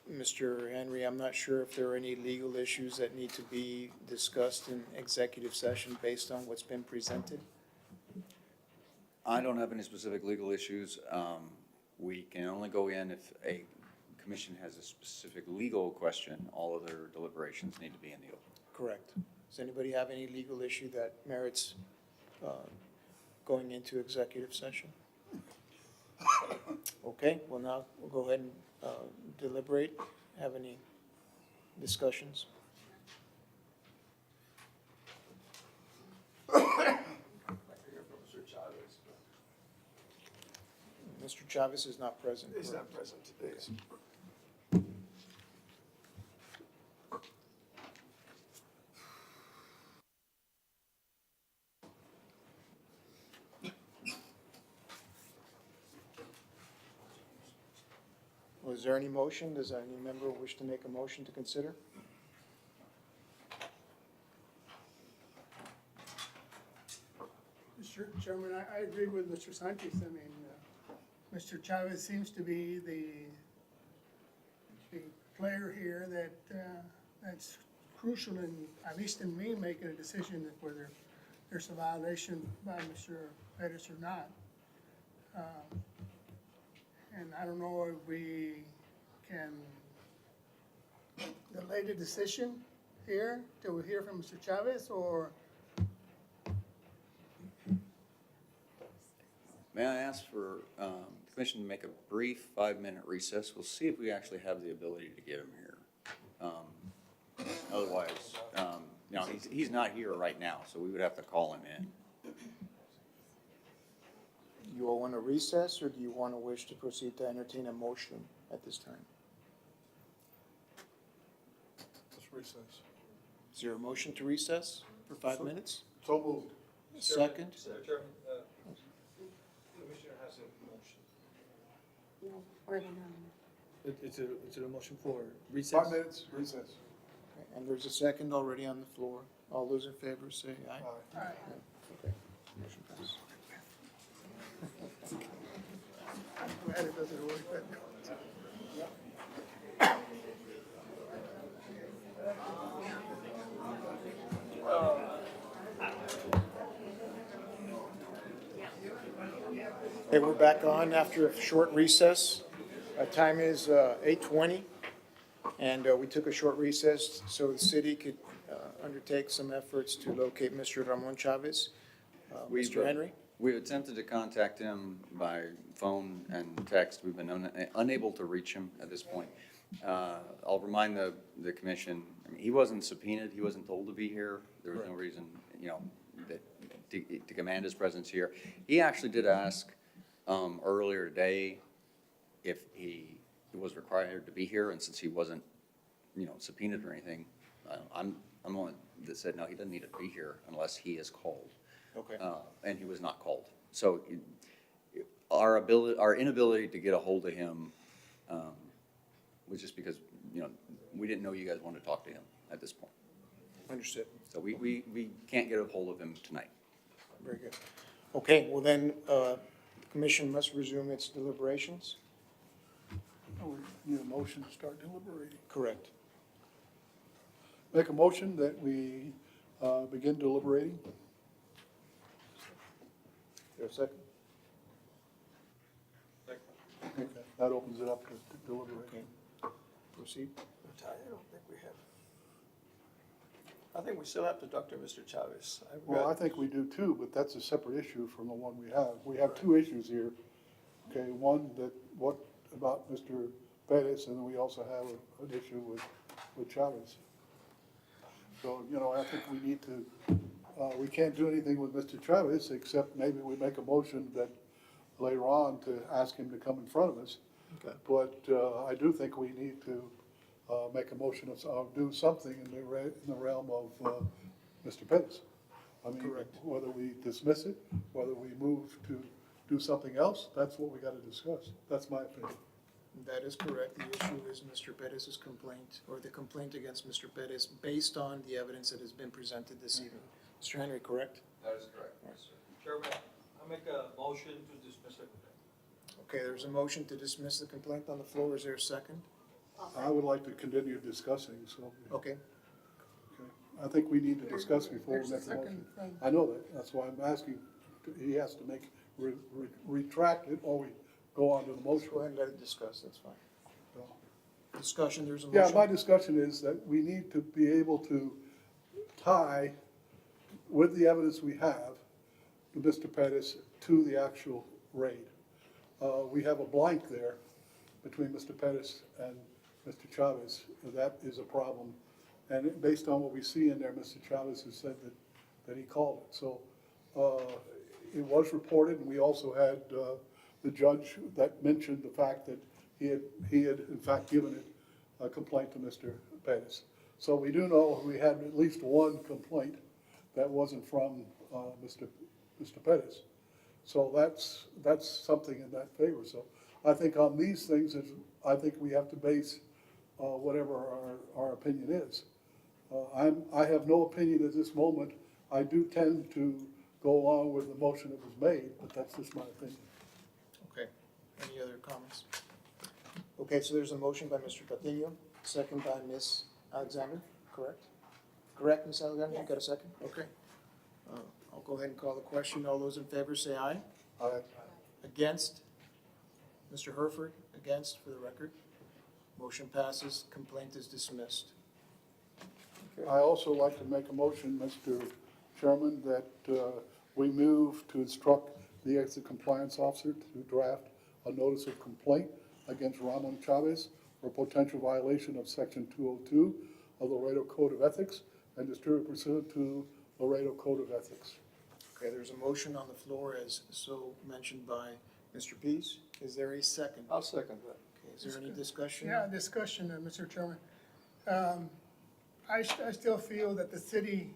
Mr. Henry, I'm not sure if there are any legal issues that need to be discussed in executive session based on what's been presented. I don't have any specific legal issues. We can only go in if a commission has a specific legal question. All other deliberations need to be in the open. Correct. Does anybody have any legal issue that merits going into executive session? Okay, well now we'll go ahead and deliberate. Have any discussions? Mr. Chavez is not present. He's not present today. is there any motion? Does any member wish to make a motion to consider? Mr. Chairman, I agree with Mr. Sanchez. I mean, Mr. Chavez seems to be the player here that's crucial in, at least in me, making a decision that whether there's a violation by Mr. Pettis or not. And I don't know if we can delay the decision here till we hear from Mr. Chavez, or May I ask for the commission to make a brief 5-minute recess? We'll see if we actually have the ability to get him here. Otherwise, he's not here right now, so we would have to call him in. You all want to recess, or do you want to wish to proceed to entertain a motion at this time? Let's recess. Is there a motion to recess for 5 minutes? So moved. Second? Mr. Chairman, Commissioner has a motion. We're gonna. It's a motion for recess? 5 minutes, recess. Okay, and there's a second already on the floor. All those in favor say aye. Aye. Okay, motion passes. I'm glad it doesn't work, but. Okay, we're back on after a short recess. Time is 8:20, and we took a short recess so the city could undertake some efforts to locate Mr. Ramon Chavez. Mr. Henry? We've attempted to contact him by phone and text. We've been unable to reach him at this point. I'll remind the commission, I mean, he wasn't subpoenaed, he wasn't told to be here. There was no reason, to command his presence here. He actually did ask earlier today if he was required to be here, and since he wasn't, subpoenaed or anything, I'm the one that said, no, he doesn't need to be here unless he is called. Okay. And he was not called. So our inability to get a hold of him was just because, we didn't know you guys wanted to talk to him at this point. Understood. So we can't get a hold of him tonight. Very good. Okay, well then, the commission must resume its deliberations. We need a motion to start deliberating. Correct. Make a motion that we begin deliberating. Is there a second? Okay, that opens it up to deliberate. Okay. Proceed. I don't think we have. I think we still have to talk to Mr. Chavez. Well, I think we do too, but that's a separate issue from the one we have. We have two issues here. Okay, one that, what about Mr. Pettis, and then we also have an issue with Chavez. So, I think we need to, we can't do anything with Mr. Chavez, except maybe we make a motion that later on to ask him to come in front of us. Okay. But I do think we need to make a motion of do something in the realm of Mr. Pettis. I mean, Correct. whether we dismiss it, whether we move to do something else, that's what we got to discuss. That's my opinion. That is correct. The issue is Mr. Pettis' complaint, or the complaint against Mr. Pettis, based on the evidence that has been presented this evening. Mr. Henry, correct? That is correct. Yes, sir. Chairman, I make a motion to dismiss the complaint. Okay, there's a motion to dismiss the complaint on the floor. Is there a second? I would like to continue discussing, so. Okay. Okay. I think we need to discuss before we make a motion. I know that, that's why I'm asking, he has to retract it, or we go on to the motion. Go ahead and let it discuss, that's fine. So, Discussion, there's a yeah, motion. my discussion is that we need to be able to tie, with the evidence we have, Mr. Pettis to the actual raid. We have a blank there between Mr. Pettis and Mr. Chavez. That is a problem. And based on what we see in there, Mr. Chavez has said that he called it. So it was reported, and we also had the judge that mentioned the fact that he had in fact given it a complaint to Mr. Pettis. So we do know we had at least one complaint that wasn't from Mr. Pettis. So that's something in that favor. So I think on these things, I think we have to base whatever our opinion is. I have no opinion at this moment. I do tend to go along with the motion that was made, but that's just my opinion. Okay, any other comments? Okay, so there's a motion by Mr. Patiño, second by Ms. Alexander, correct? Correct, Ms. Alexander, you got a second? Okay. I'll go ahead and call the question. All those in favor say aye. Aye. Against? Mr. Herford, against for the record. Motion passes, complaint is dismissed. I also like to make a motion, Mr. Chairman, that we move to instruct the exit compliance officer to draft a notice of complaint against Ramon Chavez for potential violation of Section 202 of the Laredo Code of Ethics and distribute pursuant to Laredo Code of Ethics. Okay, there's a motion on the floor as so mentioned by Mr. Pease. Is there a second? I'll second that. Okay, is there any discussion? Yeah, discussion, Mr. Chairman. I still feel that the city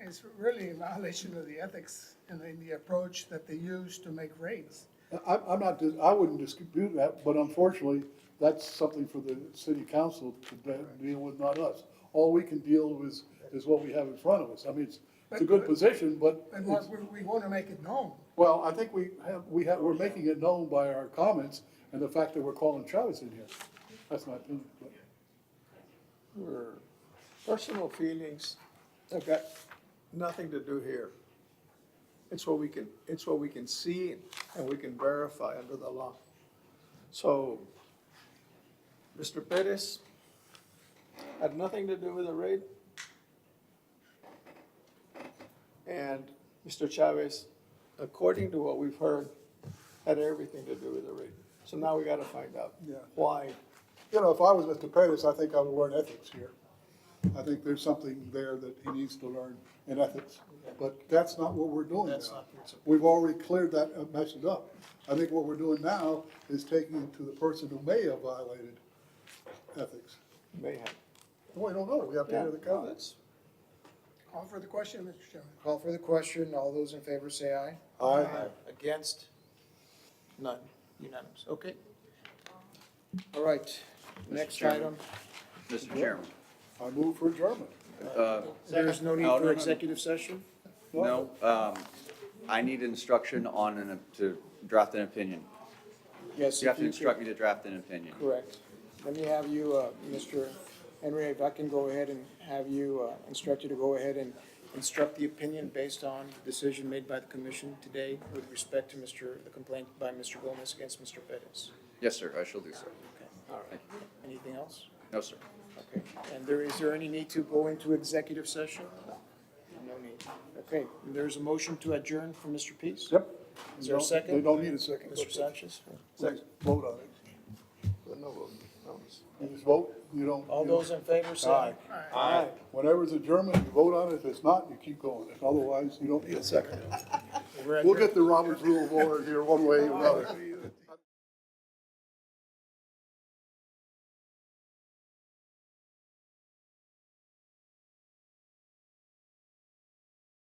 is really in violation of the ethics and the approach that they use to make raids. I'm not, I wouldn't dispute that, but unfortunately, that's something for the city council to deal with, not us. All we can deal with is what we have in front of us. I mean, it's a good position, but And it's, we want to make it known. well, I think we're making it known by our comments and the fact that we're calling Chavez in here. That's my opinion. But Personal feelings have got nothing to do here. It's what we can see and we can verify under the law. So, Mr. Pettis had nothing to do with the raid. And Mr. Chavez, according to what we've heard, had everything to do with the raid. So now we gotta find out Yeah. why. You know, if I was Mr. Pettis, I think I would learn ethics here. I think there's something there that he needs to learn in ethics. But that's not what we're doing That's now. not principle. We've already cleared that message up. I think what we're doing now is taking it to the person who may have violated ethics. May have. We don't know. We have to hear the comments. Call for the question, Mr. Chairman. Call for the question. All those in favor say aye. Aye. Against? None. Unanimous. Okay. All right. Next Chairman. item. Mr. Chairman. I move for adjournment. There's no need No, no, for no. executive session? No, I need instruction on, to draft an opinion. Yes. You if have to could- instruct me to draft an opinion. Correct. Let me have you, Mr. Henry, if I can go ahead and have you, instruct you to go ahead and instruct the opinion based on the decision made by the commission today with respect to the complaint by Mr. Gomez against Mr. Pettis. Yes, sir, I shall do so. Okay, all right. Anything else? No, sir. Okay, and is there any need to go into executive session? No need. Okay, there's a motion to adjourn from Mr. Pease? Yep. Is there a second? They don't need a second. Mr. Sanchez? Let's vote on it. No vote. No. You just vote, you don't. All you those don't- in favor say aye. Aye. Whenever it's adjournment, you vote on it. If it's not, you keep going. Otherwise, you don't need a second. We're We'll adjourned. get the Robert's Rule of Order here one way or another.